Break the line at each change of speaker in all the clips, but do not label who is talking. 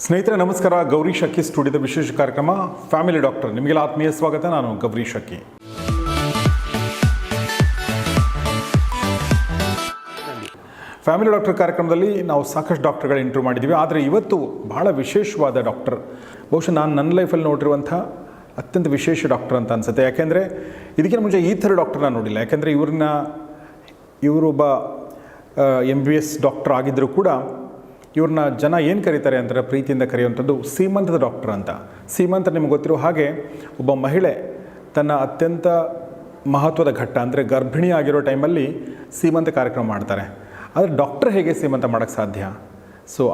ಸ್ನೇಹಿತರೆ ನಮಸ್ಕಾರ. ಗೌರಿ ಶಕ್ಕಿ ಸ್ಟುಡಿಯೋದ ವಿಶೇಷ ಕಾರ್ಯಕ್ರಮ ಫ್ಯಾಮಿಲಿ ಡಾಕ್ಟರ್. ನಿಮಗೆಲ್ಲ ಆತ್ಮೀಯ ಸ್ವಾಗತ. ನಾನು ಗೌರಿ ಶಕ್ಕಿ. ಫ್ಯಾಮಿಲಿ ಡಾಕ್ಟರ್ ಕಾರ್ಯಕ್ರಮದಲ್ಲಿ ನಾವು ಸಾಕಷ್ಟು ಡಾಕ್ಟರ್ಗಳು ಇಂಟರ್ವ್ಯೂ ಮಾಡಿದ್ದೀವಿ. ಆದರೆ ಇವತ್ತು ಬಹಳ ವಿಶೇಷವಾದ ಡಾಕ್ಟರ್, ಬಹುಶಃ ನಾನು ನನ್ನ ಲೈಫಲ್ಲಿ ನೋಡಿರುವಂಥ ಅತ್ಯಂತ ವಿಶೇಷ ಡಾಕ್ಟರ್ ಅಂತ ಅನಿಸುತ್ತೆ. ಯಾಕೆಂದರೆ ಇದಕ್ಕಿಂತ ಮುಂಚೆ ಈ ಥರ ಡಾಕ್ಟರ್ ನಾನು ನೋಡಿಲ್ಲ. ಯಾಕೆಂದರೆ ಇವರೊಬ್ಬ MBBS ಡಾಕ್ಟರ್ ಆಗಿದ್ದರೂ ಕೂಡ ಇವ್ರನ್ನ ಜನ ಏನು ಕರೀತಾರೆ ಅಂದರೆ ಪ್ರೀತಿಯಿಂದ ಕರೆಯುವಂಥದ್ದು ಸೀಮಂತದ ಡಾಕ್ಟರ್ ಅಂತ. ಸೀಮಂತ ನಿಮ್ಗೆ ಗೊತ್ತಿರೋ ಹಾಗೆ ಒಬ್ಬ ಮಹಿಳೆ ತನ್ನ ಅತ್ಯಂತ ಮಹತ್ವದ ಘಟ್ಟ ಅಂದರೆ ಗರ್ಭಿಣಿ ಆಗಿರೋ ಟೈಮಲ್ಲಿ ಸೀಮಂತ ಕಾರ್ಯಕ್ರಮ ಮಾಡ್ತಾರೆ. ಆದರೆ ಡಾಕ್ಟರ್ ಹೇಗೆ ಸೀಮಂತ ಮಾಡೋಕ್ಕೆ ಸಾಧ್ಯ?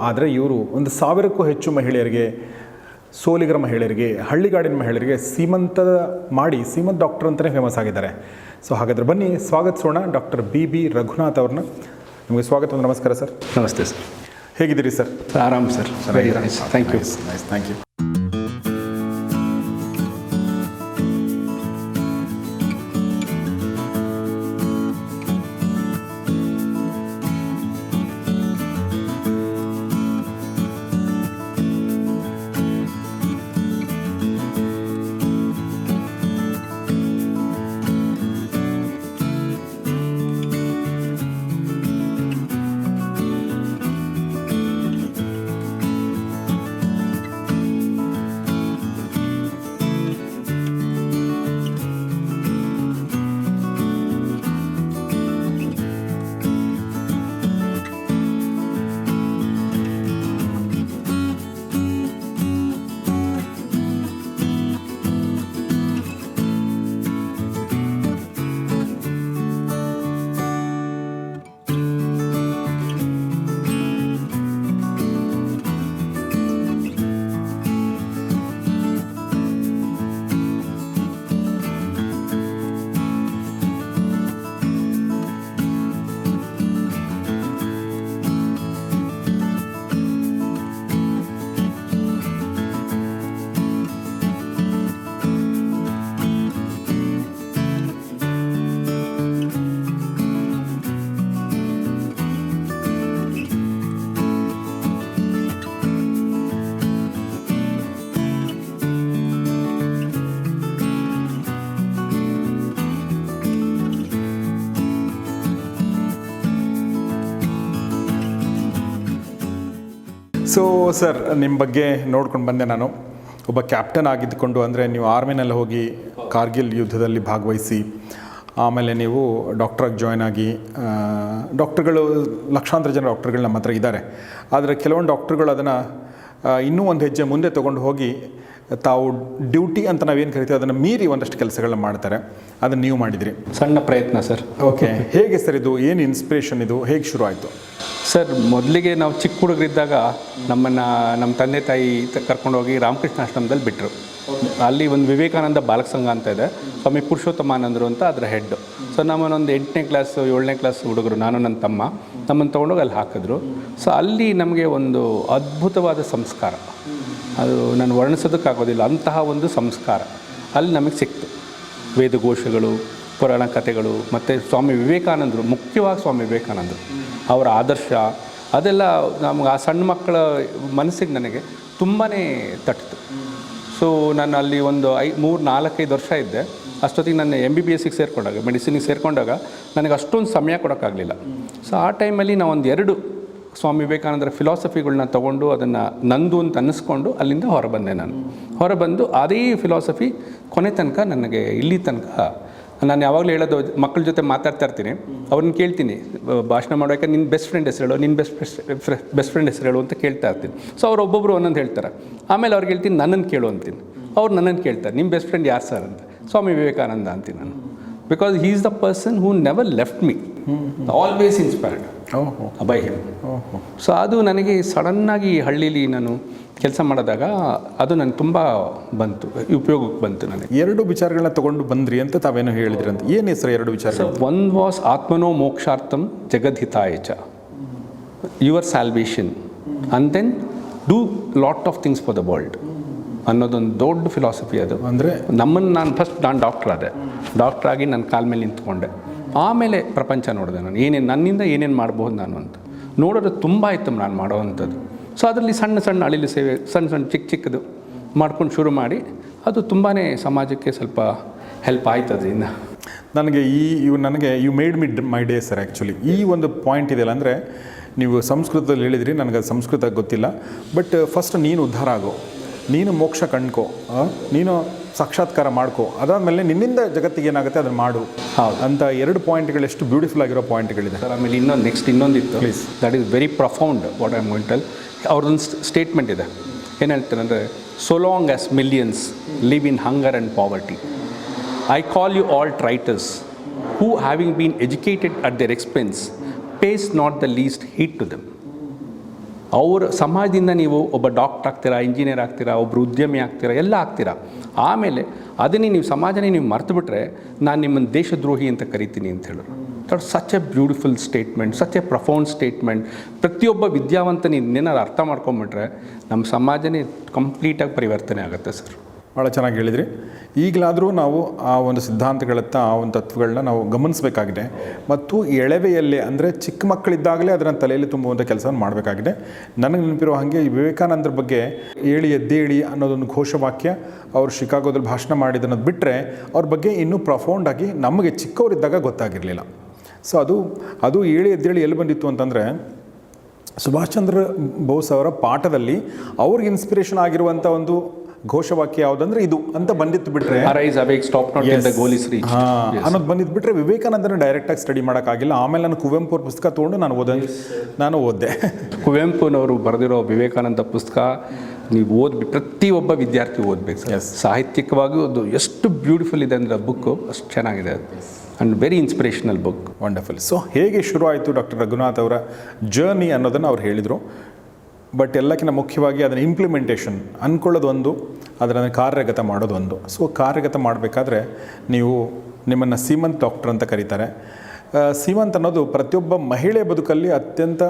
ಆದರೆ ಇವರು 1000ಕ್ಕೂ ಹೆಚ್ಚು ಮಹಿಳೆಯರಿಗೆ, ಸೋಲಿಗರ ಮಹಿಳೆಯರಿಗೆ, ಹಳ್ಳಿಗಾಡಿನ ಮಹಿಳೆಯರಿಗೆ ಸೀಮಂತ ಡಾಕ್ಟರ್ ಅಂತಲೇ ಫೇಮಸ್ ಆಗಿದ್ದಾರೆ. ಹಾಗಾದರೆ ಬನ್ನಿ ಸ್ವಾಗತಿಸೋಣ ಡಾಕ್ಟರ್ BB ರಘುನಾಥ್ ಅವ್ರನ್ನ. ನಿಮಗೆ ಸ್ವಾಗತ. ನಮಸ್ಕಾರ ಸರ್.
ನಮಸ್ತೆ ಸರ್.
ಹೇಗಿದ್ದೀರಿ ಸರ್?
ಆರಾಮ್ sir. Very nice. Thank you.
Nice, thank you. Sir, ನಿಮ್ಮ ಬಗ್ಗೆ ನೋಡ್ಕೊಂಡು ಬಂದೆ ನಾನು. ಒಬ್ಬ ಕ್ಯಾಪ್ಟನ್ ಆಗಿದ್ದುಕೊಂಡು, ಅಂದರೆ ನೀವು ಆರ್ಮಿನಲ್ಲಿ ಹೋಗಿ ಕಾರ್ಗಿಲ್ ಯುದ್ಧದಲ್ಲಿ ಭಾಗವಹಿಸಿ ಆಮೇಲೆ ನೀವು ಡಾಕ್ಟ್ರಾಗಿ ಜಾಯ್ನ್ ಆಗಿ, ಡಾಕ್ಟ್ರುಗಳು ಲಕ್ಷಾಂತರ ಜನ ಡಾಕ್ಟ್ರುಗಳು ನಮ್ಮ ಹತ್ರ ಇದ್ದಾರೆ. ಆದರೆ ಕೆಲವೊಂದು ಡಾಕ್ಟ್ರುಗಳು ಅದನ್ನು ಇನ್ನೂ ಒಂದು ಹೆಜ್ಜೆ ಮುಂದೆ ತೊಗೊಂಡು ಹೋಗಿ ತಾವು ಡ್ಯೂಟಿ ಅಂತ ನಾವೇನು ಕರಿತೀವಿ ಅದನ್ನು ಮೀರಿ ಒಂದಷ್ಟು ಕೆಲಸಗಳನ್ನ ಮಾಡ್ತಾರೆ. ಅದನ್ನು ನೀವು ಮಾಡಿದಿರಿ.
ಸಣ್ಣ ಪ್ರಯತ್ನ ಸರ್.
ಓಕೆ, ಹೇಗೆ ಸರ್ ಇದು? ಏನು ಇನ್ಸ್ಪಿರೇಷನ್ ಇದು? ಹೇಗೆ ಶುರು ಆಯಿತು
ಸರ್? ಮೊದಲಿಗೆ ನಾವು ಚಿಕ್ಕ ಹುಡುಗರಿದ್ದಾಗ ನಮ್ಮ ತಂದೆ ತಾಯಿ ಕರ್ಕೊಂಡೋಗಿ ರಾಮಕೃಷ್ಣ ಆಶ್ರಮದಲ್ಲಿ ಬಿಟ್ಟರು. ಅಲ್ಲಿ ಒಂದು ವಿವೇಕಾನಂದ ಬಾಲಕ ಸಂಘ ಅಂತ ಇದೆ, ಸ್ವಾಮಿ ಪುರುಷೋತ್ತಮಾನಂದರು ಅಂತ ಅದರ ಹೆಡ್ಡು. ನಮ್ಮನ್ನೊಂದು 8ನೇ ಕ್ಲಾಸ್ 7ನೇ ಕ್ಲಾಸ್ ಹುಡುಗರು, ನಾನು ನನ್ನ ತಮ್ಮ, ನಮ್ಮನ್ನು ತೊಗೊಂಡೋಗಿ ಅಲ್ಲಿ ಹಾಕಿದ್ರು. ಅಲ್ಲಿ ನಮಗೆ ಒಂದು ಅದ್ಭುತವಾದ ಸಂಸ್ಕಾರ, ಅದು ನಾನು ವರ್ಣಿಸೋದಕ್ಕಾಗೋದಿಲ್ಲ, ಅಂತಹ ಒಂದು ಸಂಸ್ಕಾರ ಅಲ್ಲಿ ನಮಗೆ ಸಿಕ್ತು. ವೇದಘೋಷಗಳು, ಪುರಾಣ ಕಥೆಗಳು, ಮತ್ತು ಸ್ವಾಮಿ ವಿವೇಕಾನಂದರು, ಮುಖ್ಯವಾಗಿ ಸ್ವಾಮಿ ವಿವೇಕಾನಂದರು ಅವರ ಆದರ್ಶ, ಅದೆಲ್ಲ ನಮಗೆ ಆ ಸಣ್ಣ ಮಕ್ಕಳ ಮನಸ್ಸಿಗೆ ನನಗೆ ತುಂಬಾ ತಟ್ಟಿತು. ನಾನು ಅಲ್ಲಿ ಒಂದು 3-4-5 ವರ್ಷ ಇದ್ದೆ. ಅಷ್ಟೊತ್ತಿಗೆ ನನ್ನ MBBSಗೆ ಸೇರಿಕೊಂಡಾಗ, ಮೆಡಿಸಿನಿಗೆ ಸೇರಿಕೊಂಡಾಗ ನನಗೆ ಅಷ್ಟೊಂದು ಸಮಯ ಕೊಡೋಕ್ಕಾಗಲಿಲ್ಲ. ಆ ಟೈಮಲ್ಲಿ ನಾವು 2 ಸ್ವಾಮಿ ವಿವೇಕಾನಂದರ ಫಿಲಾಸಫಿಗಳನ್ನ ತೊಗೊಂಡು ಅದನ್ನು ನಂದು ಅಂತ ಅನ್ನಿಸ್ಕೊಂಡು ಅಲ್ಲಿಂದ ಹೊರಬಂದೆ. ಹೊರಬಂದು ಅದೇ ಫಿಲಾಸಫಿ ಕೊನೆ ತನಕ ನನಗೆ ಇಲ್ಲಿ ತನಕ. ನಾನು ಯಾವಾಗಲೂ ಹೇಳೋದು, ಮಕ್ಕಳ ಜೊತೆ ಮಾತಾಡ್ತಾ ಇರ್ತೀನಿ, ಅವ್ರನ್ನ ಕೇಳ್ತೀನಿ ಭಾಷಣ ಮಾಡೋಕೆ, ನಿನ್ನ ಬೆಸ್ಟ್ ಫ್ರೆಂಡ್ ಹೆಸರು ಹೇಳು, ನಿನ್ನ ಬೆಸ್ಟ್ ಫ್ರೆಂಡ್ ಹೆಸರು ಹೇಳು ಅಂತ ಕೇಳ್ತಾ ಇರ್ತೀನಿ. ಅವ್ರು ಒಬ್ಬೊಬ್ಬರು ಒಂದೊಂದು ಹೇಳ್ತಾರೆ. ಆಮೇಲೆ ಅವ್ರಿಗೆ ಹೇಳ್ತೀನಿ ನನ್ನನ್ನು ಕೇಳು ಅಂತೀನಿ. ಅವ್ರು ನನ್ನನ್ನು ಕೇಳ್ತಾರೆ, ನಿಮ್ಮ ಬೆಸ್ಟ್ ಫ್ರೆಂಡ್ ಯಾರು ಸರ್ ಅಂತ. ಸ್ವಾಮಿ ವಿವೇಕಾನಂದ ಅಂತೀನಿ ನಾನು. Because he is the person who never left me, always inspired by him. ಅದು ನನಗೆ ಸಡನ್ನಾಗಿ ಹಳ್ಳೀಲಿ ನಾನು ಕೆಲಸ ಮಾಡಿದಾಗ ಅದು ನನಗೆ ತುಂಬ ಉಪಯೋಗಕ್ಕೆ ಬಂತು. ನನಗೆ 2
ವಿಚಾರಗಳನ್ನ ತೊಗೊಂಡು ಬಂದ್ರಿ ಅಂತ ತಾವೇನೋ ಹೇಳಿದ್ರಿ ಅಂತ. ಏನು ಹೆಸರು 2 ವಿಚಾರ?
ಒನ್ ವಾಸ್ ಆತ್ಮನೋ ಮೋಕ್ಷಾರ್ಥಂ ಜಗದ್ಹಿತಾಯ ಚ, your salvation, and then do lot of things for the world ಅನ್ನೋದೊಂದು ದೊಡ್ಡ ಫಿಲಾಸಫಿ. ಅದು ಅಂದರೆ ನಾನು ಡಾಕ್ಟ್ರಾಗಿ ನನ್ನ ಕಾಲ ಮೇಲೆ ನಿಂತ್ಕೊಂಡೆ. ಆಮೇಲೆ ಪ್ರಪಂಚ ನೋಡಿದೆ ನಾನು, ನನ್ನಿಂದ ಏನೇನು ಮಾಡ್ಬೋದು ನಾನು ಅಂತ ನೋಡೋದು ತುಂಬ ಇತ್ತು ನಾನು ಮಾಡೋವಂಥದ್ದು. ಸೊ ಅದರಲ್ಲಿ ಸಣ್ಣ ಸಣ್ಣ ಅಳಿಲು ಸೇವೆ ಸಣ್ಣ ಸಣ್ಣ ಚಿಕ್ಕದು ಮಾಡ್ಕೊಂಡು ಶುರು ಮಾಡಿ ಅದು ತುಂಬಾ ಸಮಾಜಕ್ಕೆ ಸ್ವಲ್ಪ ಹೆಲ್ಪ್ ಆಯ್ತು ಅದರಿಂದ.
ನನಗೆ ನನಗೆ you made my day sir. Actually ಈ ಒಂದು ಪಾಯಿಂಟ್ ಇದೆಯಲ್ಲ, ಅಂದರೆ ನೀವು ಸಂಸ್ಕೃತದಲ್ಲಿ ಹೇಳಿದ್ರಿ, ನನಗೆ ಅದು ಸಂಸ್ಕೃತ ಗೊತ್ತಿಲ್ಲ. ಬಟ್ ಫಸ್ಟ್ ನೀನು ಉದ್ಧಾರ ಆಗೋ, ನೀನು ಮೋಕ್ಷ ಕಂಡ್ಕೋ, ನೀನು ಸಾಕ್ಷಾತ್ಕಾರ ಮಾಡ್ಕೋ, ಅದಾದಮೇಲೆ ನಿನ್ನಿಂದ ಜಗತ್ತಿಗೆ ಏನಾಗುತ್ತೆ ಅದನ್ನು ಮಾಡು.
ಹೌದು
ಅಂತ 2 ಪಾಯಿಂಟ್ಗಳು ಎಷ್ಟು ಬ್ಯೂಟಿಫುಲ್ ಆಗಿರೋ ಪಾಯಿಂಟ್ಗಳಿದೆ
ಸರ್. ಆಮೇಲೆ ಇನ್ನೊಂದಿತ್ತು, please, that is very profound what I am going to tell. ಅವ್ರದ್ದೊಂದು ಸ್ಟೇಟ್ಮೆಂಟ್ ಇದೆ, ಏನು ಹೇಳ್ತಾರೆ ಅಂದರೆ, so long as millions live in hunger and poverty, I call you all traitors, who having been educated at their expense, pays not the least heed to them. ಅವ್ರ ಸಮಾಜದಿಂದ ನೀವು ಒಬ್ಬ doctor ಆಗ್ತೀರಾ, ಇಂಜಿನಿಯರ್ ಆಗ್ತೀರಾ, ಒಬ್ಬರು ಉದ್ಯಮಿ ಆಗ್ತೀರಾ, ಎಲ್ಲ ಆಗ್ತೀರಾ. ಆಮೇಲೆ ಅದನ್ನೇ ನೀವು ಸಮಾಜನೇ ನೀವು ಮರೆತು ಬಿಟ್ಟರೆ ನಾನು ನಿಮ್ಮನ್ನು ದೇಶದ್ರೋಹಿ ಅಂತ ಕರಿತೀನಿ ಅಂತ ಹೇಳೋರು. That such A beautiful statement, such A profound statement. ಪ್ರತಿಯೊಬ್ಬ ವಿದ್ಯಾವಂತನ ಇನ್ನೇನಾರು ಅರ್ಥ ಮಾಡ್ಕೊಂಬಿಟ್ರೆ ನಮ್ಮ ಸಮಾಜನೇ ಕಂಪ್ಲೀಟಾಗಿ ಪರಿವರ್ತನೆ ಆಗುತ್ತೆ ಸರ್.
ಭಾಳ ಚೆನ್ನಾಗಿ ಹೇಳಿದ್ರಿ. ಈಗಲಾದರೂ ನಾವು ಆ ಒಂದು ಸಿದ್ಧಾಂತಗಳತ್ತ, ಆ ಒಂದು ತತ್ವಗಳನ್ನ ನಾವು ಗಮನಿಸಬೇಕಾಗಿದೆ. ಮತ್ತು ಎಳವೆಯಲ್ಲೇ, ಅಂದರೆ ಚಿಕ್ಕ ಮಕ್ಕಳಿದ್ದಾಗಲೇ ಅದನ್ನು ತಲೆಯಲ್ಲಿ ತುಂಬುವಂಥ ಕೆಲಸವನ್ನು ಮಾಡಬೇಕಾಗಿದೆ. ನನಗೆ ನೆನಪಿರೋ ಹಾಗೆ ಈ ವಿವೇಕಾನಂದರ ಬಗ್ಗೆ ಏಳಿ ಎದ್ದೇಳಿ ಅನ್ನೋದೊಂದು ಘೋಷವಾಕ್ಯ ಅವರು ಶಿಕಾಗೋದಲ್ಲಿ ಭಾಷಣ ಮಾಡಿದ್ದನ್ನೋದು ಬಿಟ್ಟರೆ ಅವ್ರ ಬಗ್ಗೆ ಇನ್ನೂ ಪ್ರಫೌಂಡಾಗಿ ನಮಗೆ ಚಿಕ್ಕವರಿದ್ದಾಗ ಗೊತ್ತಾಗಿರಲಿಲ್ಲ. ಸೊ ಅದು ಏಳಿ ಎದ್ದೇಳಿ ಎಲ್ಲಿ ಬಂದಿತ್ತು ಅಂತಂದರೆ, ಸುಭಾಷ್ ಚಂದ್ರ ಬೋಸ್ ಅವರ ಪಾಠದಲ್ಲಿ ಅವ್ರಿಗೆ ಇನ್ಸ್ಪಿರೇಷನ್ ಆಗಿರುವಂಥ ಒಂದು ಘೋಷವಾಕ್ಯ ಯಾವುದಂದ್ರೆ ಇದು ಅಂತ ಬಂದಿತ್ತು ಬಿಟ್ರೆ, ಅನ್ನೋದು ಬಂದಿದ್ದು ಬಿಟ್ಟರೆ ವಿವೇಕಾನಂದನ ಡೈರೆಕ್ಟಾಗಿ ಸ್ಟಡಿ ಮಾಡೋಕ್ಕಾಗಿಲ್ಲ. ಆಮೇಲೆ ನಾನು ಕುವೆಂಪು ಅವ್ರ ಪುಸ್ತಕ ತೊಗೊಂಡು ನಾನು ಓದಿದೆ.
ಕುವೆಂಪುನವರು ಬರೆದಿರೋ ವಿವೇಕಾನಂದ ಪುಸ್ತಕ ನೀವು ಪ್ರತಿಯೊಬ್ಬ ವಿದ್ಯಾರ್ಥಿ ಓದಬೇಕು ಸರ್. ಸಾಹಿತ್ಯಿಕವಾಗಿ ಅದು ಎಷ್ಟು ಬ್ಯೂಟಿಫುಲ್ ಇದೆ ಅಂದರೆ ಬುಕ್ಕು, ಅಷ್ಟು ಚೆನ್ನಾಗಿದೆ ಅದು. And very inspirational book.
Wonderful. So ಹೇಗೆ ಶುರು ಆಯಿತು ಡಾಕ್ಟರ್ ರಘುನಾಥ್ ಅವರ ಜರ್ನಿ ಅನ್ನೋದನ್ನು ಅವ್ರು ಹೇಳಿದರು. ಬಟ್ ಎಲ್ಲಕ್ಕಿಂತ ಮುಖ್ಯವಾಗಿ ಅದನ್ನು ಇಂಪ್ಲಿಮೆಂಟೇಷನ್ ಅಂದ್ಕೊಳ್ಳೋದು ಒಂದು, ಅದನ್ನು ಕಾರ್ಯಗತ ಮಾಡೋದು ಒಂದು. ಸೊ ಕಾರ್ಯಗತ ಮಾಡಬೇಕಾದ್ರೆ ನೀವು ನಿಮ್ಮನ್ನು ಸೀಮಂತ್ ಡಾಕ್ಟರ್ ಅಂತ ಕರೀತಾರೆ. ಸೀಮಂತ್ ಅನ್ನೋದು ಪ್ರತಿಯೊಬ್ಬ ಮಹಿಳೆಯ ಬದುಕಲ್ಲಿ ಅತ್ಯಂತ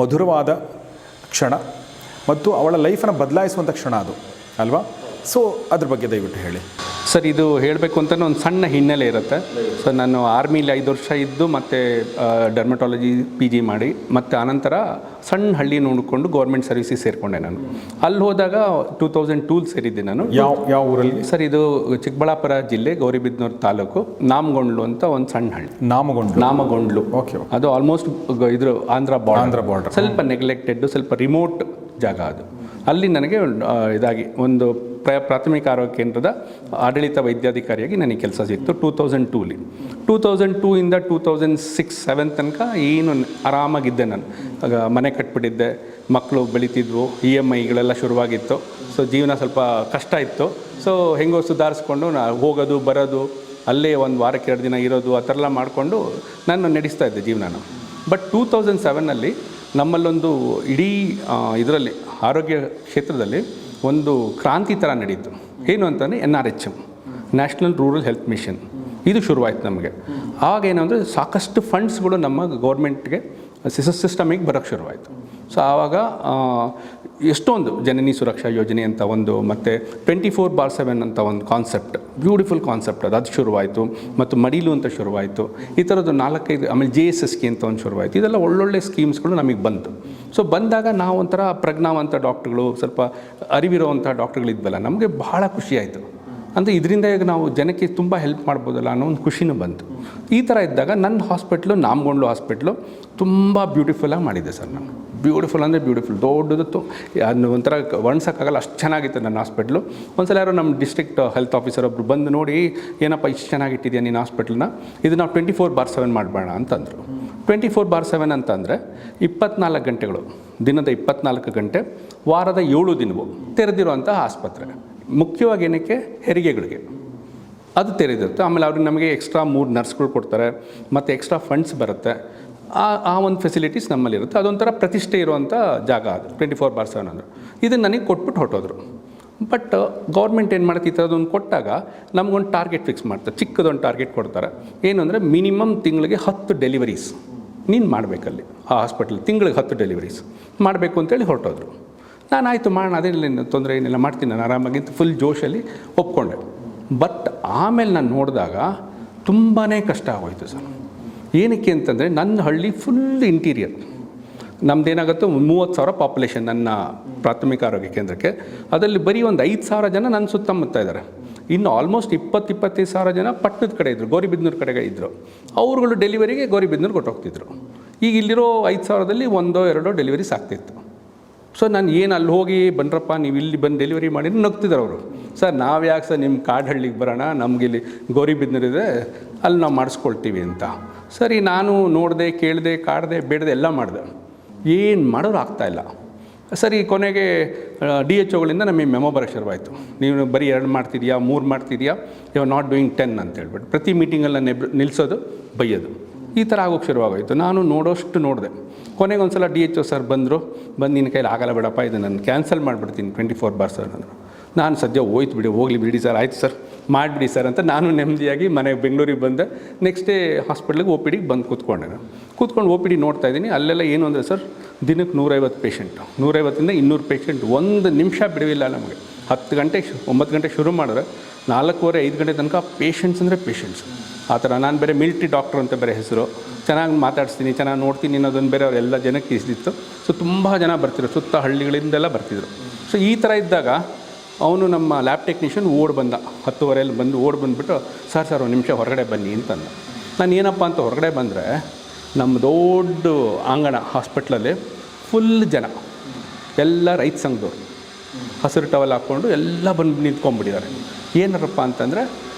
ಮಧುರವಾದ ಕ್ಷಣ ಮತ್ತು ಅವಳ ಲೈಫನ್ನು ಬದಲಾಯಿಸುವಂಥ ಕ್ಷಣ ಅದು ಅಲ್ವಾ? ಸೊ ಅದ್ರ ಬಗ್ಗೆ ದಯವಿಟ್ಟು ಹೇಳಿ
ಸರ್. ಇದು ಹೇಳಬೇಕು ಅಂತಲೇ ಒಂದು ಸಣ್ಣ ಹಿನ್ನೆಲೆ ಇರುತ್ತೆ. ಸೊ ನಾನು ಆರ್ಮಿಲಿ 5 ವರ್ಷ ಇದ್ದು ಮತ್ತು ಡರ್ಮಟಾಲಜಿ PG ಮಾಡಿ ಮತ್ತು ಆನಂತರ ಸಣ್ಣ ಹಳ್ಳಿ ನೋಡಿಕೊಂಡು ಗೌರ್ಮೆಂಟ್ ಸರ್ವಿಸಿಗೆ ಸೇರಿಕೊಂಡೆ ನಾನು. ಅಲ್ಲಿ ಹೋದಾಗ 2002 ಸೇರಿದ್ದೆ ನಾನು.
ಯಾವ ಊರಲ್ಲಿ
ಸರ್? ಇದು ಚಿಕ್ಕಬಳ್ಳಾಪುರ ಜಿಲ್ಲೆ ಗೌರಿಬಿದನೂರು ತಾಲೂಕು ನಾಮಗೊಂಡ್ಲು ಅಂತ ಒಂದು ಸಣ್ಣ ಹಳ್ಳಿ. ನಾಮಗೊಂಡ್ಲು.
ಓಕೆ.
ಅದು ಆಲ್ಮೋಸ್ಟ್ ಇದ್ರ ಆಂಧ್ರ ಬಾರ್ಡರ್, ಸ್ವಲ್ಪ ನೆಗ್ಲೆಕ್ಟೆಡ್, ಸ್ವಲ್ಪ ರಿಮೋಟ್ ಜಾಗ ಅದು. ಅಲ್ಲಿ ನನಗೆ ಇದಾಗಿ ಒಂದು ಪ್ರಾಥಮಿಕ ಆರೋಗ್ಯ ಕೇಂದ್ರದ ಆಡಳಿತ ವೈದ್ಯಾಧಿಕಾರಿಯಾಗಿ ನನಗೆ ಕೆಲಸ ಸಿಕ್ತು 2002ಲಿ. 2002 ಇಂದ 2006-07 ತನಕ ಏನು ಆರಾಮಾಗಿದ್ದೆ ನಾನು. ಆಗ ಮನೆ ಕಟ್ಬಿಟ್ಟಿದ್ದೆ, ಮಕ್ಕಳು ಬೆಳೀತಿದ್ವು, EMIಗಳೆಲ್ಲ ಶುರುವಾಗಿತ್ತು. ಸೊ ಜೀವನ ಸ್ವಲ್ಪ ಕಷ್ಟ ಇತ್ತು. ಸೊ ಹೆಂಗೋ ಸುಧಾರಿಸ್ಕೊಂಡು ಹೋಗೋದು ಬರೋದು, ಅಲ್ಲೇ ಒಂದು ವಾರಕ್ಕೆ 2 ದಿನ ಇರೋದು, ಆ ಥರ ಎಲ್ಲ ಮಾಡಿಕೊಂಡು ನಾನು ನಡೆಸ್ತಾ ಇದ್ದೆ ಜೀವನನ. ಬಟ್ 2007ನಲ್ಲಿ ನಮ್ಮಲ್ಲೊಂದು ಇಡೀ ಇದರಲ್ಲಿ ಆರೋಗ್ಯ ಕ್ಷೇತ್ರದಲ್ಲಿ ಒಂದು ಕ್ರಾಂತಿ ಥರ ನಡೀತು. ಏನು ಅಂತಂದರೆ NRHM, national rural health mission, ಇದು ಶುರುವಾಯಿತು ನಮಗೆ. ಆವಾಗ ಏನಂದರೆ ಸಾಕಷ್ಟು ಫಂಡ್ಸ್ಗಳು ನಮ್ಮ ಗೌರ್ಮೆಂಟ್ಗೆ ಸಿಸ್ಟಮಿಗೆ ಬರೋಕ್ಕೆ ಶುರುವಾಯಿತು. ಸೊ ಆವಾಗ ಎಷ್ಟೊಂದು ಜನನಿ ಸುರಕ್ಷಾ ಯೋಜನೆ ಅಂತ ಒಂದು, ಮತ್ತು 24/7 ಅಂತ ಒಂದು ಕಾನ್ಸೆಪ್ಟ್, ಬ್ಯೂಟಿಫುಲ್ ಕಾನ್ಸೆಪ್ಟ್ ಅದು ಶುರುವಾಯಿತು. ಮತ್ತು ಮಡಿಲು ಅಂತ ಶುರುವಾಯಿತು. ಈ ಥರದ್ದು 4-5, ಆಮೇಲೆ JSSK ಅಂತ ಒಂದು ಶುರುವಾಯಿತು. ಇದೆಲ್ಲ ಒಳ್ಳೊಳ್ಳೆ ಸ್ಕೀಮ್ಸ್ಗಳು ನಮಗೆ ಬಂತು. ಸೊ ಬಂದಾಗ ನಾವು ಒಂಥರ ಪ್ರಜ್ಞಾವಂತ ಡಾಕ್ಟ್ರುಗಳು, ಸ್ವಲ್ಪ ಅರಿವಿರುವಂಥ ಡಾಕ್ಟ್ರುಗಳಿದ್ವಲ್ಲ, ನಮಗೆ ಬಹಳ ಖುಷಿಯಾಯಿತು. ಅಂದರೆ ಇದರಿಂದ ಈಗ ನಾವು ಜನಕ್ಕೆ ತುಂಬ ಹೆಲ್ಪ್ ಮಾಡ್ಬೋದಲ್ಲ ಅನ್ನೋ ಒಂದು ಖುಷಿನೂ ಬಂತು. ಈ ಥರ ಇದ್ದಾಗ ನನ್ನ ಹಾಸ್ಪಿಟ್ಲು, ನಾಮಗೊಂಡ್ಲು ಹಾಸ್ಪಿಟ್ಲು, ತುಂಬ ಬ್ಯೂಟಿಫುಲ್ಲಾಗಿ ಮಾಡಿದ್ದೆ ಸರ್ ನಾನು. ಬ್ಯೂಟಿಫುಲ್ ಅಂದರೆ ಬ್ಯೂಟಿಫುಲ್, ದೊಡ್ಡದು, ಅದನ್ನು ಒಂಥರ ವರ್ಣಿಸೋಕ್ಕಾಗಲ್ಲ, ಅಷ್ಟು ಚೆನ್ನಾಗಿತ್ತು ನನ್ನ ಹಾಸ್ಪಿಟ್ಲು. ಒಂದ್ಸಲ ಯಾರೋ ನಮ್ಮ ಡಿಸ್ಟ್ರಿಕ್ಟ್ ಹೆಲ್ತ್ ಆಫೀಸರ್ ಒಬ್ಬರು ಬಂದು ನೋಡಿ, ಏನಪ್ಪ ಇಷ್ಟು ಚೆನ್ನಾಗಿಟ್ಟಿದ್ಯಾ ನೀನು ಹಾಸ್ಪಿಟ್ಲನ್ನ, ಇದು ನಾವು 24/7 ಮಾಡಬೇಡ ಅಂತಂದರು. 24/7 ಅಂತಂದರೆ 24 ಗಂಟೆಗಳು, ದಿನದ 24 ಗಂಟೆ, ವಾರದ 7 ದಿನವೂ ತೆರೆದಿರುವಂಥ ಆಸ್ಪತ್ರೆ. ಮುಖ್ಯವಾಗಿ ಏನಕ್ಕೆ, ಹೆರಿಗೆಗಳಿಗೆ ಅದು ತೆರೆದಿರುತ್ತೆ. ಆಮೇಲೆ ಅವ್ರಿಗೆ ನಮಗೆ ಎಕ್ಸ್ಟ್ರಾ 3 ನರ್ಸ್ಗಳು ಕೊಡ್ತಾರೆ, ಮತ್ತು ಎಕ್ಸ್ಟ್ರಾ ಫಂಡ್ಸ್ ಬರುತ್ತೆ. ಆ ಒಂದು ಫೆಸಿಲಿಟೀಸ್ ನಮ್ಮಲ್ಲಿರುತ್ತೆ. ಅದೊಂಥರ ಪ್ರತಿಷ್ಠೆ ಇರುವಂಥ ಜಾಗ ಅದು 24/7 ಅಂದರೆ. ಇದನ್ನು ನನಗೆ ಕೊಟ್ಬಿಟ್ಟು ಹೊರಟೋದ್ರು. ಬಟ್ ಗೌರ್ಮೆಂಟ್ ಏನು ಮಾಡುತ್ತೆ, ಈ ಥರದೊಂದು ಕೊಟ್ಟಾಗ ನಮಗೊಂದು ಟಾರ್ಗೆಟ್ ಫಿಕ್ಸ್ ಮಾಡ್ತಾರೆ, ಚಿಕ್ಕದೊಂದು ಟಾರ್ಗೆಟ್ ಕೊಡ್ತಾರೆ. ಏನು ಅಂದರೆ ಮಿನಿಮಮ್ ತಿಂಗಳಿಗೆ 10 ಡೆಲಿವರೀಸ್ ನೀನು ಮಾಡಬೇಕಲ್ಲಿ ಆ ಹಾಸ್ಪಿಟಲ್, ತಿಂಗಳಿಗೆ 10 ಡೆಲಿವರೀಸ್ ಮಾಡಬೇಕು ಅಂತೇಳಿ ಹೊರಟೋದ್ರು. ನಾನು ಆಯಿತು ಮಾಡೋಣ, ಅದೇನಿಲ್ಲ, ತೊಂದರೆ ಏನಿಲ್ಲ, ಮಾಡ್ತೀನಿ ನಾನು ಆರಾಮಾಗಿ ಫುಲ್ ಜೋಶಲ್ಲಿ ಒಪ್ಕೊಂಡೆ. ಬಟ್ ಆಮೇಲೆ ನಾನು ನೋಡಿದಾಗ ತುಂಬಾ ಕಷ್ಟ ಆಗೋಯ್ತು ಸರ್. ಏನಕ್ಕೆ ಅಂತಂದರೆ ನನ್ನ ಹಳ್ಳಿ ಫುಲ್ ಇಂಟೀರಿಯರ್, ನಮ್ಮದೇನಾಗುತ್ತೆ 30,000 ಪಾಪ್ಯುಲೇಷನ್ ನನ್ನ ಪ್ರಾಥಮಿಕ ಆರೋಗ್ಯ ಕೇಂದ್ರಕ್ಕೆ. ಅದರಲ್ಲಿ ಬರೀ ಒಂದು 5,000 ಜನ ನನ್ನ ಸುತ್ತಮುತ್ತ ಇದ್ದಾರೆ. ಇನ್ನು ಆಲ್ಮೋಸ್ಟ್ 20-25 ಸಾವಿರ ಜನ ಪಟ್ಟಣದ ಕಡೆ ಇದ್ದರು, ಗೌರಿಬಿದನೂರು ಕಡೆಗೆ ಇದ್ದರು. ಅವ್ರುಗಳು ಡೆಲಿವರಿಗೆ ಗೌರಿಬಿದನೂರು ಕೊಟ್ಟೋಗ್ತಿದ್ರು. ಈಗ ಇಲ್ಲಿರೋ 5,000ದಲ್ಲಿ 1-2 ಡೆಲಿವರೀಸ್ ಆಗ್ತಿತ್ತು. ಸೊ ನಾನು ಏನು ಅಲ್ಲಿ ಹೋಗಿ ಬನ್ರಪ್ಪ ನೀವು ಇಲ್ಲಿ ಬಂದು ಡೆಲಿವರಿ ಮಾಡಿ ನಗ್ತಿದ್ರು ಅವರು. ಸರ್ ನಾವು ಯಾಕೆ ಸರ್ ನಿಮ್ಮ ಕಾಡಹಳ್ಳಿಗೆ ಬರೋಣ, ನಮಗಿಲ್ಲಿ ಗೌರಿಬಿದನೂರಿದೆ, ಅಲ್ಲಿ ನಾವು ಮಾಡಿಸ್ಕೊಳ್ತೀವಿ ಅಂತ. ಸರಿ ನಾನು ನೋಡಿದೆ, ಕೇಳಿದೆ, ಕಾಡಿದೆ, ಬೇಡದೆ ಎಲ್ಲ ಮಾಡಿದೆ. ಏನು ಮಾಡೋರು ಆಗ್ತಾಯಿಲ್ಲ. ಸರಿ ಕೊನೆಗೆ DHOಗಳಿಂದ ನಮಗೆ ಮೆಮೊ ಬರೋಕ್ಕೆ ಶುರುವಾಯಿತು. ನೀವು ಬರೀ 2 ಮಾಡ್ತಿದ್ಯಾ, 3 ಮಾಡ್ತಿದ್ಯಾ, ಯು ಆರ್ ನಾಟ್ ಡೂಯಿಂಗ್ 10 ಅಂತ ಹೇಳ್ಬಿಟ್ಟು ಪ್ರತಿ ಮೀಟಿಂಗಲ್ಲಿ ನಿಲ್ಲಿಸೋದು, ಬೈಯೋದು, ಈ ಥರ ಆಗೋಕ್ಕೆ ಶುರುವಾಗೋಯಿತು. ನಾನು ನೋಡೋಷ್ಟು ನೋಡಿದೆ. ಕೊನೆಗೆ ಒಂದು ಸಲ DHO ಸರ್ ಬಂದು ನಿನ್ನ ಕೈಲಿ ಆಗಲ್ಲ ಬಿಡಪ್ಪ, ಇದು ನಾನು ಕ್ಯಾನ್ಸಲ್ ಮಾಡಿಬಿಡ್ತೀನಿ 24/7 ಅಂದರು. ನಾನು ಸದ್ಯ ಹೋಯ್ತು ಬಿಡಿ, ಹೋಗಲಿ ಬಿಡಿ ಸರ್, ಆಯ್ತು ಸರ್ ಮಾಡಿಬಿಡಿ ಸರ್ ಅಂತ ನಾನು ನೆಮ್ಮದಿಯಾಗಿ ಮನೆಗೆ ಬೆಂಗಳೂರಿಗೆ ಬಂದೆ. ನೆಕ್ಸ್ಟ್ ಡೇ ಹಾಸ್ಪಿಟ್ಲಿಗೆ OPDಗೆ ಬಂದು ಕೂತ್ಕೊಂಡೆ. ನಾನು ಕೂತ್ಕೊಂಡು OPD ನೋಡ್ತಾ ಇದ್ದೀನಿ. ಅಲ್ಲೆಲ್ಲ ಏನು ಅಂದರೆ ಸರ್, ದಿನಕ್ಕೆ 150 ಪೇಷಂಟು, 150ಇಂದ 200 ಪೇಷಂಟ್, 1 ನಿಮಿಷ ಬಿಡುವಿಲ್ಲ ನಮಗೆ. 10 ಗಂಟೆಗೆ 9 ಗಂಟೆಗೆ ಶುರು ಮಾಡಿದ್ರೆ 4:15 ಗಂಟೆ ತನಕ ಪೇಷಂಟ್ಸ್ ಅಂದರೆ ಪೇಷಂಟ್ಸ್ ಆ ಥರ. ನಾನು ಬೇರೆ ಮಿಲಿಟ್ರಿ ಡಾಕ್ಟ್ರು ಅಂತ ಬೇರೆ ಹೆಸರು, ಚೆನ್ನಾಗಿ ಮಾತಾಡಿಸ್ತೀನಿ, ಚೆನ್ನಾಗಿ ನೋಡ್ತೀನಿ ಅನ್ನೋದೊಂದು ಬೇರೆ ಅವರೆಲ್ಲ ಜನಕ್ಕೆ ಇಷ್ಟಿತ್ತು. ಸೊ ತುಂಬ ಜನ ಬರ್ತಿದ್ರು, ಸುತ್ತ ಹಳ್ಳಿಗಳಿಂದೆಲ್ಲ ಬರ್ತಿದ್ರು. ಸೊ ಈ ಥರ ಇದ್ದಾಗ ಅವನು ನಮ್ಮ ಲ್ಯಾಬ್ ಟೆಕ್ನಿಷಿಯನ್ ಬಂದ 10:30 ಬಂದು ಬಂದುಬಿಟ್ಟು ಸರ್ ಒಂದು ನಿಮಿಷ ಹೊರಗಡೆ ಬನ್ನಿ ಅಂತಂದ. ನಾನು ಏನಪ್ಪ ಅಂತ ಹೊರಗಡೆ ಬಂದರೆ ನಮ್ಮ ದೊಡ್ಡ ಆಂಗಣ ಹಾಸ್ಪಿಟ್ಲಲ್ಲಿ ಫುಲ್ ಜನ, ಎಲ್ಲ ರೈತ ಸಂಘದವ್ರು ಹಸಿರು ಟವಲ್ ಹಾಕ್ಕೊಂಡು ಎಲ್ಲ ಬಂದು ನಿಂತ್ಕೊಂಡ್ಬಿಟ್ಟಿದ್ದಾರೆ. ಏನಾರಪ್ಪ ಅಂತಂದರೆ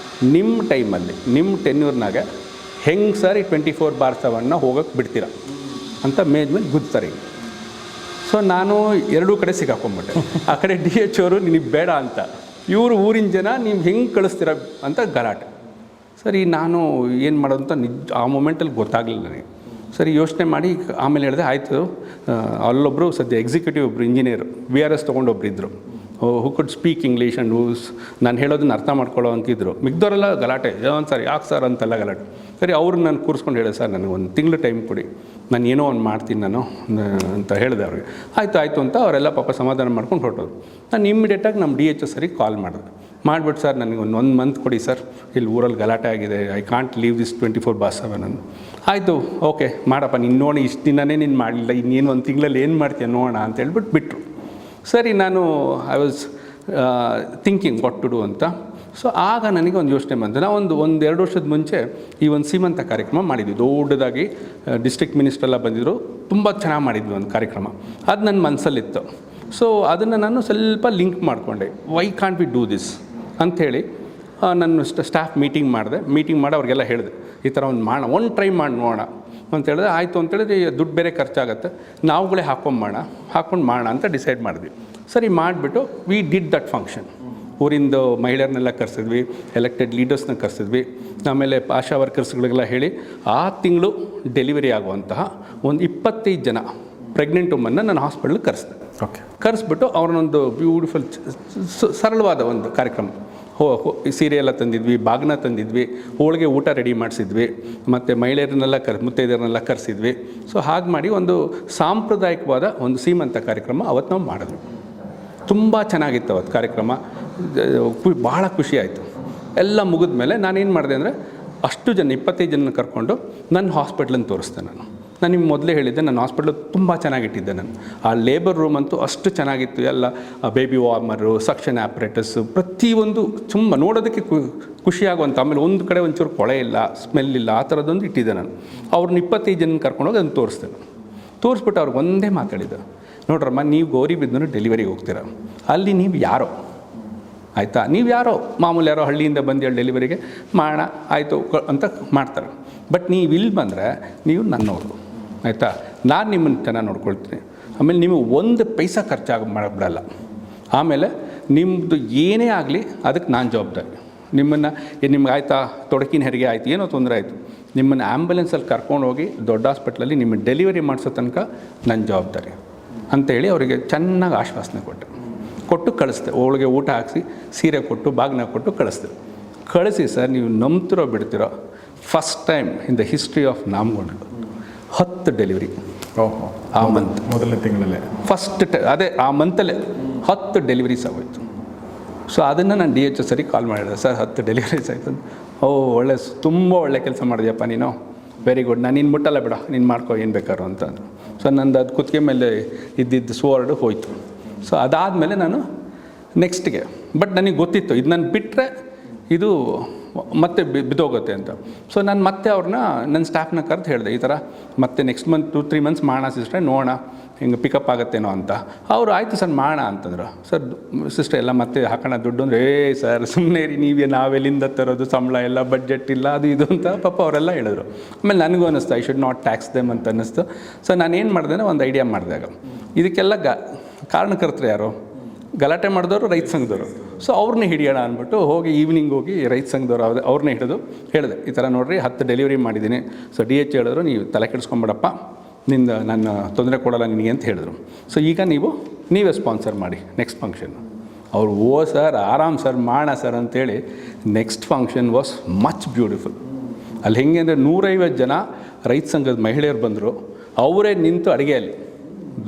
ನಿಮ್ಮ ಟೈಮಲ್ಲಿ ನಿಮ್ಮ ಟೆನ್ಯೂರ್ನಾಗೆ ಹೆಂಗೆ ಸರ್ ಈ 24/7 ಹೋಗೋಕ್ಕೆ ಬಿಡ್ತೀರಾ ಅಂತ ಮೇಲೆ ಗುದ್ತಾರೆ. ಸೊ ನಾನು ಎರಡೂ ಕಡೆ ಸಿಕ್ಕಾಕೊಂಡ್ಬಿಟ್ಟೆ. ಆ ಕಡೆ DHO ಅವರು ನಿನಗೆ ಬೇಡ ಅಂತ, ಇವರು ಊರಿನ ಜನ ನೀವು ಹೆಂಗೆ ಕಳಿಸ್ತೀರ ಅಂತ ಗಲಾಟೆ. ಸರಿ ನಾನು ಏನು ಮಾಡೋದು ಅಂತ ಆ ಮೂಮೆಂಟಲ್ಲಿ ಗೊತ್ತಾಗಲಿಲ್ಲ ನನಗೆ. ಸರಿ ಯೋಚನೆ ಮಾಡಿ ಆಮೇಲೆ ಹೇಳಿದೆ, ಆಯಿತು ಅಲ್ಲೊಬ್ಬರು ಸದ್ಯ ಎಕ್ಸಿಕ್ಯೂಟಿವ್ ಒಬ್ಬರು ಇಂಜಿನಿಯರು VRS ತೊಗೊಂಡೊಬ್ರು ಇದ್ದರು, ಹೂ ಕುಡ್ ಸ್ಪೀಕ್ ಇಂಗ್ಲೀಷ್ ಆ್ಯಂಡ್ ನಾನು ಹೇಳೋದನ್ನ ಅರ್ಥ ಮಾಡ್ಕೊಳ್ಳೋ ಅಂತಿದ್ರು. ಮಿಗ್ದವರೆಲ್ಲ ಗಲಾಟೆ, ಒಂದು ಸರ್ ಯಾಕೆ ಸರ್ ಅಂತೆಲ್ಲ ಗಲಾಟೆ. ಸರಿ ಅವ್ರನ್ನ ನಾನು ಕೂರಿಸ್ಕೊಂಡು ಹೇಳಿದೆ, ಸರ್ ನನಗೆ 1 ತಿಂಗಳು ಟೈಮ್ ಕೊಡಿ, ನಾನು ಏನೋ ಒಂದು ಮಾಡ್ತೀನಿ ನಾನು ಅಂತ ಹೇಳಿದೆ ಅವ್ರಿಗೆ. ಆಯಿತು ಅಂತ ಅವರೆಲ್ಲ ಪಾಪ ಸಮಾಧಾನ ಮಾಡ್ಕೊಂಡು ಹೊರಟೋದು. ನಾನು ಇಮ್ಮಿಡಿಯೇಟಾಗಿ ನಮ್ಮ DHO ಸರಿಗೆ ಕಾಲ್ ಮಾಡಿದೆ. ಮಾಡಿಬಿಟ್ಟು ಸರ್ ನನಗೆ 1 ಮಂತ್ ಕೊಡಿ ಸರ್, ಇಲ್ಲಿ ಊರಲ್ಲಿ ಗಲಾಟೆ ಆಗಿದೆ, ಐ ಕಾಂಟ್ ಲೀವ್ ದಿಸ್ 24/7 ಅಂತ. ಆಯಿತು ಓಕೆ ಮಾಡಪ್ಪ, ನೀನು ನೋಡಿ ಇಷ್ಟು ದಿನವೇ ನೀನು ಮಾಡಲಿಲ್ಲ, ಇನ್ನೇನು 1 ತಿಂಗಳಲ್ಲಿ ಏನು ಮಾಡ್ತೀಯ ನೋಡೋಣ ಅಂತ ಹೇಳ್ಬಿಟ್ಟು ಬಿಟ್ಟರು. ಸರಿ ನಾನು I was thinking what to do ಅಂತ. ಸೊ ಆಗ ನನಗೆ ಒಂದು ಯೋಚನೆ ಬಂತು. ನಾವು ಒಂದು 2 ವರ್ಷದ ಮುಂಚೆ ಈ ಒಂದು ಸೀಮಂತ ಕಾರ್ಯಕ್ರಮ ಮಾಡಿದ್ವಿ, ದೊಡ್ಡದಾಗಿ ಡಿಸ್ಟ್ರಿಕ್ಟ್ ಮಿನಿಸ್ಟ್ರೆಲ್ಲ ಬಂದಿದ್ದರು, ತುಂಬ ಚೆನ್ನಾಗಿ ಮಾಡಿದ್ವಿ ಒಂದು ಕಾರ್ಯಕ್ರಮ. ಅದು ನನ್ನ ಮನಸ್ಸಲ್ಲಿತ್ತು. ಸೊ ಅದನ್ನು ನಾನು ಸ್ವಲ್ಪ ಲಿಂಕ್ ಮಾಡಿಕೊಂಡೆ, why can't we do this ಅಂಥೇಳಿ ನನ್ನ ಸ್ಟಾಫ್ ಮೀಟಿಂಗ್ ಮಾಡಿ ಅವ್ರಿಗೆಲ್ಲ ಹೇಳಿದೆ, ಈ ಥರ ಒಂದು ಮಾಡೋಣ, ಟ್ರೈ ಮಾಡಿ ನೋಡೋಣ ಅಂತ ಹೇಳಿದ್ರೆ. ಆಯಿತು ಅಂತೇಳಿದ್ರೆ ದುಡ್ಡು ಬೇರೆ ಖರ್ಚಾಗುತ್ತೆ, ನಾವುಗಳೇ ಹಾಕ್ಕೊಂಡು ಮಾಡೋಣ ಅಂತ ಡಿಸೈಡ್ ಮಾಡಿದ್ವಿ. ಸರಿ ಮಾಡಿಬಿಟ್ಟು ವಿ ಡಿಡ್ ದಟ್ ಫಂಕ್ಷನ್. ಊರಿಂದ ಮಹಿಳೆಯರನ್ನೆಲ್ಲ ಕರೆಸಿದ್ವಿ, ಎಲೆಕ್ಟೆಡ್ ಲೀಡರ್ಸ್ನ ಕರೆಸಿದ್ವಿ, ಆಮೇಲೆ ಆಶಾ ವರ್ಕರ್ಸ್ಗಳಿಗೆಲ್ಲ ಹೇಳಿ ಆ ತಿಂಗಳು ಡೆಲಿವರಿ ಆಗುವಂತಹ ಒಂದು 25 ಜನ ಪ್ರೆಗ್ನೆಂಟ್ ವುಮನ್ನ ನಾನು ಹಾಸ್ಪಿಟ್ಲಿಗೆ ಕರೆಸಿದೆ. ಕರೆಸ್ಬಿಟ್ಟು ಅವ್ರನ್ನೊಂದು ಬ್ಯೂಟಿಫುಲ್ ಸರಳವಾದ ಒಂದು ಕಾರ್ಯಕ್ರಮ, ಸೀರೆ ಎಲ್ಲ ತಂದಿದ್ವಿ, ಬಾಗಿನ ತಂದಿದ್ವಿ, ಹೋಳಿಗೆ ಊಟ ರೆಡಿ ಮಾಡಿಸಿದ್ವಿ, ಮತ್ತು ಮಹಿಳೆಯರನ್ನೆಲ್ಲ ಮುತ್ತೈದೆಯರನ್ನೆಲ್ಲ ಕರೆಸಿದ್ವಿ. ಸೊ ಹಾಗೆ ಮಾಡಿ ಒಂದು ಸಾಂಪ್ರದಾಯಿಕವಾದ ಒಂದು ಸೀಮಂತ ಕಾರ್ಯಕ್ರಮ ಅವತ್ತು ನಾವು ಮಾಡಿದ್ವಿ. ತುಂಬ ಚೆನ್ನಾಗಿತ್ತು ಅವತ್ತು ಕಾರ್ಯಕ್ರಮ, ಭಾಳ ಖುಷಿ ಆಯಿತು. ಎಲ್ಲ ಮುಗಿದ ಮೇಲೆ ನಾನೇನು ಮಾಡಿದೆ ಅಂದರೆ ಅಷ್ಟು ಜನ 25 ಜನ ಕರ್ಕೊಂಡು ನನ್ನ ಹಾಸ್ಪಿಟ್ಲನ್ನು ತೋರಿಸ್ದೆ. ನಾನು ನಿಮ್ಗೆ ಮೊದಲೇ ಹೇಳಿದ್ದೆ, ನನ್ನ ಹಾಸ್ಪಿಟ್ಲು ತುಂಬ ಚೆನ್ನಾಗಿಟ್ಟಿದ್ದೆ. ನಾನು ಆ ಲೇಬರ್ ರೂಮ್ ಅಂತೂ ಅಷ್ಟು ಚೆನ್ನಾಗಿತ್ತು, ಎಲ್ಲ ಬೇಬಿ ವಾರ್ಮರು, ಸಕ್ಷನ್ ಆಪ್ರೇಟಸ್ಸು, ಪ್ರತಿಯೊಂದು ತುಂಬ ನೋಡೋದಕ್ಕೆ ಖುಷಿಯಾಗುವಂಥ. ಆಮೇಲೆ ಒಂದು ಕಡೆ ಒಂಚೂರು ಕೊಳೆ ಇಲ್ಲ, ಸ್ಮೆಲ್ ಇಲ್ಲ, ಆ ಥರದ್ದೊಂದು ಇಟ್ಟಿದ್ದೆ ನಾನು. ಅವ್ರನ್ನ 25 ಜನ ಕರ್ಕೊಂಡೋಗಿ ಅದನ್ನು ತೋರಿಸ್ದೆ. ತೋರಿಸ್ಬಿಟ್ಟು ಅವ್ರಿಗೆ ಒಂದೇ ಮಾತಾಡಿದ್ದೆ, ನೋಡ್ರಮ್ಮ ನೀವು ಗೌರಿಬಿದನೂರು ಡೆಲಿವರಿಗೆ ಹೋಗ್ತೀರ, ಅಲ್ಲಿ ನೀವು ಯಾರೋ ಆಯಿತಾ, ನೀವು ಯಾರೋ ಮಾಮೂಲಿ ಯಾರೋ ಹಳ್ಳಿಯಿಂದ ಬಂದು ಡೆಲಿವರಿಗೆ ಮಾಡೋಣ ಆಯಿತು ಅಂತ ಮಾಡ್ತಾರೆ. ಬಟ್ ನೀವು ಇಲ್ಲಿ ಬಂದರೆ ನೀವು ನನ್ನವರು ಆಯಿತಾ, ನಾನು ನಿಮ್ಮನ್ನು ಚೆನ್ನಾಗಿ ನೋಡ್ಕೊಳ್ತೀನಿ. ಆಮೇಲೆ ನೀವು 1 ಪೈಸಾ ಮಾಡಬಿಡಲ್ಲ. ಆಮೇಲೆ ನಿಮ್ಮದು ಏನೇ ಆಗಲಿ ಅದಕ್ಕೆ ನಾನು ಜವಾಬ್ದಾರಿ. ನಿಮ್ಗೆ ಆಯಿತಾ ತೊಡಕಿನ ಹೆರಿಗೆ ಆಯಿತು, ಏನೋ ತೊಂದರೆ ಆಯಿತು, ನಿಮ್ಮನ್ನು ಆ್ಯಂಬುಲೆನ್ಸಲ್ಲಿ ಕರ್ಕೊಂಡೋಗಿ ದೊಡ್ಡ ಹಾಸ್ಪಿಟ್ಲಲ್ಲಿ ನಿಮ್ಮನ್ನು ಡೆಲಿವರಿ ಮಾಡಿಸೋ ತನಕ ನನ್ನ ಜವಾಬ್ದಾರಿ ಅಂಥೇಳಿ ಅವರಿಗೆ ಚೆನ್ನಾಗಿ ಆಶ್ವಾಸನೆ ಕೊಟ್ಟು ಕಳಿಸ್ದೆ. ಅವಳಿಗೆ ಊಟ ಹಾಕಿಸಿ, ಸೀರೆ ಕೊಟ್ಟು, ಬಾಗಿನ ಕೊಟ್ಟು ಕಳಿಸಿ ಸರ್, ನೀವು ನಂಬ್ತಿರೋ ಬಿಡ್ತಿರೋ, first time in the history of ನಾಮಗೊಂಡು 10 ಡೆಲಿವರಿ ಆ ಮಂತ್,
ಮೊದಲನೇ ತಿಂಗಳಲ್ಲೇ
ಅದೇ ಆ ಮಂತಲ್ಲೇ 10 ಡೆಲಿವರೀಸ್ ಆಗೋಯ್ತು. ಸೊ ಅದನ್ನು ನಾನು DHO ಸರಿ ಕಾಲ್ ಮಾಡಿದೆ, ಸರ್ 10 ಡೆಲಿವರೀಸ್ ಆಯಿತು. ತುಂಬ ಒಳ್ಳೆ ಕೆಲಸ ಮಾಡಿದ್ಯಪ್ಪ ನೀನು, ವೆರಿ ಗುಡ್, ನಾನು ನೀನು ಮುಟ್ಟಲ್ಲ ಬಿಡ, ನೀನು ಮಾಡ್ಕೊ ಏನು ಬೇಕಾದ್ರು ಅಂತ. ಸೊ ಸೊ ನಂದು ಅದು ಕುತ್ತಿಗೆ ಮೇಲೆ ಇದ್ದಿದ್ದು ಸ್ವರ್ಡ್ ಹೋಯಿತು. ಸೊ ಅದಾದಮೇಲೆ ನಾನು ನೆಕ್ಸ್ಟ್ಗೆ ಬಟ್ ನನಗೆ ಗೊತ್ತಿತ್ತು ಇದು ನಾನು ಬಿಟ್ಟರೆ ಇದು ಮತ್ತೆ ಬಿದ್ದೋಗುತ್ತೆ ಅಂತ. ಸೊ ನಾನು ಮತ್ತೆ ಅವ್ರನ್ನ ನನ್ನ ಸ್ಟಾಫ್ನ ಕರೆದು ಹೇಳಿದೆ, ಈ ಥರ ಮತ್ತೆ ನೆಕ್ಸ್ಟ್ ಮಂತ್ 2-3 ಮಂತ್ಸ್ ಮಾಡೋಣ ಸಿಸ್ಟ್ರೆ, ನೋಡೋಣ ಹಿಂಗೆ ಪಿಕಪ್ ಆಗುತ್ತೇನೋ ಅಂತ. ಅವರು ಆಯಿತು ಸರ್ ಮಾಡೋಣ ಅಂತಂದರು. ಸರ್ ಸಿಸ್ಟರ್ ಎಲ್ಲ ಮತ್ತೆ ಹಾಕೋಣ ದುಡ್ಡು ಅಂದರೆ, ಸರ್ ಸುಮ್ಮನೆ ರೀ ನೀವೇ, ನಾವೆಲ್ಲಿಂದ ತರೋದು, ಸಂಬಳ ಇಲ್ಲ, ಬಡ್ಜೆಟ್ ಇಲ್ಲ, ಅದು ಇದು ಅಂತ ಪಾಪ ಅವರೆಲ್ಲ ಹೇಳಿದ್ರು. ಆಮೇಲೆ ನನಗೂ ಅನ್ನಿಸ್ತು I should not tax them ಅಂತ ಅನ್ನಿಸ್ತು. ಸೊ ನಾನೇನು ಮಾಡಿದೆ, ಒಂದು ಐಡಿಯಾ ಮಾಡಿದಾಗ ಇದಕ್ಕೆಲ್ಲ ಕಾರಣಕರ್ತರು ಯಾರು, ಗಲಾಟೆ ಮಾಡಿದವರು ರೈತ ಸಂಘದವರು. ಸೊ ಅವ್ರನ್ನೇ ಹಿಡಿಯೋಣ ಅಂದ್ಬಿಟ್ಟು ಈವ್ನಿಂಗ್ ಹೋಗಿ ರೈತ ಸಂಘದವ್ರು ಅವ್ರನ್ನೇ ಹಿಡಿದು ಹೇಳಿದೆ, ಈ ಥರ ನೋಡಿರಿ 10 ಡೆಲಿವರಿ ಮಾಡಿದ್ದೀನಿ. ಸೊ DH ಹೇಳಿದ್ರು, ನೀವು ತಲೆ ಕೆಡಿಸ್ಕೊಂಬೇಡಪ್ಪ, ನಾನು ತೊಂದರೆ ಕೊಡೋಲ್ಲ ನಿನಗೆ ಅಂತ ಹೇಳಿದ್ರು. ಸೊ ಈಗ ನೀವೇ ಸ್ಪಾನ್ಸರ್ ಮಾಡಿ ನೆಕ್ಸ್ಟ್ ಫಂಕ್ಷನ್. ಅವರು ಸರ್ ಆರಾಮ್ ಸರ್ ಮಾಡೋಣ ಸರ್ ಅಂತೇಳಿ next function was much beautiful. ಅಲ್ಲಿ ಹೆಂಗೆ ಅಂದರೆ 150 ಜನ ರೈತ ಸಂಘದ ಮಹಿಳೆಯರು ಬಂದರು. ಅವರೇ ನಿಂತು ಅಡುಗೆಯಲ್ಲಿ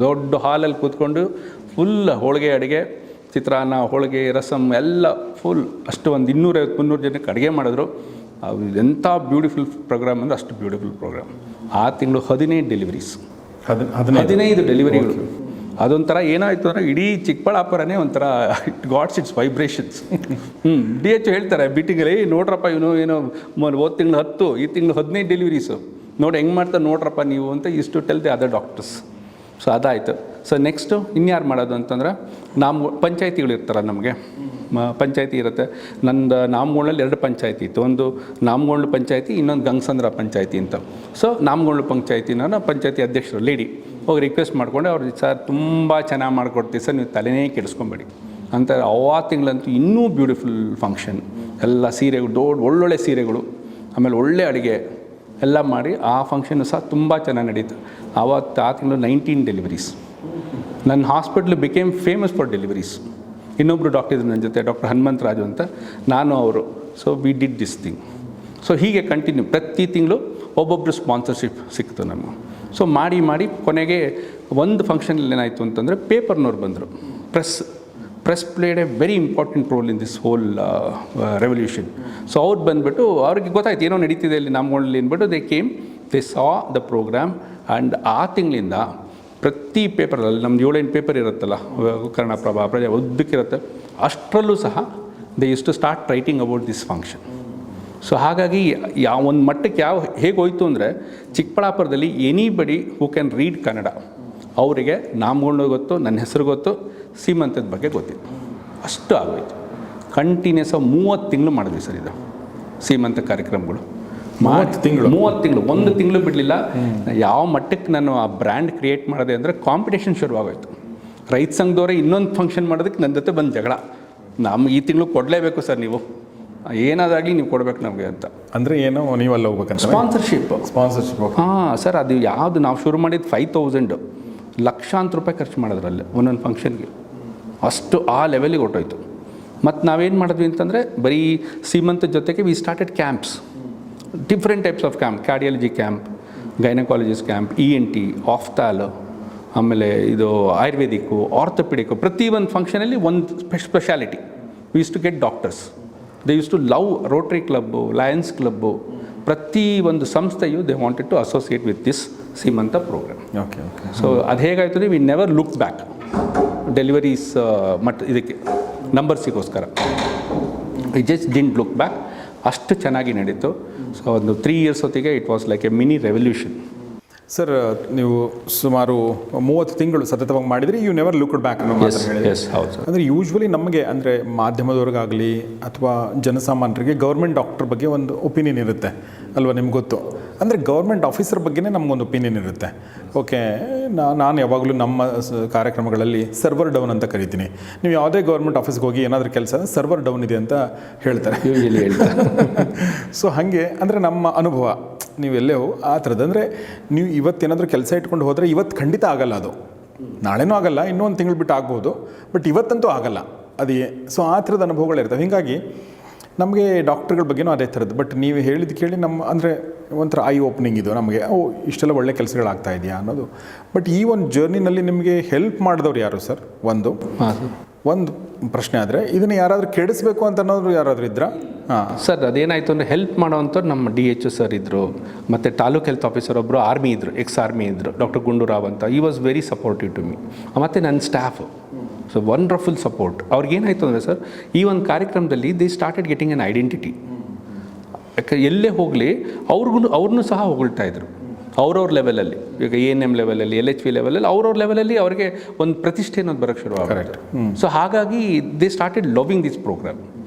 ದೊಡ್ಡ ಹಾಲಲ್ಲಿ ಕೂತ್ಕೊಂಡು ಫುಲ್ ಹೋಳಿಗೆ ಅಡುಗೆ, ಚಿತ್ರಾನ್ನ, ಹೋಳಿಗೆ, ರಸಮ್ ಎಲ್ಲ ಫುಲ್ ಅಷ್ಟು ಒಂದು 250-300 ಜನಕ್ಕೆ ಅಡುಗೆ ಮಾಡಿದ್ರು. ಎಂಥ ಬ್ಯೂಟಿಫುಲ್ ಪ್ರೋಗ್ರಾಮ್ ಅಂದರೆ ಅಷ್ಟು ಬ್ಯೂಟಿಫುಲ್ ಪ್ರೋಗ್ರಾಮ್. ಆ ತಿಂಗಳು 15 ಡೆಲಿವರೀಸ್, 15 ಡೆಲಿವರಿಗಳು. ಅದೊಂಥರ ಏನಾಯಿತು ಅಂದರೆ ಇಡೀ ಚಿಕ್ಕಬಳ್ಳಾಪುರನೇ ಒಂಥರ ಗಾಡ್ಸ್ ಇಟ್ಸ್ ವೈಬ್ರೇಷನ್ಸ್. DH ಹೇಳ್ತಾರೆ ಮೀಟಿಂಗಲ್ಲಿ, ನೋಡ್ರಪ್ಪ ಇವನು ಏನೋ ಹೋದ ತಿಂಗಳು 10, ಈ ತಿಂಗಳು 15 ಡೆಲಿವರೀಸು, ನೋಡಿ ಹೆಂಗೆ ಮಾಡ್ತಾರೆ ನೋಡ್ರಪ್ಪ ನೀವು ಅಂತ ಇಷ್ಟು tell the other doctors. So ಅದಾಯಿತು. ಸೊ ನೆಕ್ಸ್ಟು ಇನ್ಯಾರು ಮಾಡೋದು ಅಂತಂದ್ರೆ ಪಂಚಾಯತಿಗಳು ಇರ್ತಾರೆ ನಮಗೆ, ಪಂಚಾಯತಿ ಇರುತ್ತೆ. ನಂದು ನಾಮಗೋಳಲ್ಲಿ 2 ಪಂಚಾಯತಿ ಇತ್ತು, ಒಂದು ನಾಮಗೋಳ ಪಂಚಾಯತಿ, ಇನ್ನೊಂದು ಗಂಗಸಂದ್ರ ಪಂಚಾಯತಿ ಅಂತ. ಸೊ ನಾಮಗೋಳ ಪಂಚಾಯತಿನ ಪಂಚಾಯತಿ ಅಧ್ಯಕ್ಷರು ಲೇಡಿ ಹೋಗಿ ರಿಕ್ವೆಸ್ಟ್ ಮಾಡಿಕೊಂಡೆ, ಅವ್ರು ಸರ್ ತುಂಬ ಚೆನ್ನಾಗಿ ಮಾಡಿಕೊಡ್ತೀವಿ ಸರ್, ನೀವು ತಲೆನೇ ಕೆಡಿಸ್ಕೊಂಬೇಡಿ ಅಂತ. ಆ ತಿಂಗಳಂತೂ ಇನ್ನೂ ಬ್ಯೂಟಿಫುಲ್ ಫಂಕ್ಷನ್, ಎಲ್ಲ ಸೀರೆಗಳು, ಒಳ್ಳೊಳ್ಳೆ ಸೀರೆಗಳು, ಆಮೇಲೆ ಒಳ್ಳೆ ಅಡುಗೆ ಎಲ್ಲ ಮಾಡಿ ಆ ಫಂಕ್ಷನ್ನು ಸಹ ತುಂಬ ಚೆನ್ನಾಗಿ ನಡೀತು. ಆ ತಿಂಗಳು 19 ಡೆಲಿವರೀಸ್. ನನ್ನ hospital became famous for deliveries. ಇನ್ನೊಬ್ಬರು ಡಾಕ್ಟರ್ ಇದ್ರು ನನ್ನ ಜೊತೆ, ಡಾಕ್ಟರ್ ಹನುಮಂತರಾಜು ಅಂತ, ನಾನು ಅವರು. So we did this thing. So ಹೀಗೆ ಕಂಟಿನ್ಯೂ ಪ್ರತಿ ತಿಂಗಳು ಒಬ್ಬೊಬ್ಬರು ಸ್ಪಾನ್ಸರ್ಶಿಪ್ ಸಿಕ್ತು ನಮಗೆ. ಸೊ ಮಾಡಿ ಕೊನೆಗೆ ಒಂದು ಫಂಕ್ಷನಲ್ಲಿ ಏನಾಯಿತು ಅಂತಂದರೆ ಪೇಪರ್ನವ್ರು ಬಂದರು. Press played a very important role in this whole revolution. So ಅವ್ರು ಬಂದುಬಿಟ್ಟು ಅವ್ರಿಗೆ ಗೊತ್ತಾಯ್ತು ಏನೋ ನಡೀತಿದೆ ಇಲ್ಲಿ ನಮ್ಮಲ್ಲಿ ಅಂದ್ಬಿಟ್ಟು they saw the programme. And ಆ ತಿಂಗಳಿಂದ ಪ್ರತಿ ಪೇಪರಲ್ಲಿ ನಮ್ದು 7-8 ಪೇಪರ್ ಇರುತ್ತಲ್ಲ, ಕನ್ನಡಪ್ರಭ, ಪ್ರಜಾ, ಉದ್ದಕ್ಕಿರುತ್ತೆ, ಅಷ್ಟರಲ್ಲೂ ಸಹ they use to start writing about this function. So ಹಾಗಾಗಿ ಒಂದು ಮಟ್ಟಕ್ಕೆ ಹೇಗೆ ಹೋಯಿತು ಅಂದರೆ, ಚಿಕ್ಕಬಳ್ಳಾಪುರದಲ್ಲಿ anybody who can read Kannada ಅವರಿಗೆ ನಾಮಗಳು ಗೊತ್ತು, ನನ್ನ ಹೆಸರು ಗೊತ್ತು, ಸೀಮಂತದ ಬಗ್ಗೆ ಗೊತ್ತಿತ್ತು, ಅಷ್ಟು ಆಗೋಯ್ತು. ಕಂಟಿನ್ಯೂಸ್ 30 ತಿಂಗಳು ಮಾಡಿದ್ವಿ ಸರ್ ಇದು ಸೀಮಂತ ಕಾರ್ಯಕ್ರಮಗಳು. 30 ತಿಂಗಳು, ಒಂದು ತಿಂಗಳು ಬಿಡಲಿಲ್ಲ. ಯಾವ ಮಟ್ಟಕ್ಕೆ ನಾನು ಆ ಬ್ರ್ಯಾಂಡ್ ಕ್ರಿಯೇಟ್ ಮಾಡಿದೆ ಅಂದರೆ, ಕಾಂಪಿಟೇಷನ್ ಶುರುವಾಗೋಯ್ತು. ರೈತ ಸಂಘದವರೇ ಇನ್ನೊಂದು ಫಂಕ್ಷನ್ ಮಾಡೋದಕ್ಕೆ ನನ್ನ ಜೊತೆ ಬಂದು ಜಗಳ, ಈ ತಿಂಗಳು ಕೊಡಲೇಬೇಕು ಸರ್, ನೀವು ಏನಾದಾಗಲಿ ನೀವು ಕೊಡಬೇಕು ನಮಗೆ ಅಂತ.
ಅಂದರೆ ಏನೋ ನೀವು ಅಲ್ಲಿ ಹೋಗ್ಬೇಕಂತ
ಸ್ಪಾನ್ಸರ್ಶಿಪ್.
ಹಾಂ
ಸರ್, ಅದು ಯಾವುದು ನಾವು ಶುರು ಮಾಡಿದ್ದು 5,000 ಲಕ್ಷಾಂತರ ರೂಪಾಯಿ ಖರ್ಚು ಮಾಡಿದ್ರಲ್ಲಿ ಒಂದೊಂದು ಫಂಕ್ಷನ್ಗೆ, ಅಷ್ಟು ಆ ಲೆವೆಲಿಗೆ ಹೊಟ್ಟೋಯ್ತು. ಮತ್ತು ನಾವೇನು ಮಾಡಿದ್ವಿ ಅಂತಂದರೆ, ಬರೀ ಸೀಮಂತದ ಜೊತೆಗೆ we started camps, different types of camp, cardiology camp, gynaecologist camp, ENT, ophthal, ಆಮೇಲೆ ಇದು ಆಯುರ್ವೇದಿಕ್ಕು, ಆರ್ಥೋಪಿಡಿಕ್ಕು. ಪ್ರತಿ ಒಂದು ಫಂಕ್ಷನಲ್ಲಿ ಒಂದು speciality. We use to get doctors. They use to love Rotary club, Lions club, ಪ್ರತಿ ಒಂದು ಸಂಸ್ಥೆಯು they wanted to associate with this Seemantha program.
Okay.
So ಅದು ಹೇಗಾಯ್ತು, we never look back deliveries ಇದಕ್ಕೆ ನಂಬರ್ಸಿಗೋಸ್ಕರ. We just didn't look back. ಅಷ್ಟು ಚೆನ್ನಾಗಿ ನಡೀತು. ಸೊ ಒಂದು 3 ಇಯರ್ಸ್ ಹೊತ್ತಿಗೆ it was like A mini revolution.
Sir, ನೀವು ಸುಮಾರು 30 ತಿಂಗಳು ಸತತವಾಗಿ ಮಾಡಿದ್ರಿ, ಯು ನೆವರ್ ಲುಕ್ಡ್ ಬ್ಯಾಕ್ ಅನ್ನೋ ಮಾತು ಹೇಳಿದ್ರಿ.
ಹೌದು ಸರ್.
ಅಂದರೆ ಯೂಶ್ವಲಿ ನಮಗೆ, ಅಂದರೆ ಮಾಧ್ಯಮದವ್ರಿಗಾಗಲಿ ಅಥವಾ ಜನಸಾಮಾನ್ಯರಿಗೆ ಗೌರ್ಮೆಂಟ್ ಡಾಕ್ಟರ್ ಬಗ್ಗೆ ಒಂದು ಒಪಿನಿಯನ್ ಇರುತ್ತೆ ಅಲ್ವಾ, ನಿಮ್ಗೆ ಗೊತ್ತು. ಅಂದರೆ ಗೌರ್ಮೆಂಟ್ ಆಫೀಸರ್ ಬಗ್ಗೆನೇ ನಮಗೊಂದು ಒಪಿನಿಯನ್ ಇರುತ್ತೆ. ಓಕೆ, ನಾನು ಯಾವಾಗಲೂ ನಮ್ಮ ಕಾರ್ಯಕ್ರಮಗಳಲ್ಲಿ ಸರ್ವರ್ ಡೌನ್ ಅಂತ ಕರಿತೀನಿ. ನೀವು ಯಾವುದೇ ಗೌರ್ಮೆಂಟ್ ಆಫೀಸ್ಗೆ ಹೋಗಿ ಏನಾದರೂ ಕೆಲಸ ಸರ್ವರ್ ಡೌನ್ ಇದೆ ಅಂತ ಹೇಳ್ತಾರೆ. ಸೊ ಹಾಗೆ ಅಂದರೆ ನಮ್ಮ ಅನುಭವ, ನೀವು ಎಲ್ಲೇ ಆ ಥರದ್ದು. ಅಂದರೆ ನೀವು ಇವತ್ತೇನಾದರೂ ಕೆಲಸ ಇಟ್ಕೊಂಡು ಹೋದರೆ ಇವತ್ತು ಖಂಡಿತ ಆಗಲ್ಲ, ಅದು ನಾಳೆನೂ ಆಗಲ್ಲ, ಇನ್ನೊಂದು ತಿಂಗಳು ಬಿಟ್ಟು ಆಗ್ಬೋದು, ಬಟ್ ಇವತ್ತಂತೂ ಆಗಲ್ಲ ಅದೇ. ಸೊ ಆ ಥರದ ಅನುಭವಗಳಿರ್ತವೆ. ಹೀಗಾಗಿ ನಮಗೆ ಡಾಕ್ಟ್ರುಗಳ ಬಗ್ಗೆನೂ ಅದೇ ಥರದ್ದು. ಬಟ್ ನೀವು ಹೇಳಿದ್ದು ಕೇಳಿ ಅಂದರೆ ಒಂಥರ ಐ ಓಪನಿಂಗ್ ಇದು ನಮಗೆ, ಇಷ್ಟೆಲ್ಲ ಒಳ್ಳೆ ಕೆಲಸಗಳಾಗ್ತಾ ಇದೆಯಾ ಅನ್ನೋದು. ಬಟ್ ಈ ಒಂದು ಜರ್ನಿನಲ್ಲಿ ನಿಮಗೆ ಹೆಲ್ಪ್ ಮಾಡಿದವ್ರು ಯಾರು ಸರ್? ಒಂದು ಪ್ರಶ್ನೆ ಆದರೆ ಇದನ್ನು ಯಾರಾದರೂ ಕೆಡಿಸ್ಬೇಕು ಅಂತ ಅನ್ನೋರು ಯಾರಾದರೂ ಇದ್ರಾ? ಹಾಂ
ಸರ್ ಅದೇನಾಯಿತು ಅಂದರೆ ಹೆಲ್ಪ್ ಮಾಡೋವಂಥವ್ರು ನಮ್ಮ DH ಸರ್ ಇದ್ದರು, ಮತ್ತು ತಾಲೂಕ್ ಹೆಲ್ತ್ ಆಫೀಸರ್ ಒಬ್ಬರು ಆರ್ಮಿ ಇದ್ದರು, ಆರ್ಮಿ ಇದ್ದರು, ಡಾಕ್ಟರ್ ಗುಂಡೂರಾವ್ ಅಂತ. ಈ was very supportive to me. ಮತ್ತು ನನ್ನ ಸ್ಟಾಫು ಸೊ ವಂಡರ್ಫುಲ್ ಸಪೋರ್ಟ್. ಅವ್ರಿಗೇನಾಯಿತು ಅಂದರೆ ಸರ್, ಈ ಒಂದು ಕಾರ್ಯಕ್ರಮದಲ್ಲಿ they started getting an identity. ಯಾಕೆ ಎಲ್ಲೇ ಹೋಗಲಿ ಅವ್ರನ್ನೂ ಸಹ ಹೊಗಳ್ತಾ ಇದ್ರು ಅವ್ರವ್ರ ಲೆವೆಲಲ್ಲಿ. ಈಗ ANM ಲೆವೆಲಲ್ಲಿ, LHV ಲೆವೆಲಲ್ಲಿ ಅವ್ರವ್ರ ಲೆವೆಲಲ್ಲಿ ಅವ್ರಿಗೆ ಒಂದು ಪ್ರತಿಷ್ಠೆ ಅನ್ನೋದು ಬರೋಕ್ಕೆ ಶುರು ಆಗುತ್ತೆ. ಸೊ ಹಾಗಾಗಿ they started loving this programme.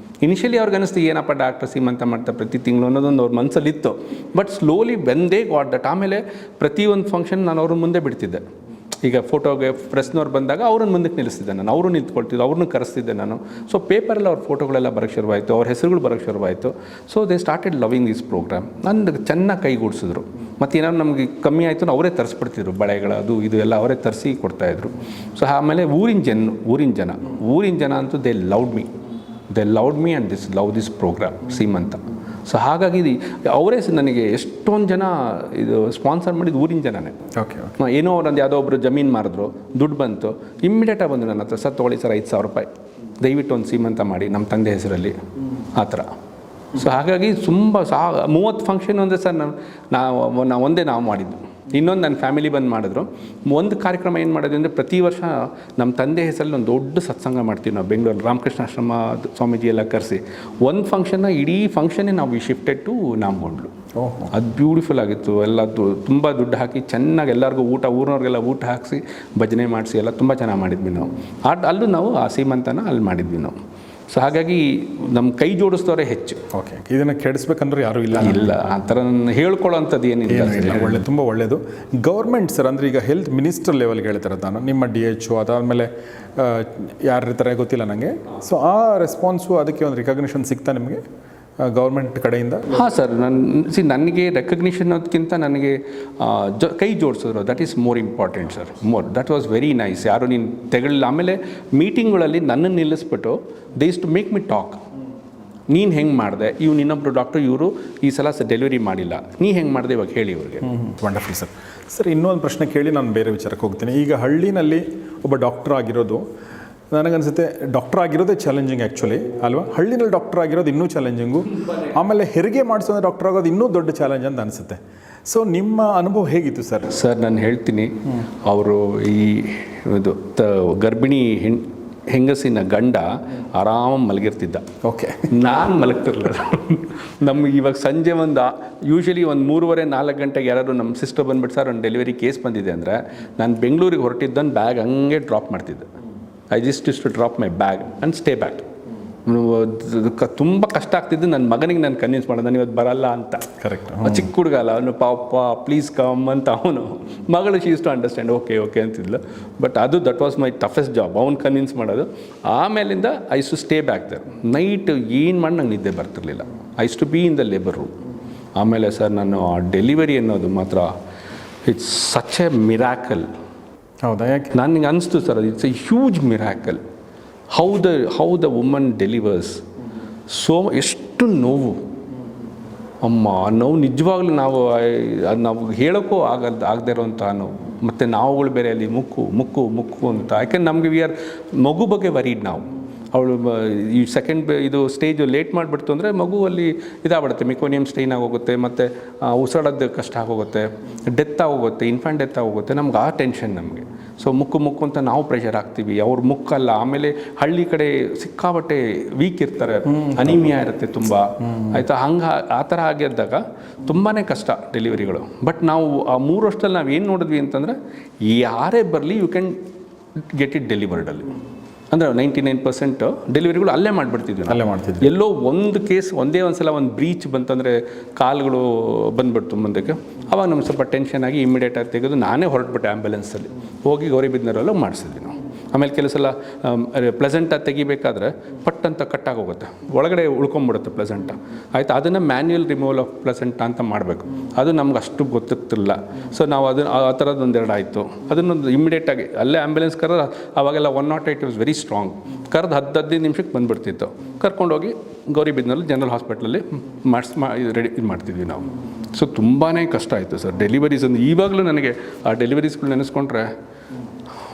Initially ಅವ್ರಿಗೆ ಅನಿಸ್ತು ಏನಪ್ಪ ಡಾಕ್ಟರ್ ಸೀಮಂತ ಮಾಡ್ತಾ ಪ್ರತಿ ತಿಂಗಳು ಅನ್ನೋದೊಂದು ಅವ್ರ ಮನಸ್ಸಲ್ಲಿತ್ತು. But slowly when they got that, ಆಮೇಲೆ ಪ್ರತಿಯೊಂದು ಫಂಕ್ಷನ್ ನಾನು ಅವ್ರ ಮುಂದೆ ಬಿಡ್ತಿದ್ದೆ. ಈಗ ಫೋಟೋಗೆ ಪ್ರೆಸ್ನವ್ರು ಬಂದಾಗ ಅವ್ರನ್ನ ಮುಂದಕ್ಕೆ ನಿಲ್ಲಿಸ್ತಿದ್ದೆ ನಾನು, ಅವರು ನಿಂತ್ಕೊಳ್ತಿದ್ದೆ, ಅವ್ರನ್ನೂ ಕರೆಸ್ತಿದ್ದೆ ನಾನು. ಸೊ ಪೇಪರಲ್ಲಿ ಅವ್ರ ಫೋಟೋಗಳೆಲ್ಲ ಬರೋಕ್ಕೆ ಶುರುವಾಯಿತು, ಅವ್ರ ಹೆಸರುಗಳು ಬರೋಕ್ಕೆ ಶುರುವಾಯಿತು. So they started loving this programme. ನಂದು ಚೆನ್ನಾಗಿ ಕೈಗೂಡಿಸಿದ್ರು. ಮತ್ತು ಏನಾದ್ರು ನಮಗೆ ಕಮ್ಮಿ ಆಯಿತು ಅವರೇ ತರಿಸ್ಬಿಡ್ತಿದ್ರು, ಬಳೆಗಳು ಅದು ಇದು ಎಲ್ಲ ಅವರೇ ತರಿಸಿ ಕೊಡ್ತಾಯಿದ್ರು. ಸೊ ಆಮೇಲೆ ಊರಿನ ಜನ ಅಂತೂ they loved me and this program Seemantha. So ಹಾಗಾಗಿ ಅವರೇ ನನಗೆ ಎಷ್ಟೊಂದು ಜನ ಇದು ಸ್ಪಾನ್ಸರ್ ಮಾಡಿದ್ದು ಊರಿನ ಜನನೇ.
ಓಕೆ
ಏನೋ ಅವ್ರದ್ದು ಯಾವುದೋ ಒಬ್ಬರು ಜಮೀನು ಮಾರಿದ್ರು, ದುಡ್ಡು ಬಂತು, ಇಮ್ಮಿಡಿಯೇಟಾಗಿ ಬಂದು ನನ್ನ ಹತ್ರ, ಸರ್ ತೊಗೊಳ್ಳಿ ಸರ್ 5,000 ರೂಪಾಯಿ, ದಯವಿಟ್ಟು ಒಂದು ಸೀಮಂತ ಮಾಡಿ ನಮ್ಮ ತಂದೆ ಹೆಸರಲ್ಲಿ, ಆ ಥರ. ಸೊ ಹಾಗಾಗಿ ತುಂಬ 30 ಫಂಕ್ಷನ್ ಅಂದರೆ ಸರ್ ನಾವು ಮಾಡಿದ್ದು. ಇನ್ನೊಂದು ನನ್ನ ಫ್ಯಾಮಿಲಿ ಬಂದು ಮಾಡಿದ್ರು. ಒಂದು ಕಾರ್ಯಕ್ರಮ ಏನು ಮಾಡೋದು ಅಂದರೆ, ಪ್ರತಿ ವರ್ಷ ನಮ್ಮ ತಂದೆ ಹೆಸರಲ್ಲಿ ಒಂದು ದೊಡ್ಡ ಸತ್ಸಂಗ ಮಾಡ್ತೀವಿ ನಾವು ಬೆಂಗಳೂರು ರಾಮಕೃಷ್ಣಾಶ್ರಮ ಸ್ವಾಮೀಜಿ ಎಲ್ಲ ಕರೆಸಿ. ಒಂದು ಫಂಕ್ಷನ್ನ ಇಡೀ ಫಂಕ್ಷನ್ನೇ ನಾವು ಶಿಫ್ಟೆಡ್ ಟು ನಾಮಗೊಂಡ್ಲು. ಅದು ಬ್ಯೂಟಿಫುಲ್ ಆಗಿತ್ತು. ಎಲ್ಲ ತುಂಬ ದುಡ್ಡು ಹಾಕಿ ಚೆನ್ನಾಗಿ ಎಲ್ಲರಿಗೂ ಊರಿನವ್ರಿಗೆಲ್ಲ ಊಟ ಹಾಕಿಸಿ ಭಜನೆ ಮಾಡಿಸಿ ಎಲ್ಲ ತುಂಬ ಚೆನ್ನಾಗಿ ಮಾಡಿದ್ವಿ ನಾವು. ಅಲ್ಲೂ ನಾವು ಆ ಸೀಮಂತನ ಅಲ್ಲಿ ಮಾಡಿದ್ವಿ ನಾವು. ಸೊ ಹಾಗಾಗಿ ನಮ್ಮ ಕೈ ಜೋಡಿಸ್ತವರೇ ಹೆಚ್ಚು.
ಓಕೆ, ಇದನ್ನು ಕೆಡಿಸ್ಬೇಕಂದ್ರೆ ಯಾರೂ ಇಲ್ಲ
ಆ ಥರ ಹೇಳ್ಕೊಳ್ಳೋ ಅಂಥದ್ದು ಏನಿಲ್ಲ.
ತುಂಬ ಒಳ್ಳೆಯದು. ಗೌರ್ಮೆಂಟ್ ಸರ್, ಅಂದರೆ ಈಗ ಹೆಲ್ತ್ ಮಿನಿಸ್ಟರ್ ಲೆವೆಲ್ಗೆ ಹೇಳ್ತಾರೆ ನಾನು, ನಿಮ್ಮ DHO ಅದಾದಮೇಲೆ ಯಾರು ಇರ್ತಾರೆ ಗೊತ್ತಿಲ್ಲ ನನಗೆ. ಸೊ ಆ ರೆಸ್ಪಾನ್ಸು, ಅದಕ್ಕೆ ಒಂದು ರಿಕಗ್ನಿಷನ್ ಸಿಗ್ತಾ ನಿಮಗೆ ಗೌರ್ಮೆಂಟ್ ಕಡೆಯಿಂದ?
ಹಾಂ ಸರ್, ನನಗೆ ರೆಕಗ್ನಿಷನ್ ಅದಕ್ಕಿಂತ ನನಗೆ ಕೈ ಜೋಡಿಸಿದ್ರು, that is more important sir. That was very nice. ಯಾರು ನೀನು ತೆಗಳಿಲ್ಲ. ಆಮೇಲೆ ಮೀಟಿಂಗ್ಗಳಲ್ಲಿ ನನ್ನನ್ನು ನಿಲ್ಲಿಸ್ಬಿಟ್ಟು they is to make me talk. ನೀನು ಹೆಂಗೆ ಮಾಡಿದೆ, ಇನ್ನೊಬ್ಬರು ಡಾಕ್ಟರ್ ಇವರು ಈ ಸಲ ಡೆಲಿವರಿ ಮಾಡಿಲ್ಲ, ನೀ ಹೆಂಗೆ ಮಾಡಿದೆ ಇವಾಗ ಹೇಳಿ ಇವ್ರಿಗೆ.
Wonderful sir. ಸರ್ ಇನ್ನೊಂದು ಪ್ರಶ್ನೆ ಕೇಳಿ ನಾನು ಬೇರೆ ವಿಚಾರಕ್ಕೆ ಹೋಗ್ತೀನಿ. ಈಗ ಹಳ್ಳಿನಲ್ಲಿ ಒಬ್ಬ ಡಾಕ್ಟರ್ ಆಗಿರೋದು, ನನಗನ್ಸುತ್ತೆ ಡಾಕ್ಟರ್ ಆಗಿರೋದೇ ಚಾಲೆಂಜಿಂಗ್ ಆ್ಯಕ್ಚುಲಿ ಅಲ್ವಾ? ಹಳ್ಳಿನಲ್ಲಿ ಡಾಕ್ಟರ್ ಆಗಿರೋದು ಇನ್ನೂ ಚಾಲೆಂಜಿಂಗು, ಆಮೇಲೆ ಹೆರಿಗೆ ಮಾಡಿಸೋದು ಡಾಕ್ಟರ್ ಆಗೋದು ಇನ್ನೂ ದೊಡ್ಡ ಚಾಲೆಂಜ್ ಅಂತ ಅನಿಸುತ್ತೆ. ಸೊ ನಿಮ್ಮ ಅನುಭವ ಹೇಗಿತ್ತು ಸರ್?
ಸರ್ ನಾನು ಹೇಳ್ತೀನಿ, ಅವರು ಇದು ಗರ್ಭಿಣಿ ಹೆಂಗಸಿನ ಗಂಡ ಆರಾಮಾಗಿ ಮಲಗಿರ್ತಿದ್ದ.
ಓಕೆ,
ನಾನು ಮಲಗ್ತಿರ್ಲಿಲ್ಲ. ನಮ್ಗೆ ಇವಾಗ ಸಂಜೆ ಯೂಶ್ವಲಿ 3:30-4 ಗಂಟೆಗೆ ಯಾರಾದ್ರು ನಮ್ಮ ಸಿಸ್ಟರ್ ಬಂದುಬಿಟ್ಟು ಸರ್ ಒಂದು ಡೆಲಿವರಿ ಕೇಸ್ ಬಂದಿದೆ ಅಂದರೆ, ನಾನು ಬೆಂಗಳೂರಿಗೆ ಹೊರಟಿದ್ದನ್ನು ಬ್ಯಾಗ್ ಹಂಗೆ ಡ್ರಾಪ್ ಮಾಡ್ತಿದ್ದೆ. I just to drop my bag and stay back. ತುಂಬ ಕಷ್ಟ ಆಗ್ತಿದ್ದು ನನ್ನ ಮಗನಿಗೆ ನಾನು ಕನ್ವಿನ್ಸ್ ಮಾಡೋದು, ನಾನು ಇವತ್ತು ಬರಲ್ಲ ಅಂತ.
ಕರೆಕ್ಟ್.
ಚಿಕ್ಕ ಹುಡುಗ ಅಲ್ಲ ಅವನು, ಪಾಪ ಪ್ಲೀಸ್ ಕಮ್ ಅಂತ. ಅವನು ಮಗಳು she is to understand, okay ಅಂತಿದ್ಲು. But that was my toughest job, ಅವ್ನು ಕನ್ವಿನ್ಸ್ ಮಾಡೋದು. ಆಮೇಲಿಂದ I to stay back there. Night ಏನು ಮಾಡಿ ನಂಗೆ ನಿದ್ದೆ ಬರ್ತಿರ್ಲಿಲ್ಲ. I to be in the labour room. ಆಮೇಲೆ ಸರ್ ನಾನು ಆ ಡೆಲಿವರಿ ಅನ್ನೋದು ಮಾತ್ರ ಇಟ್ಸ್ ಸಚ್ ಎ ಮಿರಾಕಲ್.
ಹೌದಾ? ಯಾಕೆ?
ನನಗೆ ಅನಿಸ್ತು sir, it's A huge miracle. How the woman delivers. ಎಷ್ಟು ನೋವು ಅಮ್ಮ, ನೋವು ನಿಜವಾಗ್ಲೂ ನಾವು ಹೇಳೋಕ್ಕೂ ಆಗದೇ ಇರೋವಂಥ ನೋವು. ಮತ್ತು ನಾವುಗಳು ಬೇರೆ ಅಲ್ಲಿ ಮುಕ್ಕು ಅಂತ. ಯಾಕೆಂದ್ರೆ ನಮಗೆ ಮಗು ಬಗ್ಗೆ ವರೀಡ್ ನಾವು. ಅವಳು ಈ ಇದು ಸ್ಟೇಜು ಲೇಟ್ ಮಾಡಿಬಿಡ್ತು ಅಂದರೆ ಮಗುವಲ್ಲಿ ಇದಾಗ್ಬಿಡುತ್ತೆ, ಮಿಕೋನಿಯಮ್ ಸ್ಟೈನ್ ಆಗೋಗುತ್ತೆ, ಮತ್ತು ಉಸಿರಾಡೋದು ಕಷ್ಟ ಆಗೋಗುತ್ತೆ, ಡೆತ್ ಆಗೋಗುತ್ತೆ, ಇನ್ಫ್ಯಾಂಟ್ ಡೆತ್ ಆಗೋಗುತ್ತೆ. ನಮ್ಗೆ ಆ ಟೆನ್ಷನ್ ನಮಗೆ. ಸೊ ಮುಕ್ಕು ಅಂತ ನಾವು ಪ್ರೆಷರ್ ಆಗ್ತೀವಿ, ಅವ್ರ ಮುಕ್ಕಲ್ಲ. ಆಮೇಲೆ ಹಳ್ಳಿ ಕಡೆ ಸಿಕ್ಕಾಬಟ್ಟೆ ವೀಕ್ ಇರ್ತಾರೆ, ಅನಿಮಿಯಾ ಇರುತ್ತೆ ತುಂಬ, ಆಯಿತಾ? ಆ ಥರ ಆಗಿದ್ದಾಗ ತುಂಬಾ ಕಷ್ಟ ಡೆಲಿವರಿಗಳು. ಬಟ್ ನಾವು ಆ 3 ವರ್ಷದಲ್ಲಿ ನಾವು ಏನು ನೋಡಿದ್ವಿ ಅಂತಂದರೆ, ಯಾರೇ ಬರಲಿ ಯು ಕ್ಯಾನ್ ಗೆಟ್ ಇಟ್ ಡೆಲಿವರ್ಡಲ್ಲಿ. ಅಂದರೆ 99% ಡೆಲಿವರಿಗಳು ಅಲ್ಲೇ ಮಾಡಿಬಿಡ್ತಿದ್ವಿ. ಎಲ್ಲೋ ಒಂದು ಕೇಸ್ ಒಂದೇ ಸಲ ಒಂದು ಬ್ರೀಚ್ ಬಂತಂದರೆ, ಕಾಲುಗಳು ಬಂದುಬಿಡ್ತು ಮುಂದಕ್ಕೆ, ಆವಾಗ ನಮ್ಗೆ ಸ್ವಲ್ಪ ಟೆನ್ಷನ್ ಆಗಿ ಇಮಿಡಿಯೇಟಾಗಿ ತೆಗೆದು ನಾನೇ ಹೊರಟ್ಬಿಟ್ಟೆ ಆ್ಯಂಬುಲೆನ್ಸಲ್ಲಿ ಹೋಗಿ ಗೌರಿಬಿದನೂರಲ್ಲೂ ಮಾಡಿಸಿದ್ವಿ ನಾವು. ಆಮೇಲೆ ಕೆಲವು ಸಲ ಪ್ಲೆಸೆಂಟಾಗಿ ತೆಗಿಬೇಕಾದ್ರೆ ಪಟ್ಟಂತ ಕಟ್ಟಾಗೋಗುತ್ತೆ, ಒಳಗಡೆ ಉಳ್ಕೊಂಬಿಡುತ್ತೆ ಪ್ಲೆಸೆಂಟ, ಆಯಿತಾ? ಅದನ್ನು ಮ್ಯಾನ್ಯುಯಲ್ ರಿಮೂವಲ್ ಆಫ್ ಪ್ಲೆಸೆಂಟ ಅಂತ ಮಾಡಬೇಕು. ಅದು ನಮ್ಗೆ ಅಷ್ಟು ಗೊತ್ತಿರ್ತಿಲ್ಲ. ಸೊ ನಾವು ಆ ಥರದ್ದು 1-2 ಆಯಿತು. ಅದನ್ನೊಂದು ಇಮಿಡಿಯೇಟಾಗಿ ಅಲ್ಲೇ ಆ್ಯಂಬುಲೆನ್ಸ್ ಕರೆದು, ಅವಾಗೆಲ್ಲ 108 ವಾಸ್ ವೆರಿ ಸ್ಟ್ರಾಂಗ್. ಕರೆದು 10-15 ನಿಮಿಷಕ್ಕೆ ಬಂದುಬಿಡ್ತಿತ್ತು. ಕರ್ಕೊಂಡೋಗಿ ಗೌರಿಬಿದನೂರಲ್ಲಿ ಜನರಲ್ ಹಾಸ್ಪಿಟ್ಲಲ್ಲಿ ಇದು ಮಾಡ್ತಿದ್ವಿ ನಾವು. ಸೊ ತುಂಬಾ ಕಷ್ಟ ಆಯಿತು ಸರ್ ಡೆಲಿವರೀಸ್. ಒಂದು ಇವಾಗಲೂ ನನಗೆ ಆ ಡೆಲಿವರೀಸ್ಗಳು ನೆನೆಸ್ಕೊಂಡ್ರೆ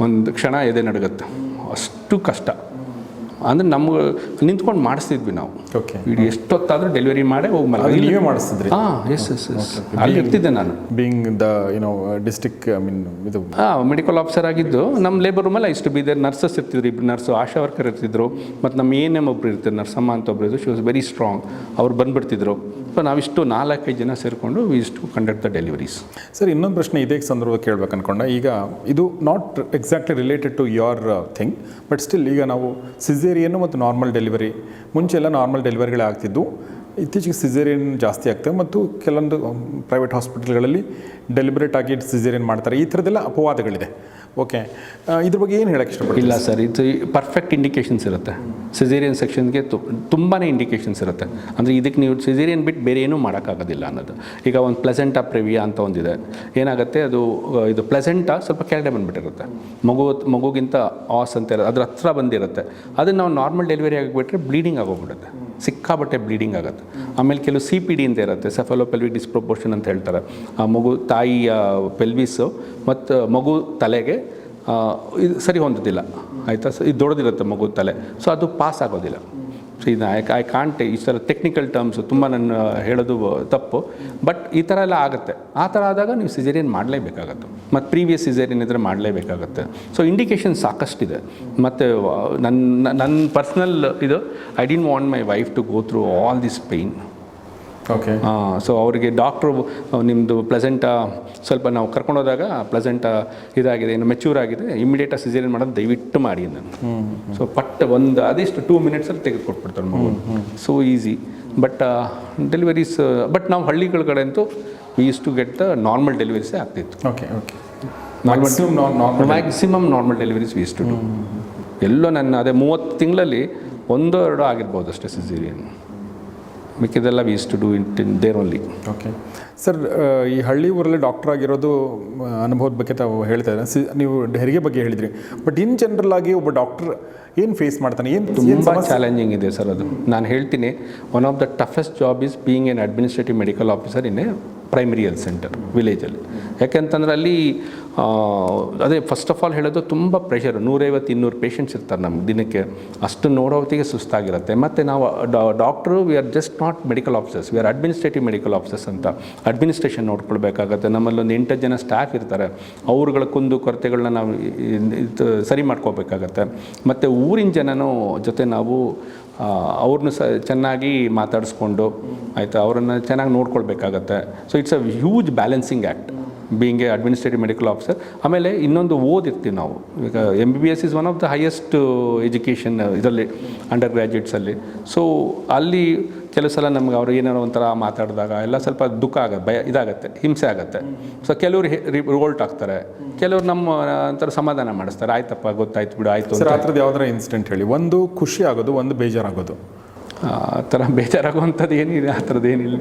ಒಂದು ಕ್ಷಣ ಎದೆ ನಡುಗುತ್ತೆ, ಅಷ್ಟು ಕಷ್ಟ. ಅಂದರೆ ನಮ್ಗೆ ನಿಂತ್ಕೊಂಡು ಮಾಡಿಸ್ತಿದ್ವಿ ನಾವು.
ಓಕೆ.
ಇಡೀ ಎಷ್ಟೊತ್ತಾದರೂ ಡೆಲಿವರಿ ಮಾಡೇ ಹೋಗಿ
ಅಲ್ಲಿ ನೀವೇ ಮಾಡಿಸ್ತಿದ್ರಿ?
ಹಾಂ, ಎಸ್ ಅಲ್ಲಿ ಇರ್ತಿದ್ದೆ ನಾನು.
ಬೀಯಿಂಗ್ ದ ಡಿಸ್ಟ್ರಿಕ್ಟ್ ಇದು
ಮೆಡಿಕಲ್ ಆಫೀಸರ್ ಆಗಿದ್ದು ನಮ್ಮ ಲೇಬರ್ ರೂಮಲ್ಲಿ ಇಷ್ಟು ಬಿ ನರ್ಸಸ್ ಇರ್ತಿದ್ರು, ಇಬ್ಬರು ನರ್ಸು, ಆಶಾ ವರ್ಕರ್ ಇರ್ತಿದ್ರು, ಮತ್ತು ನಮ್ಮ ANM ಒಬ್ರು ಇರ್ತಿದ್ರು, ನರ್ಸಮ್ಮ ಅಂತ ಒಬ್ರು ಇದ್ರು. She was very strong. ಅವ್ರು ಬಂದುಬಿಡ್ತಿದ್ರು. ಸೊ ನಾವಿಷ್ಟು 4-5 ಜನ ಸೇರಿಕೊಂಡು ವಿ ಇಷ್ಟು ಕಂಡಕ್ಟ್ ದ ಡೆಲಿವರೀಸ್.
ಸರ್, ಇನ್ನೊಂದು ಪ್ರಶ್ನೆ ಇದೇ ಸಂದರ್ಭ ಕೇಳ್ಬೇಕು ಅನ್ಕೊಂಡ. ಈಗ ಇದು not exactly related to your thing, but still ಈಗ ನಾವು ಸಿಸೇರಿಯನ್ನು ಮತ್ತು ನಾರ್ಮಲ್ ಡೆಲಿವರಿ, ಮುಂಚೆ ಎಲ್ಲ ನಾರ್ಮಲ್ ಡೆಲಿವರಿಗಳೇ ಆಗ್ತಿದ್ದು, ಇತ್ತೀಚೆಗೆ ಸಿಸೇರಿಯನ್ ಜಾಸ್ತಿ ಆಗ್ತವೆ ಮತ್ತು ಕೆಲವೊಂದು ಪ್ರೈವೇಟ್ ಹಾಸ್ಪಿಟಲ್ಗಳಲ್ಲಿ ಡೆಲಿಬ್ರೇಟ್ ಆಗಿ ಸಿಸೇರಿಯನ್ ಮಾಡ್ತಾರೆ. ಈ ಥರದ್ದೆಲ್ಲ ಅಪವಾದಗಳಿದೆ. ಓಕೆ, ಇದ್ರ ಬಗ್ಗೆ ಏನು ಹೇಳಕ್ಕೆ ಇಷ್ಟಪಡ್ತೀನಿ?
ಇಲ್ಲ ಸರ್, ಇದು ಪರ್ಫೆಕ್ಟ್ ಇಂಡಿಕೇಷನ್ಸ್ ಇರುತ್ತೆ. ಸಿಸೇರಿಯನ್ ಸೆಕ್ಷನ್ಗೆ ತುಂಬಾ ಇಂಡಿಕೇಷನ್ಸ್ ಇರುತ್ತೆ. ಅಂದರೆ ಇದಕ್ಕೆ ನೀವು ಸಿಸೇರಿಯನ್ ಬಿಟ್ಟು ಬೇರೆ ಏನೂ ಮಾಡೋಕ್ಕಾಗೋದಿಲ್ಲ ಅನ್ನೋದು. ಈಗ ಒಂದು ಪ್ಲೆಸೆಂಟಾ ಪ್ರೆವಿಯಾ ಅಂತ ಒಂದಿದೆ. ಏನಾಗುತ್ತೆ, ಅದು ಇದು ಪ್ಲೆಸೆಂಟಾ ಸ್ವಲ್ಪ ಕೆಳಗಡೆ ಬಂದುಬಿಟ್ಟಿರುತ್ತೆ, ಮಗುಗಿಂತ ಆಸ್ ಅಂತ ಇರೋದು ಅದ್ರ ಹತ್ರ ಬಂದಿರುತ್ತೆ. ಅದನ್ನು ನಾವು ನಾರ್ಮಲ್ ಡೆಲಿವರಿ ಆಗಿಬಿಟ್ರೆ ಬ್ಲೀಡಿಂಗ್ ಆಗೋಗ್ಬಿಡುತ್ತೆ, ಸಿಕ್ಕಾಬಟ್ಟೆ ಬ್ಲೀಡಿಂಗ್ ಆಗುತ್ತೆ. ಆಮೇಲೆ ಕೆಲವು CPD ಅಂತ ಇರುತ್ತೆ, ಸೆಫಾಲೋಪೆಲ್ವಿಕ್ ಡಿಸ್ಪ್ರೊಪೋರ್ಷನ್ ಅಂತ ಹೇಳ್ತಾರೆ. ಆ ಮಗು ತಾಯಿಯ ಪೆಲ್ವಿಸು ಮತ್ತು ಮಗು ತಲೆಗೆ ಇದು ಸರಿ ಹೊಂದೋದಿಲ್ಲ, ಆಯಿತಾ. ಇದು ದೊಡ್ಡದಿರುತ್ತೆ ಮಗು ತಲೆ, ಸೊ ಅದು ಪಾಸ್ ಆಗೋದಿಲ್ಲ. ಸೊ ಇದು ಐ ಕಾಂಟ್ ಈ ಥರ ಟೆಕ್ನಿಕಲ್ ಟರ್ಮ್ಸು ತುಂಬ ನಾನು ಹೇಳೋದು ತಪ್ಪು, ಬಟ್ ಈ ಥರ ಎಲ್ಲ ಆಗುತ್ತೆ. ಆ ಥರ ಆದಾಗ ನೀವು ಸಿಸೇರಿಯನ್ ಮಾಡಲೇಬೇಕಾಗತ್ತೆ, ಮತ್ತು ಪ್ರೀವಿಯಸ್ ಸಿಸೇರಿಯನ್ ಇದ್ದರೆ ಮಾಡಲೇಬೇಕಾಗತ್ತೆ. ಸೊ ಇಂಡಿಕೇಷನ್ ಸಾಕಷ್ಟಿದೆ. ಮತ್ತು ನನ್ನ ಪರ್ಸ್ನಲ್ ಇದು, I didn't want my wife to go through all this pain.
Okay.
So ಅವರಿಗೆ ಡಾಕ್ಟ್ರು ನಿಮ್ಮದು ಪ್ಲೆಸೆಂಟಾ ಸ್ವಲ್ಪ ನಾವು ಕರ್ಕೊಂಡೋದಾಗ ಪ್ಲೆಸೆಂಟಾ ಇದಾಗಿದೆ, ಇನ್ನು ಮೆಚ್ಯೂರ್ ಆಗಿದೆ, ಇಮಿಡಿಯೇಟಾಗಿ ಸಿಸೇರಿಯನ್ ಮಾಡೋದು ದಯವಿಟ್ಟು ಮಾಡಿ ನಾನು. ಸೊ ಒಂದು ಅದೆಷ್ಟು 2 ಮಿನಿಟ್ಸಲ್ಲಿ ತೆಗೆದುಕೊಟ್ಬಿಡ್ತಾರೆ ಮಗು. So easy. But deliveries, but ನಾವು ಹಳ್ಳಿಗಳ ಕಡೆ ಅಂತೂ we use to get the normal ಡೆಲಿವರೀಸೇ ಆಗ್ತಿತ್ತು.
Okay okay.
Maximum normal deliveries we use to do. ಎಲ್ಲೋ ನನ್ನ ಅದೇ 30 ತಿಂಗಳಲ್ಲಿ 1-2 ಆಗಿರ್ಬೋದು ಅಷ್ಟೇ ಸಿಸೇರಿಯನ್. ಮಿಕ್ಕಿದೆಲ್ಲ we use to do in there only.
Okay sir, ಈ ಹಳ್ಳಿ ಊರಲ್ಲಿ ಡಾಕ್ಟರ್ ಆಗಿರೋದು ಅನುಭವದ ಬಗ್ಗೆ ತಾವು ಹೇಳ್ತಾ ಇದ್ದಾರೆ. ನೀವು ಹೆರಿಗೆ ಬಗ್ಗೆ ಹೇಳಿದ್ರಿ, ಬಟ್ ಇನ್ ಜನರಲ್ ಆಗಿ ಒಬ್ಬ ಡಾಕ್ಟರ್ ಏನು ಫೇಸ್ ಮಾಡ್ತಾನೆ? ಏನು
ತುಂಬ ಚಾಲೆಂಜಿಂಗ್ ಇದೆ ಸರ್ ಅದು. ನಾನು ಹೇಳ್ತೀನಿ, one of the toughest job is being an administrative medical officer in a primary health centre ವಿಲೇಜಲ್ಲಿ. ಯಾಕೆಂತಂದ್ರೆ ಅಲ್ಲಿ ಅದೇ ಫಸ್ಟ್ ಆಫ್ ಆಲ್ ಹೇಳೋದು ತುಂಬ ಪ್ರೆಷರು. 150-200 ಪೇಷಂಟ್ಸ್ ಇರ್ತಾರೆ ನಮ್ಮ ದಿನಕ್ಕೆ. ಅಷ್ಟು ನೋಡೋ ಹೊತ್ತಿಗೆ ಸುಸ್ತಾಗಿರುತ್ತೆ. ಮತ್ತು ನಾವು doctor we are just not medical officers, we are administrative medical officers ಅಂತ. ಅಡ್ಮಿನಿಸ್ಟ್ರೇಷನ್ ನೋಡ್ಕೊಳ್ಬೇಕಾಗತ್ತೆ. ನಮ್ಮಲ್ಲೊಂದು 8 ಜನ ಸ್ಟಾಫ್ ಇರ್ತಾರೆ, ಅವ್ರುಗಳ ಕುಂದು ಕೊರತೆಗಳನ್ನ ನಾವು ಸರಿ ಮಾಡ್ಕೋಬೇಕಾಗತ್ತೆ. ಮತ್ತು ಊರಿನ ಜನನೂ ಜೊತೆ ನಾವು ಅವ್ರನ್ನ ಚೆನ್ನಾಗಿ ಮಾತಾಡಿಸ್ಕೊಂಡು, ಆಯಿತಾ, ಅವರನ್ನು ಚೆನ್ನಾಗಿ ನೋಡ್ಕೊಳ್ಬೇಕಾಗತ್ತೆ. So it's a huge balancing act being a administrative medical officer. ಆಮೇಲೆ ಇನ್ನೊಂದು ಓದಿರ್ತೀವಿ ನಾವು. ಈಗ MBBS is one of the highest education ಇದರಲ್ಲಿ ಅಂಡರ್ ಗ್ರ್ಯಾಜುಯೇಟ್ಸಲ್ಲಿ. ಸೊ ಅಲ್ಲಿ ಕೆಲವು ಸಲ ನಮ್ಗೆ ಅವರು ಏನಾರೋ ಒಂಥರ ಮಾತಾಡಿದಾಗ ಎಲ್ಲ ಸ್ವಲ್ಪ ದುಃಖ ಆಗುತ್ತೆ, ಭಯ ಇದಾಗುತ್ತೆ, ಹಿಂಸೆ ಆಗುತ್ತೆ. ಸೊ ಕೆಲವರು ರಿವೋಲ್ಟ್ ಆಗ್ತಾರೆ, ಕೆಲವರು ನಮ್ಮ ಒಂಥರ ಸಮಾಧಾನ ಮಾಡಿಸ್ತಾರೆ, ಆಯ್ತಪ್ಪ ಗೊತ್ತಾಯ್ತು ಬಿಡು ಆಯಿತು.
ಸರ್, ಆ ಥರದ್ದು ಯಾವ್ದಾರ ಇನ್ಸಿಡೆಂಟ್ ಹೇಳಿ. ಒಂದು ಖುಷಿ ಆಗೋದು, ಒಂದು ಬೇಜಾರಾಗೋದು.
ಆ ಥರ ಬೇಜಾರಾಗುವಂಥದ್ದು ಏನಿದೆ, ಆ ಥರದ್ದು ಏನಿಲ್ಲ.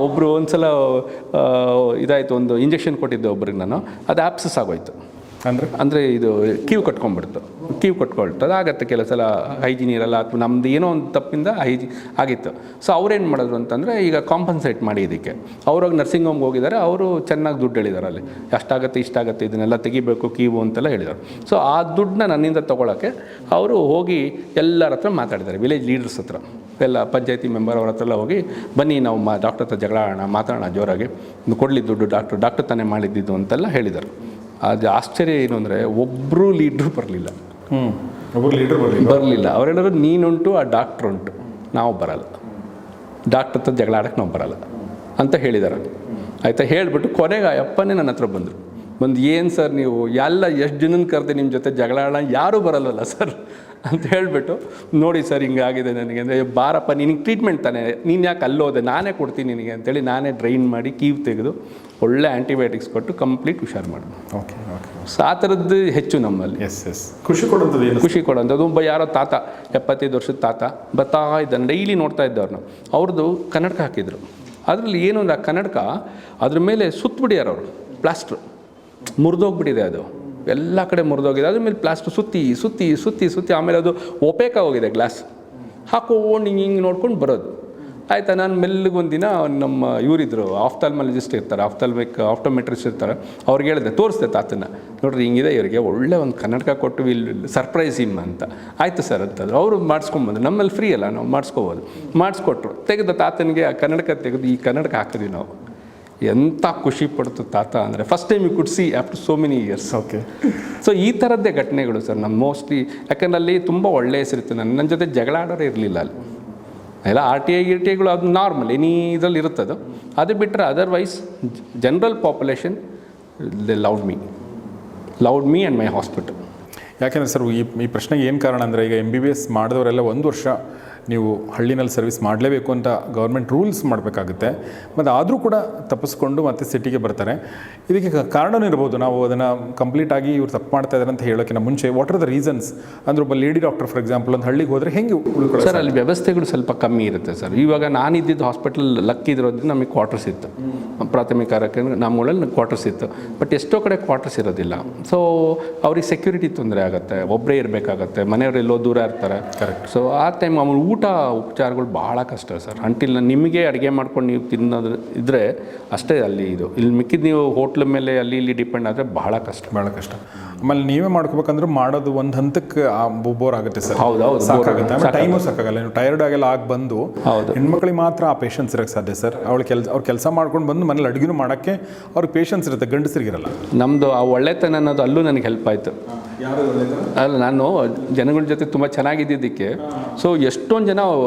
ಒಬ್ಬರು ಒಂದು ಸಲ ಇದಾಯಿತು, ಒಂದು ಇಂಜೆಕ್ಷನ್ ಕೊಟ್ಟಿದ್ದೆ ಒಬ್ರಿಗೆ ನಾನು, ಅದು ಆಪ್ಸಸ್ ಆಗೋಯ್ತು. ಅಂದರೆ ಇದು ಕ್ಯೂ ಕಟ್ಕೊಂಡ್ಬಿಡ್ತು, ಕ್ಯೂ ಕಟ್ಕೊಳ್ತು. ಅದಾಗತ್ತೆ ಕೆಲವು ಸಲ, ಹೈಜೀನ್ ಇರಲ್ಲ ಅಥವಾ ನಮ್ಮದು ಏನೋ ಒಂದು ತಪ್ಪಿಂದ ಆಗಿತ್ತು. ಸೊ ಅವ್ರೇನು ಮಾಡಿದ್ರು ಅಂತಂದರೆ, ಈಗ ಕಾಂಪನ್ಸೇಟ್ ಮಾಡಿ ಇದಕ್ಕೆ ಅವ್ರಾಗ ನರ್ಸಿಂಗ್ ಹೋಮ್ಗೆ ಹೋಗಿದ್ದಾರೆ, ಅವರು ಚೆನ್ನಾಗಿ ದುಡ್ಡು ಹೇಳಿದ್ದಾರೆ. ಅಲ್ಲಿ ಅಷ್ಟಾಗತ್ತೆ ಇಷ್ಟಾಗತ್ತೆ ಇದನ್ನೆಲ್ಲ ತೆಗಿಬೇಕು ಕ್ಯೂ ಅಂತೆಲ್ಲ ಹೇಳಿದರು. ಸೊ ಆ ದುಡ್ಡನ್ನ ನನ್ನಿಂದ ತೊಗೊಳಕ್ಕೆ ಅವರು ಹೋಗಿ ಎಲ್ಲರ ಹತ್ರ ಮಾತಾಡಿದ್ದಾರೆ, ವಿಲೇಜ್ ಲೀಡರ್ಸ್ ಹತ್ರ, ಎಲ್ಲ ಪಂಚಾಯತಿ ಮೆಂಬರ್ ಅವ್ರ ಹತ್ರ ಎಲ್ಲ ಹೋಗಿ, ಬನ್ನಿ ನಾವು ಡಾಕ್ಟರ್ ಹತ್ರ ಜಗಳ ಆಡೋಣ, ಮಾತಾಡೋಣ ಜೋರಾಗಿ, ಕೊಡಲಿ ದುಡ್ಡು, ಡಾಕ್ಟರ್ ತಾನೇ ಮಾಡಿದ್ದಿದ್ದು ಅಂತೆಲ್ಲ ಹೇಳಿದರು. ಅದು ಆಶ್ಚರ್ಯ ಏನು ಅಂದರೆ, ಒಬ್ಬರು ಲೀಡ್ರು ಬರಲಿಲ್ಲ. ಅವರೆಲ್ಲರೂ ನೀನುಂಟು, ಆ ಡಾಕ್ಟ್ರ್ ಉಂಟು, ನಾವು ಬರಲ್ಲ, ಡಾಕ್ಟ್ರ್ ಹತ್ರ ಜಗಳ ಆಡೋಕ್ಕೆ ನಾವು ಬರಲ್ಲ ಅಂತ ಹೇಳಿದ್ದಾರೆ. ಆಯಿತಾ, ಹೇಳಿಬಿಟ್ಟು ಕೊನೆಗೆ ಅಪ್ಪನೇ ನನ್ನ ಹತ್ರ ಬಂದರು. ಏನು ಸರ್ ನೀವು ಎಲ್ಲ ಎಷ್ಟು ಜನನ ಕರೆದೆ ನಿಮ್ಮ ಜೊತೆ ಜಗಳ ಆಡೋಣ, ಯಾರೂ ಬರಲ್ಲಲ್ಲ ಸರ್ ಅಂತ ಹೇಳಿಬಿಟ್ಟು, ನೋಡಿ ಸರ್ ಹಿಂಗಾಗಿದೆ ನನಗೆ ಅಂದರೆ, ಬಾರಪ್ಪ ನಿನಗೆ ಟ್ರೀಟ್ಮೆಂಟ್ ತಾನೆ, ನೀನು ಯಾಕೆ ಅಲ್ಲೋದೆ, ನಾನೇ ಕೊಡ್ತೀನಿ ನಿನಗೆ ಅಂತೇಳಿ ನಾನೇ ಡ್ರೈನ್ ಮಾಡಿ ಕೀವು ತೆಗೆದು ಒಳ್ಳೆ ಆ್ಯಂಟಿಬಯೋಟಿಕ್ಸ್ ಕೊಟ್ಟು ಕಂಪ್ಲೀಟ್ ಹುಷಾರು ಮಾಡಿ.
Okay okay.
ಸೊ ಆ ಥರದ್ದು ಹೆಚ್ಚು ನಮ್ಮಲ್ಲಿ.
ಖುಷಿ
ಕೊಡೋಂಥದ್ದು. ಒಬ್ಬ ಯಾರೋ ತಾತ, 75 ವರ್ಷದ ತಾತ ಬರ್ತಾ ಇದ್ದಾನೆ, ಡೈಲಿ ನೋಡ್ತಾ ಇದ್ದವ್ರನ್ನ. ಅವ್ರದ್ದು ಕನ್ನಡಕ ಹಾಕಿದ್ರು. ಅದರಲ್ಲಿ ಏನು ಅಂದರೆ, ಆ ಕನ್ನಡಕ ಅದ್ರ ಮೇಲೆ ಸುತ್ತಬಿಡ್ಯಾರ ಅವರು, ಪ್ಲಾಸ್ಟ್ರು ಮುರಿದೋಗ್ಬಿಟ್ಟಿದೆ, ಅದು ಎಲ್ಲ ಕಡೆ ಮುರಿದೋಗಿದೆ. ಅದ್ರ ಮೇಲೆ ಪ್ಲಾಸ್ಟ್ರು ಸುತ್ತಿ ಸುತ್ತಿ ಸುತ್ತಿ ಸುತ್ತಿ ಆಮೇಲೆ ಅದು ಒಪೇಕ ಹೋಗಿದೆ ಗ್ಲಾಸ್. ಹಾಕೊಂಡು ಹಿಂಗೆ ನೋಡ್ಕೊಂಡು ಬರೋದು. ಆಯಿತಾ. ನಾನು ಮೆಲ್ಲಿಗೆ ಒಂದಿನ ನಮ್ಮ ಇವರಿದ್ರು ಆಫ್ಥಾಲ್ಮಾಲಜಿಸ್ಟ್ ಇರ್ತಾರೆ, ಆಫ್ಟೋಮೆಟ್ರಿಸ್ಟ್ ಇರ್ತಾರೆ, ಅವ್ರಿಗೆ ಹೇಳಿದೆ, ತೋರಿಸ್ದೆ ತಾತನ, ನೋಡ್ರಿ ಹಿಂಗಿದೆ, ಇವರಿಗೆ ಒಳ್ಳೆ ಒಂದು ಕನ್ನಡಕ ಕೊಟ್ಟು ಸರ್ಪ್ರೈಸ್ ಇಮ್ ಅಂತ. ಆಯಿತು ಸರ್ ಅಂತಂದ್ರು. ಅವರು ಮಾಡಿಸ್ಕೊಂಬಂದ್ರು, ನಮ್ಮಲ್ಲಿ ಫ್ರೀ ಅಲ್ಲ, ನಾವು ಮಾಡಿಸ್ಕೋಬೋದು. ಮಾಡಿಸ್ಕೊಟ್ರು, ತೆಗೆದು ತಾತನಿಗೆ ಆ ಕನ್ನಡಕ ತೆಗೆದು ಈ ಕನ್ನಡಕ ಹಾಕಿದ್ವಿ ನಾವು. ಎಂಥ ಖುಷಿ ಪಡ್ತು ತಾತ ಅಂದರೆ, first time you could see after so many years. Okay. So ಈ ಥರದ್ದೇ ಘಟನೆಗಳು ಸರ್ ನಮ್ಮ ಮೋಸ್ಟ್ಲಿ. ಯಾಕಂದ್ರೆ ಅಲ್ಲಿ ತುಂಬ ಒಳ್ಳೆಯ ಹೆಸರಿತ್ತು. ನನ್ನ ಜೊತೆ ಜಗಳ ಆಡೋರೇ ಇರಲಿಲ್ಲ ಅಲ್ಲಿ. ಎಲ್ಲ RTIಗಳು ಅದು ನಾರ್ಮಲ್ ಎನಿ ಇದರಲ್ಲಿ ಇರುತ್ತದು. ಅದು ಬಿಟ್ಟರೆ otherwise general population they loved me and my hospital.
ಯಾಕೆಂದರೆ ಸರ್ ಈ ಪ್ರಶ್ನೆಗೆ ಏನು ಕಾರಣ ಅಂದರೆ, ಈಗ MBBS ಮಾಡಿದವರೆಲ್ಲ 1 ವರ್ಷ ನೀವು ಹಳ್ಳಿನಲ್ಲಿ ಸರ್ವಿಸ್ ಮಾಡಲೇಬೇಕು ಅಂತ ಗೌರ್ಮೆಂಟ್ ರೂಲ್ಸ್ ಮಾಡಬೇಕಾಗುತ್ತೆ. ಮತ್ತು ಆದರೂ ಕೂಡ ತಪ್ಪಿಸ್ಕೊಂಡು ಮತ್ತೆ ಸಿಟಿಗೆ ಬರ್ತಾರೆ. ಇದಕ್ಕೆ ಕಾರಣವೂ ಇರ್ಬೋದು. ನಾವು ಅದನ್ನು ಕಂಪ್ಲೀಟಾಗಿ ಇವ್ರು ತಪ್ಪು ಮಾಡ್ತಾ ಇದ್ದಾರೆ ಅಂತ ಹೇಳೋಕ್ಕಿಂತ ಮುಂಚೆ ವಾಟ್ ಆರ್ ದ ರೀಸನ್ಸ್ ಅಂದರೆ, ಒಬ್ಬ ಲೇಡಿ ಡಾಕ್ಟರ್ ಫಾರ್ ಎಕ್ಸಾಂಪಲ್ ಒಂದು ಹಳ್ಳಿಗೆ ಹೋದರೆ ಹೆಂಗೆ ಉಳ್ಕೊಳ್ಳೋ
ಸರ್? ಅಲ್ಲಿ ವ್ಯವಸ್ಥೆಗಳು ಸ್ವಲ್ಪ ಕಮ್ಮಿ ಇರುತ್ತೆ ಸರ್. ಇವಾಗ ನಾನಿದ್ದಿದ್ದು ಹಾಸ್ಪಿಟಲ್ ಲಕ್ಕಿದ್ರೋದ್ರಿಂದ ನಮಗೆ ಕ್ವಾರ್ಟರ್ಸ್ ಇತ್ತು, ಪ್ರಾಥಮಿಕ ಆರೋಗ್ಯ ನಮ್ಮೂರಲ್ಲಿ ಕ್ವಾರ್ಟರ್ಸ್ ಇತ್ತು. ಬಟ್ ಎಷ್ಟೋ ಕಡೆ ಕ್ವಾರ್ಟರ್ಸ್ ಇರೋದಿಲ್ಲ. ಸೊ ಅವ್ರಿಗೆ ಸೆಕ್ಯೂರಿಟಿ ತೊಂದರೆ ಆಗುತ್ತೆ, ಒಬ್ಬರೇ ಇರಬೇಕಾಗತ್ತೆ, ಮನೆಯವರೆಲ್ಲೋ ದೂರ ಇರ್ತಾರೆ. ಕರೆಕ್ಟ್. ಸೊ ಆ ಟೈಮ್ ಅವ್ರು ಉಪಚಾರಗಳು ಭಾಳ ಕಷ್ಟ ಸರ್. ಅಂಟಿಲ್ ನಿಮಗೆ ಅಡುಗೆ ಮಾಡ್ಕೊಂಡು ನೀವು ತಿನ್ನೋದು ಇದ್ದರೆ ಅಷ್ಟೇ ಅಲ್ಲಿ ಇದು. ಇಲ್ಲಿ ಮಿಕ್ಕಿದ್ದು ನೀವು ಹೋಟ್ಲ್ ಮೇಲೆ ಅಲ್ಲಿ ಇಲ್ಲಿ ಡಿಪೆಂಡ್ ಆದರೆ ಭಾಳ ಕಷ್ಟ. ಆಮೇಲೆ ನೀವೇ ಮಾಡ್ಕೋಬೇಕಂದ್ರೆ ಮಾಡೋದು ಒಂದು ಹಂತಕ್ಕೆ ಬೋರ್ ಆಗುತ್ತೆ ಸರ್. ಹೌದು,
ಸಾಕಾಗುತ್ತೆ. ಆಮೇಲೆ ಟೈಮು ಸಾಕಾಗಲ್ಲ. ನೀವು ಟೈರ್ಡ್ ಆಗೆಲ್ಲ ಆಗಿ ಬಂದು, ಹೆಣ್ಮಕ್ಳಿಗೆ ಮಾತ್ರ ಆ ಪೇಷನ್ಸ್ ಇರೋಕ್ಕೆ ಸಾಧ್ಯ ಸರ್. ಅವ್ರು ಕೆಲಸ ಮಾಡ್ಕೊಂಡು ಬಂದು ಮನೇಲಿ ಅಡುಗೆನೂ ಮಾಡೋಕ್ಕೆ ಅವ್ರಿಗೆ ಪೇಷನ್ಸ್ ಇರುತ್ತೆ, ಗಂಡಸರಿಗಿರಲ್ಲ. ನಮ್ಮದು
ಆ ಒಳ್ಳೆತನ ಅನ್ನೋದು ಅಲ್ಲೂ ನನಗೆ ಹೆಲ್ಪ್ ಆಯಿತು. ಅಲ್ಲ, ನಾನು ಜನಗಳ ಜೊತೆ ತುಂಬ ಚೆನ್ನಾಗಿದ್ದಿದ್ದಕ್ಕೆ ಸೊ ಎಷ್ಟೊಂದು ಜನ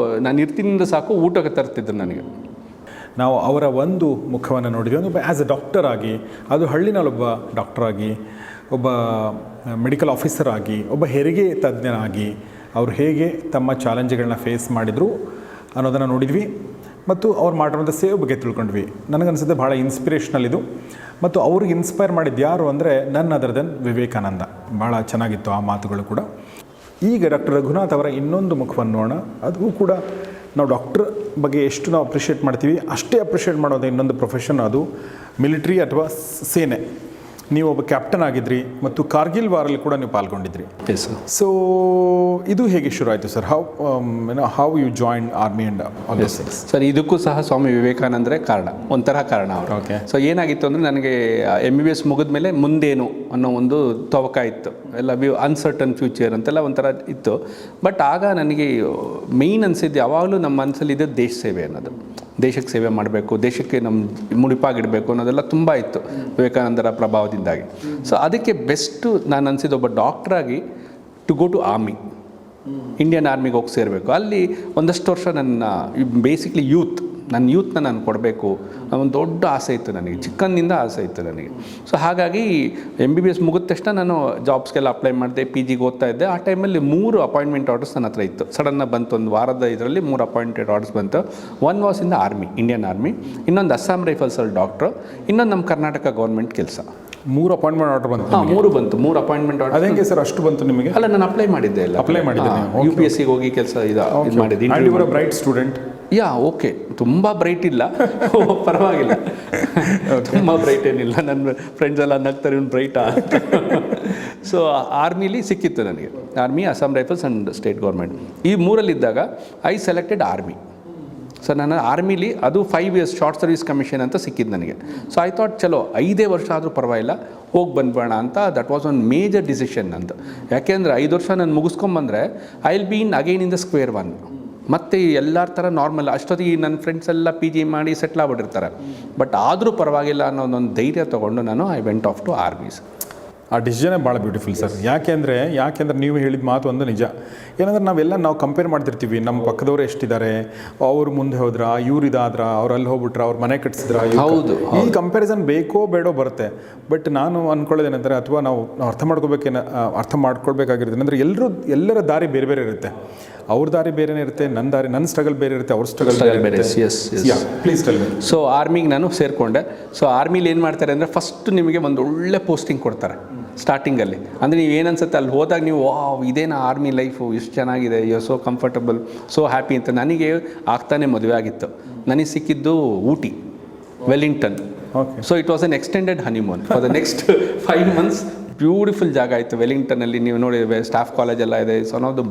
ನಾನು ಇರ್ತಿನಿಂದ ಸಾಕು ಊಟಕ್ಕೆ ತರ್ತಿದ್ರು ನನಗೆ.
ನಾವು ಅವರ ಒಂದು ಮುಖವನ್ನು ನೋಡಿದ್ವಿ. ಒಬ್ಬ ಆ್ಯಸ್ ಎ ಡಾಕ್ಟರ್ ಆಗಿ, ಅದು ಹಳ್ಳಿನಲ್ಲೊಬ್ಬ ಡಾಕ್ಟರ್ ಆಗಿ, ಒಬ್ಬ ಮೆಡಿಕಲ್ ಆಫೀಸರ್ ಆಗಿ, ಒಬ್ಬ ಹೆರಿಗೆ ತಜ್ಞನಾಗಿ ಅವರು ಹೇಗೆ ತಮ್ಮ ಚಾಲೆಂಜ್ಗಳನ್ನ ಫೇಸ್ ಮಾಡಿದರು ಅನ್ನೋದನ್ನು ನೋಡಿದ್ವಿ. ಮತ್ತು ಅವ್ರು ಮಾಡಿರೋಂಥ ಸೇವೆ ಬಗ್ಗೆ ತಿಳ್ಕೊಂಡ್ವಿ. ನನಗನ್ಸುತ್ತೆ ಭಾಳ ಇನ್ಸ್ಪಿರೇಷ್ನಲ್ ಇದು. ಮತ್ತು ಅವ್ರಿಗೆ ಇನ್ಸ್ಪೈರ್ ಮಾಡಿದ್ದು ಯಾರು ಅಂದರೆ ನನ್ ಅದರ್ ದೆನ್ ವಿವೇಕಾನಂದ. ಭಾಳ ಚೆನ್ನಾಗಿತ್ತು ಆ ಮಾತುಗಳು ಕೂಡ. ಈಗ ಡಾಕ್ಟರ್ ರಘುನಾಥ್ ಅವರ ಇನ್ನೊಂದು ಮುಖವನ್ನು ನೋಡೋಣ. ಅದು ಕೂಡ ನಾವು ಡಾಕ್ಟರ್ ಬಗ್ಗೆ ಎಷ್ಟು ನಾವು ಅಪ್ರಿಷಿಯೇಟ್ ಮಾಡ್ತೀವಿ, ಅಷ್ಟೇ ಅಪ್ರಿಷಿಯೇಟ್ ಮಾಡೋದು ಇನ್ನೊಂದು ಪ್ರೊಫೆಷನ್, ಅದು ಮಿಲಿಟ್ರಿ ಅಥವಾ ಸೇನೆ. ನೀವು ಒಬ್ಬ ಕ್ಯಾಪ್ಟನ್ ಆಗಿದ್ರಿ ಮತ್ತು ಕಾರ್ಗಿಲ್ ವಾರಲ್ಲಿ ಕೂಡ ನೀವು ಪಾಲ್ಗೊಂಡಿದ್ರಿ.
S sir.
ಸೊ ಇದು ಹೇಗೆ ಶುರು ಆಯಿತು sir? How you join army and all this things?
Sir, ಇದಕ್ಕೂ ಸಹ ಸ್ವಾಮಿ ವಿವೇಕಾನಂದರೇ ಕಾರಣ, ಒಂಥರ ಕಾರಣ ಅವರು.
ಓಕೆ.
ಸೊ ಏನಾಗಿತ್ತು ಅಂದರೆ, ನನಗೆ MBBS ಮುಗಿದ ಮೇಲೆ ಮುಂದೇನು ಅನ್ನೋ ಒಂದು ತವಕ ಇತ್ತು. ಎಲ್ಲ ಅನ್ಸರ್ಟನ್ ಫ್ಯೂಚರ್ ಅಂತೆಲ್ಲ ಒಂಥರ ಇತ್ತು. ಬಟ್ ಆಗ ನನಗೆ ಮೇಯ್ನ್ ಅನಿಸಿದ್ದು ಯಾವಾಗಲೂ ನಮ್ಮ ಮನಸ್ಸಲ್ಲಿ ಇದೆ ದೇಶ ಸೇವೆ ಅನ್ನೋದು. ದೇಶಕ್ಕೆ ಸೇವೆ ಮಾಡಬೇಕು, ದೇಶಕ್ಕೆ ನಮ್ಮ ಮುಡಿಪಾಗಿಡಬೇಕು ಅನ್ನೋದೆಲ್ಲ ತುಂಬ ಇತ್ತು ವಿವೇಕಾನಂದರ ಪ್ರಭಾವದಿಂದಾಗಿ. ಸೊ ಅದಕ್ಕೆ ಬೆಸ್ಟು ನಾನು ಅನಿಸಿದ್ದು, ಒಬ್ಬ ಡಾಕ್ಟ್ರಾಗಿ to go to army, Indian ಆರ್ಮಿಗೆ ಹೋಗಿ ಸೇರಬೇಕು. ಅಲ್ಲಿ ಒಂದಷ್ಟು ವರ್ಷ ನನ್ನ ಬೇಸಿಕ್ಲಿ ನನ್ನ ಯೂತ್ನ ನಾನು ಕೊಡಬೇಕು ಒಂದು ದೊಡ್ಡ ಆಸೆ ಇತ್ತು ನನಗೆ, ಚಿಕ್ಕಂದಿನಿಂದ ಆಸೆ ಇತ್ತು ನನಗೆ. ಸೊ ಹಾಗಾಗಿ MBBS ಮುಗಿದ ತಕ್ಷಣ ನಾನು ಜಾಬ್ಸ್ಗೆಲ್ಲ ಅಪ್ಲೈ ಮಾಡಿದೆ, PGಗೆ ಓದ್ತಾ ಇದ್ದೆ. ಆ ಟೈಮಲ್ಲಿ 3 ಅಪಾಯಿಂಟ್ಮೆಂಟ್ ಆರ್ಡರ್ಸ್ ನನ್ನ ಹತ್ರ ಇತ್ತು. ಸಡನ್ನಾಗಿ ಬಂತು, ಒಂದು ವಾರದ ಇದರಲ್ಲಿ 3 ಅಪಾಯಿಂಟೆಡ್ ಆರ್ಡರ್ಸ್ ಬಂತು. One was in the army, Indian army, ಇನ್ನೊಂದು ಅಸ್ಸಾಂ ರೈಫಲ್ಸಲ್ಲಿ ಡಾಕ್ಟ್ರು, ಇನ್ನೊಂದು ನಮ್ಮ ಕರ್ನಾಟಕ ಗೌರ್ಮೆಂಟ್ ಕೆಲಸ.
3 ಅಪಾಯಿಂಟ್ಮೆಂಟ್ ಆರ್ಡರ್ ಬಂತು?
ಹಾಂ, 3 ಬಂತು. 3 ಅಪಾಯಿಂಟ್ಮೆಂಟ್ ಆರ್ಡರ್.
ಅದೇಗೆ ಸರ್ ಅಷ್ಟು ಬಂತು ನಿಮಗೆ?
ಅಲ್ಲ, ನಾನು ಅಪ್ಲೈ ಮಾಡಿದ್ದೆ.
ಅಪ್ಲೈ ಮಾಡಿದ್ದೆ.
UPSCಗೆ ಹೋಗಿ ಕೆಲಸ ಇದು ಮಾಡಿದ್ದೆ.
And you are a bright student?
Okay, ತುಂಬ ಬ್ರೈಟ್ ಇಲ್ಲ, ಪರವಾಗಿಲ್ಲ, ತುಂಬ ಬ್ರೈಟ್ ಏನಿಲ್ಲ. ನನ್ನ ಫ್ರೆಂಡ್ಸ್ ಎಲ್ಲ ನಗ್ತಾರೆ, ಇವ್ನು ಬ್ರೈಟಾ. ಸೊ ಆರ್ಮಿಲಿ ಸಿಕ್ಕಿತ್ತು ನನಗೆ, army, Assam rifles and state government. ಈ 3ರಲ್ಲಿದ್ದಾಗ ಐ ಸೆಲೆಕ್ಟೆಡ್ ಆರ್ಮಿ. ಸೊ ನಾನು ಆರ್ಮಿಲಿ ಅದು 5 years ಶಾರ್ಟ್ ಸರ್ವಿಸ್ ಕಮಿಷನ್ ಅಂತ ಸಿಕ್ಕಿದ್ದು ನನಗೆ. ಸೊ ಐ ಥಾಟ್ ಚಲೋ 5 ವರ್ಷ ಆದರೂ ಪರವಾಗಿಲ್ಲ, ಹೋಗಿ ಬಂದ್ಬೇಡ ಅಂತ. That was one major decision ಅಂತ. ಯಾಕೆಂದರೆ 5 ವರ್ಷ ನಾನು ಮುಗಿಸ್ಕೊಂಬಂದರೆ I will be in again in the square one. ಮತ್ತು ಎಲ್ಲರ ಥರ ನಾರ್ಮಲ್, ಅಷ್ಟೊತ್ತಿಗೆ ನನ್ನ ಫ್ರೆಂಡ್ಸ್ ಎಲ್ಲ PG ಮಾಡಿ ಸೆಟ್ಲ್ ಆಗ್ಬಿಟ್ಟಿರ್ತಾರೆ. ಬಟ್ ಆದರೂ ಪರವಾಗಿಲ್ಲ ಅನ್ನೋದೊಂದು ಧೈರ್ಯ ತೊಗೊಂಡು ನಾನು I went off to armies.
ಆ ಡಿಸಿಷನೇ ಭಾಳ ಬ್ಯೂಟಿಫುಲ್ ಸರ್. ಯಾಕೆಂದರೆ ನೀವು ಹೇಳಿದ ಮಾತು ಒಂದು ನಿಜ. ಏನಂದ್ರೆ ನಾವು ಕಂಪೇರ್ ಮಾಡ್ತಿರ್ತೀವಿ, ನಮ್ಮ ಪಕ್ಕದವರು ಎಷ್ಟಿದ್ದಾರೆ, ಅವ್ರು ಮುಂದೆ ಹೋದ್ರ, ಇವ್ರು ಇದಾದ್ರ, ಅವ್ರು ಅಲ್ಲಿ ಹೋಗ್ಬಿಟ್ರ, ಅವ್ರು ಮನೆ ಕಟ್ಸಿದ್ರ.
ಹೌದು,
ಈ ಕಂಪ್ಯಾರಿಸನ್ ಬೇಕೋ ಬೇಡೋ ಬರುತ್ತೆ. ಬಟ್ ನಾನು ಅಂದ್ಕೊಳ್ಳೋದೇನೆಂದರೆ, ಅಥವಾ ನಾವು ಅರ್ಥ ಮಾಡ್ಕೊಳ್ಬೇಕಾಗಿರೋದು ಅಂದರೆ, ಎಲ್ಲರ ದಾರಿ ಬೇರೆ ಬೇರೆ ಇರುತ್ತೆ. ಅವ್ರ ದಾರಿ ಬೇರೆನೇ ಇರುತ್ತೆ, ನನ್ನ ಸ್ಟ್ರಗಲ್ ಬೇರೆ ಇರುತ್ತೆ, ಅವ್ರ ಸ್ಟ್ರಗಲ್ ಬೇರೆ. Please tell me. ಸೊ
ಆರ್ಮಿಗೆ ನಾನು ಸೇರಿಕೊಂಡೆ. ಸೊ ಆರ್ಮಿಲಿ ಏನು ಮಾಡ್ತಾರೆ ಅಂದರೆ, ಫಸ್ಟ್ ನಿಮಗೆ ಒಂದು ಒಳ್ಳೆ ಪೋಸ್ಟಿಂಗ್ ಕೊಡ್ತಾರೆ ಸ್ಟಾರ್ಟಿಂಗಲ್ಲಿ. ಅಂದರೆ ನೀವು ಏನನ್ಸುತ್ತೆ ಅಲ್ಲಿ ಹೋದಾಗ ನೀವು ಇದೇನಾ ಆರ್ಮಿ ಲೈಫು, ಎಷ್ಟು ಚೆನ್ನಾಗಿದೆ, you so comfortable, so happy ಅಂತ. ನನಗೆ ಆಗ್ತಾನೆ ಮದುವೆ ಆಗಿತ್ತು. ನನಗೆ ಸಿಕ್ಕಿದ್ದು Ooty, Wellington. So it was an extended honeymoon for the next 5 months. Beautiful ಜಾಗ ಆಯಿತು ವೆಲ್ಲಿಂಗ್ಟನಲ್ಲಿ. ನೀವು ನೋಡಿ, ಸ್ಟಾಫ್ ಕಾಲೇಜ್ ಎಲ್ಲ ಇದೆ. So one of the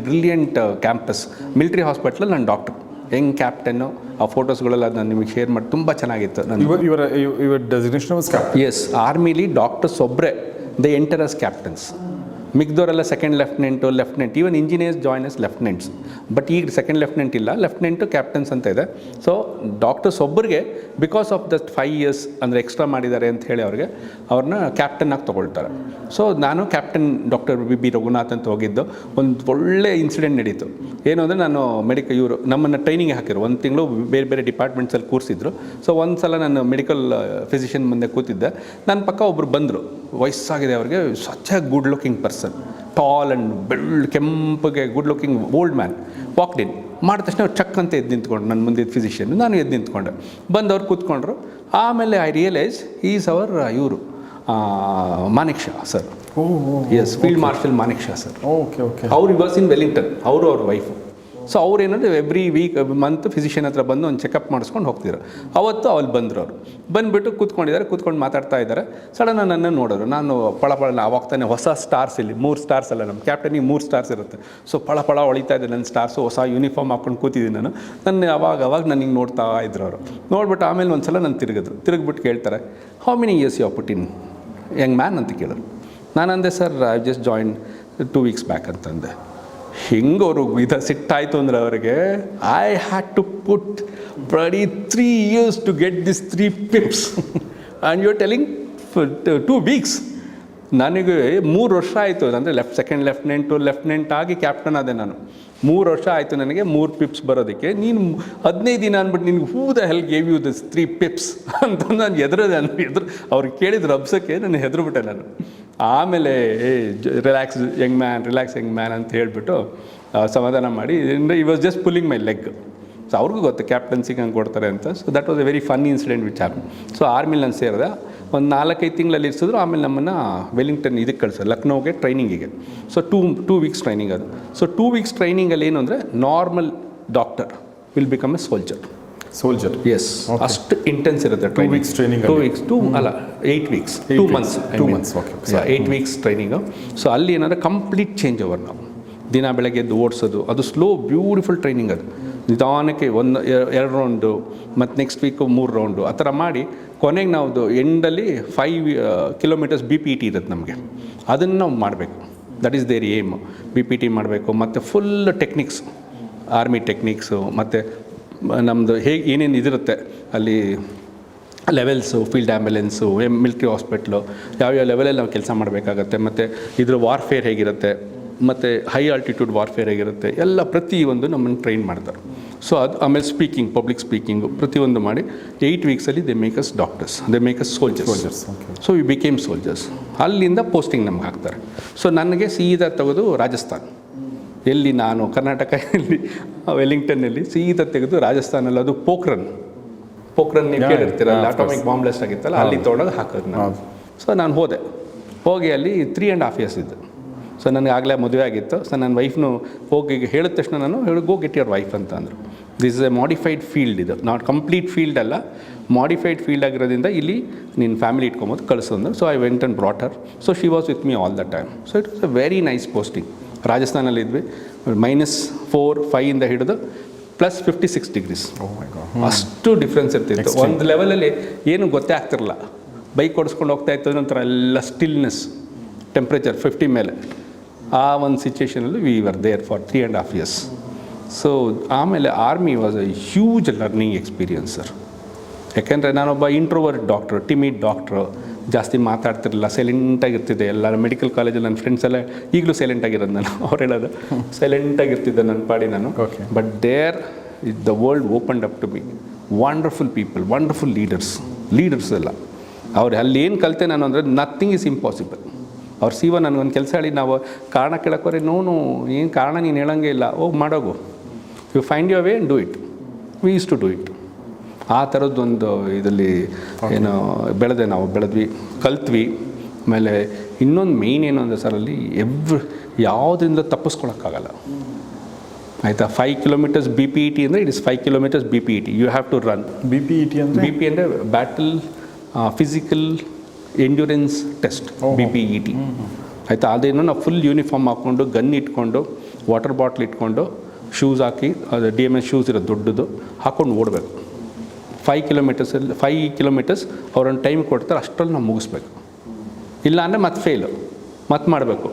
brilliant campus. Military ಹಾಸ್ಪಿಟ್ಲಲ್ಲಿ ನಾನು ಡಾಕ್ಟರ್, ಯಂಗ್ ಕ್ಯಾಪ್ಟನ್ನು, ಆ ಫೋಟೋಸ್ಗಳೆಲ್ಲ ನಾನು ನಿಮಗೆ ಶೇರ್ ಮಾಡಿ ತುಂಬ ಚೆನ್ನಾಗಿತ್ತು. ನಾನು
ಇವರ ಡೆಸಿಗ್ನೇಷನ್ ವಾಸ್ ಕ್ಯಾಪ್ಟನ್.
ಎಸ್, ಆರ್ಮಿಲಿ ಡಾಕ್ಟರ್ಸ್ ಒಬ್ಬರೇ ದೇ ಎಂಟರ್ ಆಸ್ ಕ್ಯಾಪ್ಟನ್ಸ್. ಮಿಕ್ದವರೆಲ್ಲ second lieutenant, even engineers join as lieutenants. But ಈಗ ಸೆಕೆಂಡ್ ಲೆಫ್ಟಿನೆಂಟ್ ಇಲ್ಲ, ಲೆಫ್ಟಿನೆಂಟು ಕ್ಯಾಪ್ಟನ್ಸ್ ಅಂತ ಇದೆ. ಸೊ ಡಾಕ್ಟರ್ಸ್ ಒಬ್ಬರಿಗೆ ಬಿಕಾಸ್ ಆಫ್ ದಟ್ 5 years ಅಂದರೆ ಎಕ್ಸ್ಟ್ರಾ ಮಾಡಿದ್ದಾರೆ ಅಂತ ಹೇಳಿ ಅವ್ರನ್ನ ಕ್ಯಾಪ್ಟನ್ ಆಗಿ ತೊಗೊಳ್ತಾರೆ. ಸೊ ನಾನು ಕ್ಯಾಪ್ಟನ್ ಡಾಕ್ಟರ್ ಬಿ ರಘುನಾಥ್ ಅಂತ ಹೋಗಿದ್ದು. ಒಂದು ಒಳ್ಳೆ ಇನ್ಸಿಡೆಂಟ್ ನಡೀತು. ಏನು ಅಂದರೆ ನಾನು ಇವರು ನಮ್ಮನ್ನು ಟ್ರೈನಿಂಗ್ ಹಾಕಿದ್ರು, 1 ತಿಂಗಳು ಬೇರೆ ಬೇರೆ ಡಿಪಾರ್ಟ್ಮೆಂಟ್ಸಲ್ಲಿ ಕೂರಿಸಿದ್ರು. ಸೊ ಒಂದು ಸಲ ನಾನು ಮೆಡಿಕಲ್ ಫಿಸಿಷಿಯನ್ ಮುಂದೆ ಕೂತಿದ್ದೆ. ನನ್ನ ಪಕ್ಕ ಒಬ್ಬರು ಬಂದರು, ವಯಸ್ಸಾಗಿದೆ ಅವ್ರಿಗೆ, such a good looking person, tall and ಕೆಂಪಗೆ good looking old man walked in. ಮಾಡಿದ ತಕ್ಷಣ ಅವ್ರು ಚಕ್ ಅಂತ ಎದ್ದು ನಿಂತ್ಕೊಂಡು, ನನ್ನ ಮುಂದೆ ಫಿಸಿಷಿಯನ್, ನಾನು ಎದ್ದು ನಿಂತ್ಕೊಂಡೆ. ಬಂದವ್ರು ಕೂತ್ಕೊಂಡ್ರು. ಆಮೇಲೆ ಐ ರಿಯಲೈಸ್ ಈಸ್ ಅವರ್ ಇವರು Manekshaw sir. Yes, field marshal Manekshaw sir. ಅವ್ರು ವಾಸ್ ಇನ್ ವೆಲ್ಲಿಂಗ್ಟನ್, ಅವರು ಅವ್ರ ವೈಫು. ಸೊ ಅವ್ರೇನಂದರೆ ಎವ್ರಿ ಮಂತ್ ಫಿಸಿಷಿಯನ್ ಹತ್ರ ಬಂದು ಒಂದು ಚೆಕಪ್ ಮಾಡಿಸ್ಕೊಂಡು ಹೋಗ್ತಿದ್ರು. ಅವತ್ತು ಅಲ್ಲಿ ಬಂದರು. ಅವರು ಬಂದುಬಿಟ್ಟು ಕೂತ್ಕೊಂಡು ಮಾತಾಡ್ತಾ ಇದ್ದಾರೆ. ಸಡನ್ ನನ್ನನ್ನು ನೋಡೋರು. ನಾನು ಪಳ ಆವಾಗ ತಾನೆ ಹೊಸ ಸ್ಟಾರ್ಸ್, ಇಲ್ಲಿ 3 ಸ್ಟಾರ್ಸ್ ಅಲ್ಲ, ನಮ್ಮ ಕ್ಯಾಪ್ಟನಿಗೆ 3 ಸ್ಟಾರ್ಸ್ ಇರುತ್ತೆ. ಸೊ ಪಳ ಹೊಳಿತಾ ಇದೆ ನನ್ನ ಸ್ಟಾರ್ಸು. ಹೊಸ ಯೂನಿಫಾರ್ಮ್ ಹಾಕ್ಕೊಂಡು ಕೂತಿದ್ದೀನಿ ನಾನು. ಅವಾಗ ನನಗೆ ನೋಡ್ತಾ ಇದ್ರು ಅವರು. ನೋಡ್ಬಿಟ್ಟು ಆಮೇಲೆ ಒಂದು ಸಲ ನಾನು ತಿರುಗಿಬಿಟ್ಟು ಕೇಳ್ತಾರೆ, how many years you put in young man ಅಂತ ಕೇಳೋರು. ನಾನು ಅಂದೆ, sir I just join 2 weeks back ಅಂತಂದೆ. ಹಿಂಗೆ ಅವರು ಸಿಟ್ಟಾಯಿತು ಅಂದರೆ ಅವರಿಗೆ, I had to put pretty 3 years to get this 3 pips and you are telling 2 weeks. ನನಗೆ 3 ವರ್ಷ ಆಯಿತು, ಅಂದರೆ ಸೆಕೆಂಡ್ ಲೆಫ್ಟಿನೆಂಟ್ ಆಗಿ ಕ್ಯಾಪ್ಟನ್ ಆದೆ ನಾನು. 3 ವರ್ಷ ಆಯಿತು ನನಗೆ 3 pips ಬರೋದಕ್ಕೆ. ನೀನು 15 ದಿನ ಅಂದ್ಬಿಟ್ಟು ನಿನ್ಗೆ who the hell gave you this 3 pips ಅಂತ ನಾನು ಅವ್ರಿಗೆ ಕೇಳಿದ್ರು ಅಬ್ಸಕ್ಕೆ ನಾನು ಹೆದರ್ಬಿಟ್ಟೆ ನಾನು. ಆಮೇಲೆ ರಿಲ್ಯಾಕ್ಸ್ ಯಂಗ್ ಮ್ಯಾನ್ ಅಂತ ಹೇಳಿಬಿಟ್ಟು ಸಮಾಧಾನ ಮಾಡಿ, he was just pulling my leg. So ಅವ್ರಿಗೂ ಗೊತ್ತು ಕ್ಯಾಪ್ಟನ್ಸಿಗೆ ಹಂಗೆ ಕೊಡ್ತಾರೆ ಅಂತ. So that was a very fun incident which happen. So ಆರ್ಮಿಲಿ ನಾನು ಸೇರಿದೆ. ಒಂದು 4-5 ತಿಂಗಳಲ್ಲಿ ಇರಿಸಿದ್ರು. ಆಮೇಲೆ ನಮ್ಮನ್ನು ವೆಲ್ಲಿಂಗ್ಟನ್ ಇದಕ್ಕೆ ಕಳಿಸೋದು, ಲಕ್ನೋಗೆ ಟ್ರೈನಿಂಗಿಗೆ. ಸೊ 2 weeks ಟ್ರೈನಿಂಗ್ ಅದು. ಸೊ 2 weeks ಟ್ರೈನಿಂಗಲ್ಲಿ ಏನು ಅಂದರೆ, normal doctor will become a soldier. Yes, ಅಷ್ಟು ಇಂಟೆನ್ಸ್ ಇರುತ್ತೆ
2 weeks training.
2 weeks, 8 weeks, 2 months.
2 months, okay.
So 8 weeks training. So ಅಲ್ಲಿ ಏನಂದರೆ ಕಂಪ್ಲೀಟ್ ಚೇಂಜ್ ಓವರ್. ನಾವು ದಿನ ಬೆಳಗ್ಗೆ ಎದ್ದು ಓಡಿಸೋದು, ಅದು ಸ್ಲೋ ಬ್ಯೂಟಿಫುಲ್ ಟ್ರೈನಿಂಗ್. ಅದು ನಿಧಾನಕ್ಕೆ 2 ರೌಂಡು, ಮತ್ತು ನೆಕ್ಸ್ಟ್ ವೀಕು 3 ರೌಂಡು, ಆ ಥರ ಮಾಡಿ ಕೊನೆಗೆ ನಾವು ಎಂಡಲ್ಲಿ 5 kilometers BPT ಇರುತ್ತೆ ನಮಗೆ. ಅದನ್ನು ನಾವು ಮಾಡಬೇಕು. That is their aim. BPT ಮಾಡಬೇಕು. ಮತ್ತು ಫುಲ್ ಟೆಕ್ನಿಕ್ಸ್, ಆರ್ಮಿ ಟೆಕ್ನಿಕ್ಸು, ಮತ್ತು ನಮ್ಮದು ಹೇಗೆ ಏನೇನು ಇದಿರುತ್ತೆ ಅಲ್ಲಿ levels, field ambulance, military hospital, ಯಾವ್ಯಾವ ಲೆವೆಲಲ್ಲಿ ನಾವು ಕೆಲಸ ಮಾಡಬೇಕಾಗತ್ತೆ, ಮತ್ತು ಇದ್ರ ವಾರ್ಫೇರ್ ಹೇಗಿರುತ್ತೆ, ಮತ್ತು ಹೈ ಆಲ್ಟಿಟ್ಯೂಡ್ ವಾರ್ಫೇರ್ ಹೇಗಿರುತ್ತೆ, ಎಲ್ಲ ಪ್ರತಿಯೊಂದು ನಮ್ಮನ್ನು ಟ್ರೈನ್ ಮಾಡ್ತಾರೆ. ಸೊ ಅದು ಆಮೇಲೆ ಪಬ್ಲಿಕ್ ಸ್ಪೀಕಿಂಗು ಪ್ರತಿಯೊಂದು ಮಾಡಿ 8 weeksಲ್ಲಿ they make us doctors, they make us soldiers. So we became soldiers. ಅಲ್ಲಿಂದ ಪೋಸ್ಟಿಂಗ್ ನಮ್ಗೆ ಹಾಕ್ತಾರೆ. ಸೊ ನನಗೆ ಸೀದಾ ತೆಗೆದು ರಾಜಸ್ಥಾನ್, ಎಲ್ಲಿ ನಾನು ಕರ್ನಾಟಕದಲ್ಲಿ ವೆಲ್ಲಿಂಗ್ಟನ್ನಲ್ಲಿ ಸೀದಾ ತೆಗೆದು ರಾಜಸ್ಥಾನಲ್ಲಿ, ಅದು ಪೋಖ್ರನ್ ನೀವು ಕೇಳಿರ್ತೀರಲ್ಲ, ಅಟಾಮಿಕ್ ಬಾಂಬ್ ಬ್ಲಾಸ್ಟ್ ಆಗಿತ್ತಲ್ಲ, ಅಲ್ಲಿ ತೊಗೊಂಡೋಗಿ ಹಾಕೋದು ನಾನು. ಸೊ ನಾನು ಹೋಗಿ ಅಲ್ಲಿ 3.5 years ಇದ್ದೆ. ಸೊ ನನಗೆ ಆಗಲೇ ಮದುವೆ ಆಗಿತ್ತು. ಸೊ ನನ್ನ ವೈಫ್ನು ಹೋಗಿ ಹೇಳಿದ ತಕ್ಷಣ ನಾನು ಗೋ ಗೆಟ್ ಯುವರ್ ವೈಫ್ ಅಂತ ಅಂದರು. This is a modified field, ಇದು ನಾಟ್ ಕಂಪ್ಲೀಟ್ ಫೀಲ್ಡ್ ಅಲ್ಲ, ಮಾಡಿಫೈಡ್ ಫೀಲ್ಡ್ ಆಗಿರೋದ್ರಿಂದ ಇಲ್ಲಿ ನೀನು ಫ್ಯಾಮಿಲಿ ಇಟ್ಕೊಂಬೋದು ಕಳಿಸು ಅಂದರು. So I went and brought her. So she was with me all the time. So it was a very nice posting. ರಾಜಸ್ಥಾನಲ್ಲಿದ್ವಿ. -4-5 ಹಿಡಿದು +56 degrees. ಅಷ್ಟು ಡಿಫ್ರೆನ್ಸ್ ಇರ್ತಿತ್ತು. ಒಂದು ಲೆವೆಲಲ್ಲಿ ಏನು ಗೊತ್ತೇ ಆಗ್ತಿರಲ್ಲ. ಬೈಕ್ ಓಡಿಸ್ಕೊಂಡು ಹೋಗ್ತಾ ಇತ್ತು, ನಂತರ ಎಲ್ಲ ಸ್ಟಿಲ್ನೆಸ್, ಟೆಂಪ್ರೇಚರ್ 50 ಮೇಲೆ. ಆ ಒಂದು ಸಿಚುವೇಷನಲ್ಲಿ we were there for 3.5 years. So ಆಮೇಲೆ army was a huge learning experience sir. ಯಾಕೆಂದರೆ ನಾನೊಬ್ಬ ಇಂಟ್ರೋವರ್ಟ್ ಡಾಕ್ಟ್ರು, ಟಿಮಿಡ್ ಡಾಕ್ಟ್ರು, ಜಾಸ್ತಿ ಮಾತಾಡ್ತಿರಲಿಲ್ಲ, ಸೈಲೆಂಟಾಗಿರ್ತಿದ್ದೆ. ಎಲ್ಲ ಮೆಡಿಕಲ್ ಕಾಲೇಜಲ್ಲಿ ನನ್ನ ಫ್ರೆಂಡ್ಸ್ ಎಲ್ಲ ಈಗಲೂ ಸೈಲೆಂಟಾಗಿರೋದು ನಾನು, ಅವ್ರು ಹೇಳೋದು ಸೈಲೆಂಟಾಗಿರ್ತಿದ್ದೆ ನನ್ನ ಪಾಡಿ ನಾನು. But there the world opened up to me. Wonderful people, wonderful leaders ಎಲ್ಲ. ಅವ್ರು ಅಲ್ಲಿ ಏನು ಕಲಿತೆ ನಾನು ಅಂದರೆ, ನಥಿಂಗ್ ಈಸ್ ಇಂಪಾಸಿಬಲ್. ಅವ್ರು ಸಿವ ನನಗೊಂದು ಕೆಲಸ ಹೇಳಿ, ನಾವು ಕಾರಣ ಕೇಳೋಕ್ಕೋರೆ, ನೋನು ಏನು ಕಾರಣ ನೀನು ಹೇಳೋಂಗೆ ಇಲ್ಲ, ಹೋಗಿ ಮಾಡೋಗು, you find your way and do it. We use to do it. ಆ ಥರದ್ದೊಂದು ಇದರಲ್ಲಿ ಏನು ಬೆಳೆದ್ವಿ, ಕಲ್ತ್ವಿ. ಆಮೇಲೆ ಇನ್ನೊಂದು ಮೇಯ್ನ್ ಏನು ಅಂದರೆ ಸರ್, ಅಲ್ಲಿ ಯಾವುದರಿಂದ ತಪ್ಪಿಸ್ಕೊಳಕ್ಕಾಗಲ್ಲ, ಆಯಿತಾ. 5 kilometers BPET ಅಂದರೆ it is 5 kilometers BPET. You have to run. BPET ಅಂದರೆ battle physical endurance test, BPET, ಆಯಿತಾ. ಅದೇನು ನಾವು ಫುಲ್ ಯೂನಿಫಾರ್ಮ್ ಹಾಕ್ಕೊಂಡು, ಗನ್ ಇಟ್ಕೊಂಡು, ವಾಟರ್ ಬಾಟ್ಲ್ ಇಟ್ಕೊಂಡು, ಶೂಸ್ ಹಾಕಿ ಅದು DMS ಶೂಸ್ ಇರೋದು ದೊಡ್ಡದು ಹಾಕ್ಕೊಂಡು ಓಡಬೇಕು. 5 ಕಿಲೋಮೀಟರ್ಸ್ ಅವ್ರೊಂದು ಟೈಮ್ ಕೊಡ್ತಾರೆ, ಅಷ್ಟರಲ್ಲಿ ನಾವು ಮುಗಿಸ್ಬೇಕು. ಇಲ್ಲ ಅಂದರೆ ಮತ್ತೆ ಫೇಲು, ಮತ್ತೆ ಮಾಡಬೇಕು.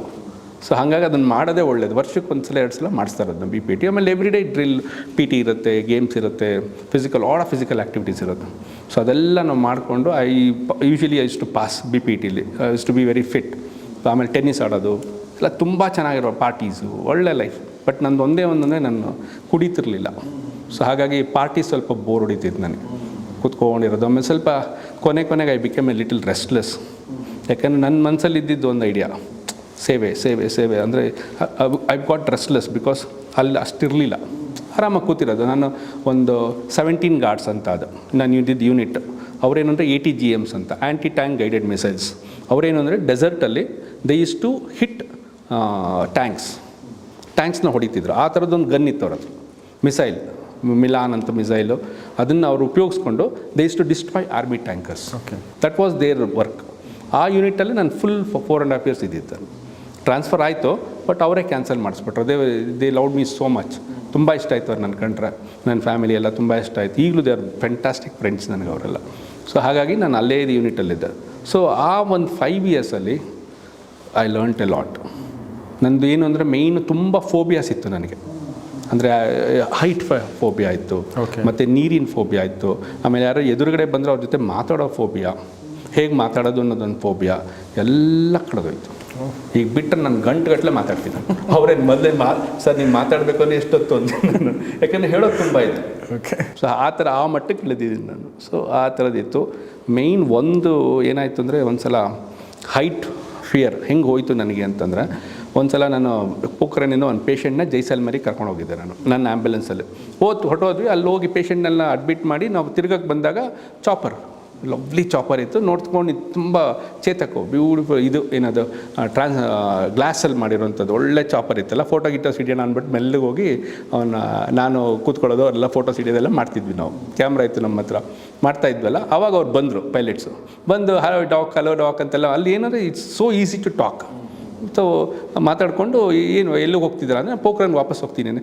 ಸೊ ಹಾಗಾಗಿ ಅದನ್ನು ಮಾಡೋದೇ ಒಳ್ಳೇದು. ವರ್ಷಕ್ಕೆ ಒಂದು ಸಲ 2 ಸಲ ಮಾಡಿಸ್ತಾ ಇರೋದು ನಾವು BPT. ಆಮೇಲೆ ಎವ್ರಿಡೇ ಡ್ರಿಲ್ PT ಇರುತ್ತೆ, ಗೇಮ್ಸ್ ಇರುತ್ತೆ, ಫಿಸಿಕಲ್ ಆ್ಯಕ್ಟಿವಿಟೀಸ್ ಇರುತ್ತೆ. ಸೊ ಅದೆಲ್ಲ ನಾವು ಮಾಡಿಕೊಂಡು ಯೂಶ್ವಲಿ ಟು ಪಾಸ್ BPTಲಿ ಟು ಬಿ ವೆರಿ ಫಿಟ್. ಆಮೇಲೆ ಟೆನ್ನಿಸ್ ಆಡೋದು ಎಲ್ಲ ತುಂಬ ಚೆನ್ನಾಗಿರೋ ಪಾರ್ಟೀಸು, ಒಳ್ಳೆ ಲೈಫ್. ಬಟ್ ನಂದು ಒಂದೇ ಒಂದಂದರೆ ನಾನು ಕುಡಿತಿರಲಿಲ್ಲ. ಸೊ ಹಾಗಾಗಿ ಪಾರ್ಟಿ ಸ್ವಲ್ಪ ಬೋರ್ ಹೊಡಿತಿತ್ತು ನನಗೆ ಕೂತ್ಕೊಂಡಿರೋದು. ಆಮೇಲೆ ಸ್ವಲ್ಪ ಕೊನೆಗೆ I become A little restless. ಯಾಕೆಂದರೆ ನನ್ನ ಮನಸ್ಸಲ್ಲಿ ಇದ್ದಿದ್ದು ಒಂದು ಐಡಿಯಾ, ಸೇವೆ ಅಂದರೆ ಐ ಗಾಟ್ ರೆಸ್ಟ್ಲೆಸ್ ಬಿಕಾಸ್ ಅಲ್ಲಿ ಅಷ್ಟಿರಲಿಲ್ಲ. ಆರಾಮಾಗಿ ಕೂತಿರೋದು. ನಾನು ಒಂದು 17 ಗಾರ್ಡ್ಸ್ ಅಂತ ಅದು ನಾನು ಇದ್ದಿದ್ದು ಯೂನಿಟ್. ಅವರೇನು ಅಂದರೆ 80 GMs ಅಂತ, ಆ್ಯಂಟಿ ಟ್ಯಾಂಕ್ ಗೈಡೆಡ್ ಮಿಸೈಲ್ಸ್. ಅವರೇನು ಅಂದರೆ ಡೆಸರ್ಟಲ್ಲಿ ದೇ ಯೂಸ್ ಟು ಹಿಟ್ ಟ್ಯಾಂಕ್ಸ್ನ ಹೊಡಿತಿದ್ರು. ಆ ಥರದ್ದೊಂದು ಗನ್ ಇತ್ತು ಅವ್ರ ಹತ್ರ, ಮಿಸೈಲ್ ಮಿಲಾನ್ ಅಂತ ಮಿಸೈಲು. ಅದನ್ನು ಅವರು ಉಪಯೋಗಿಸ್ಕೊಂಡು they use to destroy army tankers. That was their work. ಆ ಯೂನಿಟಲ್ಲಿ ನಾನು ಫುಲ್ 4.5 years ಇದ್ದಿದ್ದು. ಟ್ರಾನ್ಸ್ಫರ್ ಆಯಿತು, ಬಟ್ ಅವರೇ ಕ್ಯಾನ್ಸಲ್ ಮಾಡಿಸ್ಬಿಟ್ರು. They loved me so much. ತುಂಬ ಇಷ್ಟ ಆಯಿತು ಅವ್ರು ನನ್ನ ಕಂಡ್ರೆ, ನನ್ನ ಫ್ಯಾಮಿಲಿ ಎಲ್ಲ ತುಂಬ ಇಷ್ಟ ಆಯಿತು. ಈಗಲೂ ದೇ ಆರ್ ಫ್ಯಾಂಟಾಸ್ಟಿಕ್ ಫ್ರೆಂಡ್ಸ್ ನನಗೆ ಅವರೆಲ್ಲ. ಸೊ ಹಾಗಾಗಿ ನಾನು ಅಲ್ಲೇ ಯೂನಿಟಲ್ಲಿದ್ದೆ. ಸೊ ಆ ಒಂದು 5 yearsಲ್ಲಿ ಐ ಲರ್ನ್ಟ್ ಎ ಲಾಟ್. ನಂದು ಏನು ಅಂದರೆ ಮೇಯ್ನು ತುಂಬ ಫೋಬಿಯಾಸ್ ಇತ್ತು ನನಗೆ. ಅಂದರೆ ಹೈಟ್ ಫೋಬಿಯಾ ಇತ್ತು, ಮತ್ತು ನೀರಿನ ಫೋಬಿಯಾ ಇತ್ತು. ಆಮೇಲೆ ಯಾರೋ ಎದುರುಗಡೆ ಬಂದರೆ ಅವ್ರ ಜೊತೆ ಮಾತಾಡೋ ಫೋಬಿಯಾ, ಹೇಗೆ ಮಾತಾಡೋದು ಅನ್ನೋದೊಂದು ಫೋಬಿಯಾ ಎಲ್ಲ ಕಳೆದೋಯ್ತು. ಈಗ ಬಿಟ್ಟರೆ ನಾನು ಗಂಟೆಗಟ್ಟಲೆ ಮಾತಾಡ್ತೀನಿ. ಅವ್ರೇನು ಮೊದಲೇ ಸರ್ ನೀವು ಮಾತಾಡಬೇಕು ಅಂದರೆ ಎಷ್ಟೊತ್ತು ಅಂತ ನಾನು, ಯಾಕಂದರೆ ಹೇಳೋದು ತುಂಬ ಇತ್ತು. ಸೊ ಆ ಮಟ್ಟಕ್ಕೆ ಇಳಿದಿದ್ದೀನಿ ನಾನು. ಸೊ ಆ ಥರದ್ದಿತ್ತು. ಮೇಯ್ನ್ ಒಂದು ಏನಾಯಿತು ಅಂದರೆ ಒಂದು ಸಲ ಹೈಟ್ ಫಿಯರ್ ಹೆಂಗೆ ಹೋಯಿತು ನನಗೆ ಅಂತಂದರೆ, ಒಂದು ಸಲ ನಾನು ಪೋಖ್ರಾನಿಂದ ಒಂದು ಪೇಷೆಂಟ್ನ ಜೈಸಲ್ಮೇರಿಗೆ ಕರ್ಕೊಂಡು ಹೋಗಿದ್ದೆ ನಾನು ನನ್ನ ಆ್ಯಂಬುಲೆನ್ಸಲ್ಲಿ. ಹೊರಟೋದ್ವಿ. ಅಲ್ಲಿ ಹೋಗಿ ಪೇಷೆಂಟ್ನೆಲ್ಲ ಅಡ್ಮಿಟ್ ಮಾಡಿ ನಾವು ತಿರ್ಗಕ್ಕೆ ಬಂದಾಗ ಲವ್ಲಿ ಚಾಪರ್ ಇತ್ತು. ನೋಡ್ಕೊಂಡು ತುಂಬ ಚೇತಕು ಬ್ಯೂಟಿಫುಲ್ ಇದು ಏನದು ಗ್ಲಾಸಲ್ಲಿ ಮಾಡಿರೋಂಥದ್ದು ಒಳ್ಳೆ ಚಾಪರ್ ಇತ್ತಲ್ಲ. ಫೋಟೋ ಹಿಡಿಯೋಣ ಅಂದ್ಬಿಟ್ಟು ಮೆಲ್ಲಗೆ ಹೋಗಿ ನಾನು ಕೂತ್ಕೊಳ್ಳೋದು ಎಲ್ಲ ಫೋಟೋಸ್ ಹಿಡಿಯೋದೆಲ್ಲ ಮಾಡ್ತಿದ್ವಿ ನಾವು. ಕ್ಯಾಮ್ರಾ ಇತ್ತು ನಮ್ಮ ಹತ್ರ, ಮಾಡ್ತಾಯಿದ್ವಲ್ಲ. ಆವಾಗ ಅವ್ರು ಬಂದರು, ಪೈಲಟ್ಸು ಬಂದು ಹಲೋ ಡಾಕ್ ಅಂತೆಲ್ಲ. ಅಲ್ಲಿ ಏನಂದರೆ it's so easy to talk. So ಮಾತಾಡಿಕೊಂಡು ಏನು ಎಲ್ಲಿಗೆ ಹೋಗ್ತಿದ್ದೀರಾ ಅಂದರೆ ಪೋಖ್ರಾನ್ಗೆ ವಾಪಸ್ ಹೋಗ್ತೀನಿ.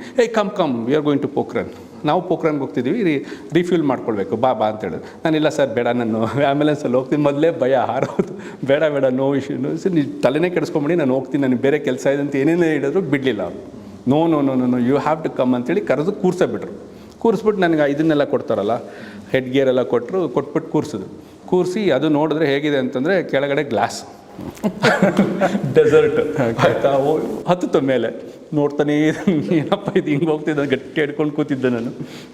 Come we are going to Pokhran. ನಾವು ಪೋಖ್ರಾನ್ಗೆ ಹೋಗ್ತಿದ್ದೀವಿ, ರಿಫ್ಯೂಲ್ ಮಾಡ್ಕೊಳ್ಬೇಕು ಬಾ ಅಂತ ಹೇಳಿದ್ರು. ನಾನಿಲ್ಲ ಸರ್ ಬೇಡ, ನಾನು ಆ್ಯಂಬುಲೆನ್ಸಲ್ಲಿ ಹೋಗ್ತೀನಿ, ಮೊದಲೇ ಭಯ ಹಾರೋದು, ಬೇಡ ನೋ ಇಶ್ಯೂ ಸರ್, ನೀವು ತಲೆನೇ ಕೆಡಿಸ್ಕೊಂಬಿಡಿ, ನಾನು ಹೋಗ್ತೀನಿ, ನನಗೆ ಬೇರೆ ಕೆಲಸ ಇದೆ ಅಂತ ಏನೇನೇ ಹೇಳಿದ್ರು ಬಿಡಲಿಲ್ಲ ಅವರು. No you have to come ಅಂತೇಳಿ ಕರೆದು ಕೂರಿಸ್ಬಿಟ್ರು. ಕೂರಿಸ್ಬಿಟ್ಟು ನನಗೆ ಇದನ್ನೆಲ್ಲ ಕೊಡ್ತಾರಲ್ಲ, ಹೆಡ್ ಗೇರ್ ಎಲ್ಲ ಕೊಟ್ಬಿಟ್ಟು ಕೂರಿಸಿ ಅದು ನೋಡಿದ್ರೆ ಹೇಗಿದೆ ಅಂತಂದರೆ ಕೆಳಗಡೆ ಗ್ಲಾಸ್ ಡೆಸರ್ಟ್ ಆಯಿತಾ. ಹತ್ತುತ್ತ ಮೇಲೆ ನೋಡ್ತಾನೆ ಏನಪ್ಪ ಇದು ಹಿಂಗೆ ಹೋಗ್ತಿದ್ದ, ಗಟ್ಟಿ ಹಿಡ್ಕೊಂಡು ಕೂತಿದ್ದೆ ನಾನು.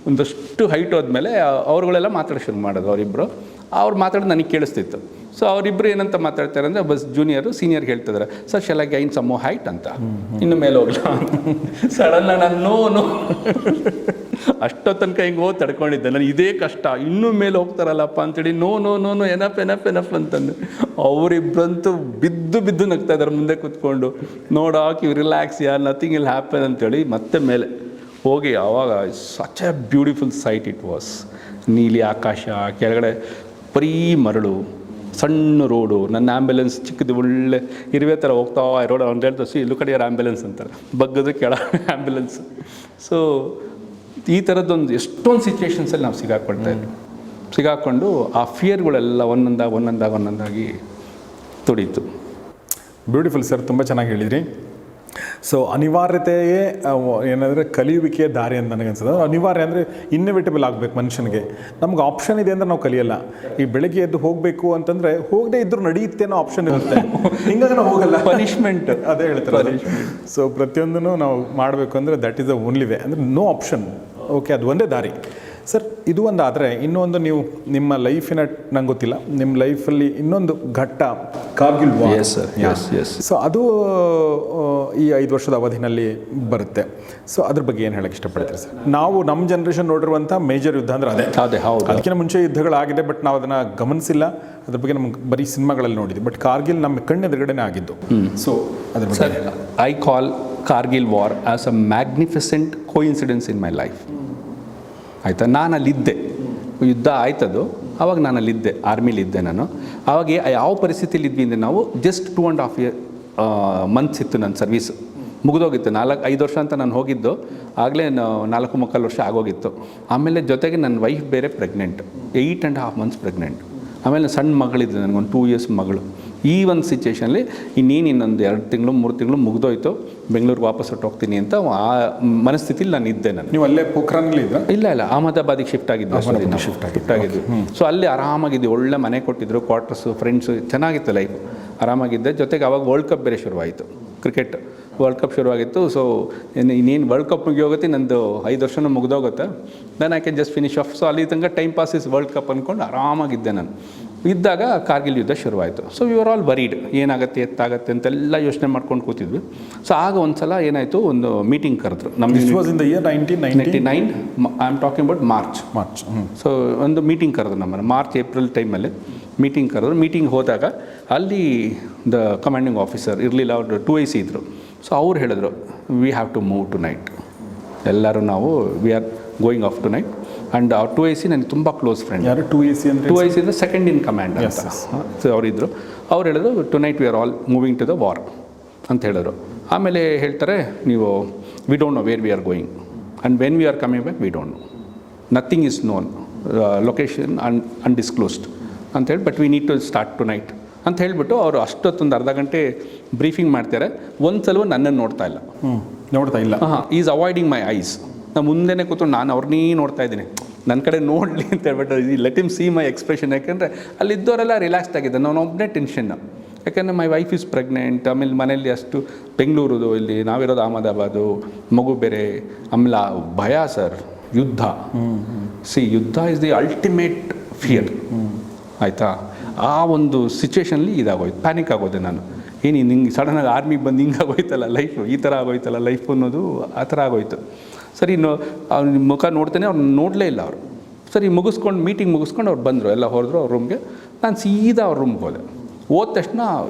ಒಂದಷ್ಟು ಹೈಟ್ ಹೋದ್ಮೇಲೆ ಅವ್ರುಗಳೆಲ್ಲ ಮಾತಾಡೋಕೆ ಶುರು ಮಾಡೋದು. ಅವರಿಬ್ಬರು ಅವ್ರು ಮಾತಾಡೋದು ನನಗೆ ಕೇಳಿಸ್ತಿತ್ತು. ಸೊ ಅವರಿಬ್ಬರು ಏನಂತ ಮಾತಾಡ್ತಾರೆ ಅಂದರೆ, ಬಸ್ ಸೀನಿಯರ್ಗೆ ಹೇಳ್ತಿದ್ದಾರೆ, sir shall I gain some more height ಅಂತ, ಇನ್ನು ಮೇಲೆ ಹೋಗ್ಲಾ. ಸಡನ್ ನಾನು ನೋ ಅಷ್ಟೋ ತನಕ ಹಿಂಗೆ ಹೋಗಿ ತಡ್ಕೊಂಡಿದ್ದೆ ನಾನು. ಇದೇ ಕಷ್ಟ, ಇನ್ನೂ ಮೇಲೆ ಹೋಗ್ತಾರಲ್ಲಪ್ಪ ಅಂತೇಳಿ ನೋ ಎನಫ್ ಅಂತಂದು. ಅವರಿಬ್ಬರಂತೂ ಬಿದ್ದು ನಗ್ತಾ ಇದ್ದಾರೆ ಮುಂದೆ ಕೂತ್ಕೊಂಡು. ನೋಡಾಕಿ ರಿಲ್ಯಾಕ್ಸ್ ನಥಿಂಗ್ ವಿಲ್ ಹ್ಯಾಪನ್ ಅಂತೇಳಿ ಮತ್ತೆ ಮೇಲೆ ಹೋಗಿ ಆವಾಗ such A beautiful site it was. ನೀಲಿ ಆಕಾಶ, ಕೆಳಗಡೆ ಬರೀ ಮರಳು, ಸಣ್ಣ ರೋಡು. ನನ್ನ ಆ್ಯಂಬುಲೆನ್ಸ್ ಚಿಕ್ಕದು ಒಳ್ಳೆ ಇರುವೆ ಥರ ಹೋಗ್ತಾ ರೋಡ್. ಅವ್ನು ಹೇಳ್ತಾರೆ ಇಲ್ಲೂ ಕಡೆಯಾರ ಆ್ಯಂಬುಲೆನ್ಸ್ ಅಂತಾರೆ, ಬಗ್ಗದು ಕೆಳ ಆ್ಯಂಬುಲೆನ್ಸ್. ಸೊ ಈ ಥರದ್ದೊಂದು ಎಷ್ಟೊಂದು ಸಿಚುವೇಶನ್ಸಲ್ಲಿ ನಾವು ಸಿಗಾಕೊಂಡು ಆ ಫಿಯರ್ಗಳೆಲ್ಲ ಒಂದೊಂದಾಗಿ ತುಡೀತು.
ಬ್ಯೂಟಿಫುಲ್ ಸರ್, ತುಂಬ ಚೆನ್ನಾಗಿ ಹೇಳಿದ್ರಿ. ಸೊ ಅನಿವಾರ್ಯತೆಯೇ ಏನಂದರೆ ಕಲಿಯುವಿಕೆಯ ದಾರಿ ಅಂತ ನನಗನ್ಸೋದು. ಅನಿವಾರ್ಯ ಅಂದರೆ ಇನ್ನೋವೇಟಬಲ್ ಆಗಬೇಕು ಮನುಷ್ಯನಿಗೆ. ನಮ್ಗೆ ಆಪ್ಷನ್ ಇದೆ ಅಂದರೆ ನಾವು ಕಲಿಯಲ್ಲ. ಈ ಬೆಳಗ್ಗೆ ಎದ್ದು ಹೋಗಬೇಕು ಅಂತಂದರೆ ಹೋಗದೆ ಇದ್ದರೂ ನಡೆಯುತ್ತೆ ಅನ್ನೋ ಆಪ್ಷನ್ ಇರುತ್ತೆ, ಹಿಂಗಾಗಿ ನಾವು ಹೋಗಲ್ಲ.
ಪನಿಷ್ಮೆಂಟ್ ಅದೇ ಹೇಳ್ತಾರೆ.
ಸೊ ಪ್ರತಿಯೊಂದನ್ನು ನಾವು ಮಾಡಬೇಕು ಅಂದರೆ that is the only way, ಅಂದರೆ ನೋ ಆಪ್ಷನ್. ಓಕೆ, ಅದು ಒಂದೇ ದಾರಿ. ಸರ್ ಇದು ಒಂದು ಆದರೆ ಇನ್ನೊಂದು, ನೀವು ನಿಮ್ಮ ಲೈಫಿನ ನಂಗೆ ಗೊತ್ತಿಲ್ಲ, ನಿಮ್ಮ ಲೈಫಲ್ಲಿ ಇನ್ನೊಂದು ಘಟ್ಟ Kargil war.
S sir.
So ಅದು ಈ 5 ವರ್ಷದ ಅವಧಿನಲ್ಲಿ ಬರುತ್ತೆ. ಸೊ ಅದ್ರ ಬಗ್ಗೆ ಏನು ಹೇಳಕ್ಕೆ ಇಷ್ಟಪಡ್ತೀರಿ ಸರ್? ನಾವು ನಮ್ಮ ಜನ್ರೇಷನ್ ನೋಡಿರುವಂಥ ಮೇಜರ್ ಯುದ್ಧ ಅಂದರೆ ಅದೇ ಹೌದು. ಅದಕ್ಕಿಂತ ಮುಂಚೆ ಯುದ್ಧಗಳಾಗಿದೆ, ಬಟ್ ನಾವು ಅದನ್ನು ಗಮನಿಸಿಲ್ಲ. ಅದ್ರ ಬಗ್ಗೆ ನಮ್ಗೆ ಬರೀ ಸಿನಿಮಾಗಳಲ್ಲಿ ನೋಡಿದ್ವಿ. ಬಟ್ ಕಾರ್ಗಿಲ್ ನಮ್ಮ ಕಣ್ಣೆದುರುಗಡೆನೇ ಆಗಿದ್ದು. ಸೊ ಅದ್ರ ಬಗ್ಗೆ
I call Kargil war as a magnificent coincidence in my life. ಆಯಿತಾ, ನಾನು ಅಲ್ಲಿದ್ದೆ, ಯುದ್ಧ ಆಯ್ತದು, ಆವಾಗ ನಾನು ಅಲ್ಲಿದ್ದೆ, ಆರ್ಮಿಲಿದ್ದೆ ನಾನು. ಆವಾಗ ಯಾವ ಪರಿಸ್ಥಿತಿಯಲ್ಲಿ ಇದ್ವಿ ಅಂದರೆ, ನಾವು ಜಸ್ಟ್ 2.5 months ಇತ್ತು ನನ್ನ ಸರ್ವೀಸು. ಮುಗಿದೋಗಿತ್ತು. 4-5 ವರ್ಷ ಅಂತ ನಾನು ಹೋಗಿದ್ದು, ಆಗಲೇ 4 ವರ್ಷ ಆಗೋಗಿತ್ತು. ಆಮೇಲೆ ಜೊತೆಗೆ ನನ್ನ ವೈಫ್ ಬೇರೆ ಪ್ರೆಗ್ನೆಂಟ್, 8.5 months ಪ್ರೆಗ್ನೆಂಟ್. ಆಮೇಲೆ ಸಣ್ಣ ಮಗಳಿದ್ದು ನನಗೊಂದು 2 years ಮಗಳು. ಈ ಒಂದು ಸಿಚುವೇಷನಲ್ಲಿ ಇನ್ನೊಂದು 2 ತಿಂಗಳು 3 ತಿಂಗಳು ಮುಗಿದೋಯ್ತು, ಬೆಂಗಳೂರಿಗೆ ವಾಪಸ್ ಹೊಟ್ಟೋಗ್ತೀನಿ ಅಂತ ಆ ಮನಸ್ಥಿತಿಲಿ ನಾನು ಇದ್ದೆ.
ನೀವು ಅಲ್ಲೇ ಪೋಖ್ರಾನಲ್ಲಿ ಇದ್ದ?
ಇಲ್ಲ ಅಹಮದಾಬಾದಿಗೆ ಶಿಫ್ಟ್ ಆಗಿದ್ದು, ಶಿಫ್ಟ್ ಆಗಿದ್ವಿ. ಸೊ ಅಲ್ಲಿ ಆರಾಮಾಗಿದ್ದೆ, ಒಳ್ಳೆ ಮನೆ ಕೊಟ್ಟಿದ್ರು, ಕ್ವಾರ್ಟರ್ಸು, ಫ್ರೆಂಡ್ಸು, ಚೆನ್ನಾಗಿತ್ತು ಲೈಫ್, ಆರಾಮಾಗಿದ್ದೆ. ಜೊತೆಗೆ ಅವಾಗ ವರ್ಲ್ಡ್ ಕಪ್ ಬೇರೆ ಶುರುವಾಯಿತು, ಕ್ರಿಕೆಟ್ ವರ್ಲ್ಡ್ ಕಪ್ ಶುರುವಾಗಿತ್ತು. ಸೊ ಇನ್ನೇನು ವರ್ಲ್ಡ್ ಕಪ್ ಮುಗಿಯೋಗುತ್ತೆ, ನಂದು 5 ವರ್ಷನೂ ಮುಗಿದೋಗುತ್ತೆ, then I can just finish off. So ಅಲ್ಲಿ ತನಕ time pass is world cup ಅಂದ್ಕೊಂಡು ಆರಾಮಾಗಿದ್ದೆ ನಾನು. ಇದ್ದಾಗ ಕಾರ್ಗಿಲ್ ಯುದ್ಧ ಶುರುವಾಯಿತು. So we are all worried, ಏನಾಗುತ್ತೆ ಎತ್ತಾಗುತ್ತೆ ಅಂತೆಲ್ಲ ಯೋಚನೆ ಮಾಡ್ಕೊಂಡು ಕೂತಿದ್ವಿ. ಸೊ ಆಗ ಒಂದು ಸಲ ಏನಾಯಿತು, ಒಂದು ಮೀಟಿಂಗ್ ಕರೆದ್ರು ನಮ್ಗೆ.
This was in the year 1999.
I am talking about March. So ಒಂದು ಮೀಟಿಂಗ್ ಕರೆದ್ರು ನಮ್ಮನ್ನು, ಮಾರ್ಚ್-ಏಪ್ರಿಲ್ ಟೈಮಲ್ಲಿ ಮೀಟಿಂಗ್ ಕರೆದ್ರು. ಮೀಟಿಂಗ್ ಹೋದಾಗ ಅಲ್ಲಿ ದ ಕಮಾಂಡಿಂಗ್ ಆಫೀಸರ್ ಇರಲಿಲ್ಲ, ಅವರು 2IC ಇದ್ದರು. ಸೊ ಅವ್ರು ಹೇಳಿದ್ರು, we have to move tonight, ಎಲ್ಲರೂ ನಾವು we are going off tonight. And ಆ 2IC ನನಗೆ ತುಂಬ ಕ್ಲೋಸ್ ಫ್ರೆಂಡ್.
ಯಾರು 2IC ಅಂದರೆ?
2IC ಅಂದರೆ ಸೆಕೆಂಡ್ ಇನ್ ಕಮಾಂಡ್ ಅಂತ. ಸೊ ಅವರಿದ್ದರು. ಅವ್ರು ಹೇಳಿದ್ರು, tonight we are all moving to the war ಅಂತ ಹೇಳಿದ್ರು. ಆಮೇಲೆ ಹೇಳ್ತಾರೆ, ನೀವು we don't know where we are going and when we are coming back we don't know, nothing is known, location undisclosed ಅಂತೇಳಿ, but we need to start tonight ಅಂತ ಹೇಳಿಬಿಟ್ಟು ಅವರು ಅಷ್ಟೊತ್ತೊಂದು ಅರ್ಧ ಗಂಟೆ ಬ್ರೀಫಿಂಗ್ ಮಾಡ್ತಾರೆ. ಒಂದು ಸಲ ನನ್ನನ್ನು ನೋಡ್ತಾ ಇಲ್ಲ. Is avoiding my ice. ನಾನು ಮುಂದೆನೇ ಕೂತ್ಕೊಂಡು ನಾನು ಅವ್ರನ್ನೇ ನೋಡ್ತಾ ಇದ್ದೀನಿ, ನನ್ನ ಕಡೆ ನೋಡಲಿ ಅಂತ ಹೇಳ್ಬಿಟ್ಟು, let him see my expression. ಯಾಕೆಂದರೆ ಅಲ್ಲಿದ್ದವರೆಲ್ಲ ರಿಲ್ಯಾಕ್ಸ್ಡ್ ಆಗಿದೆ, ನಾನು ಒಬ್ಬನೇ ಟೆನ್ಷನ್ನು. ಯಾಕೆಂದರೆ ಮೈ ವೈಫ್ ಇಸ್ ಪ್ರೆಗ್ನೆಂಟ್, ಆಮೇಲೆ ಮನೇಲಿ ಅಷ್ಟು ಬೆಂಗಳೂರುದು, ಇಲ್ಲಿ ನಾವಿರೋದು ಅಹಮದಾಬಾದು, ಮಗು ಬೇರೆ, ಆಮೇಲೆ ಭಯ ಸರ್, ಯುದ್ಧ. ಯುದ್ಧ ಇಸ್ ದಿ ಅಲ್ಟಿಮೇಟ್ ಫಿಯರ್, ಆಯಿತಾ. ಆ ಒಂದು ಸಿಚುವೇಷನಲ್ಲಿ ಇದಾಗೋಯ್ತು, ಪ್ಯಾನಿಕ್ ಆಗೋದೆ ನಾನು. ಹಿಂಗೆ ಸಡನ್ನಾಗಿ ಆರ್ಮಿಗೆ ಬಂದು ಹಿಂಗೆ ಆಗೋಯ್ತಲ್ಲ ಲೈಫು, ಈ ಥರ ಆಗೋಯ್ತಲ್ಲ ಲೈಫು ಅನ್ನೋದು ಆ ಥರ ಆಗೋಯ್ತು. ಸರಿ, ಅವ್ರ ಮುಖ ನೋಡ್ತೇನೆ, ಅವ್ರು ನೋಡಲೇ ಇಲ್ಲ ಅವರು. ಸರಿ, ಮೀಟಿಂಗ್ ಮುಗಿಸ್ಕೊಂಡು ಅವ್ರು ಬಂದರು, ಎಲ್ಲ ಹೋದರು ಅವ್ರ ರೂಮ್ಗೆ. ನಾನು ಸೀದಾ ಅವ್ರ ರೂಮ್ಗೆ ಹೋದ ತಕ್ಷಣ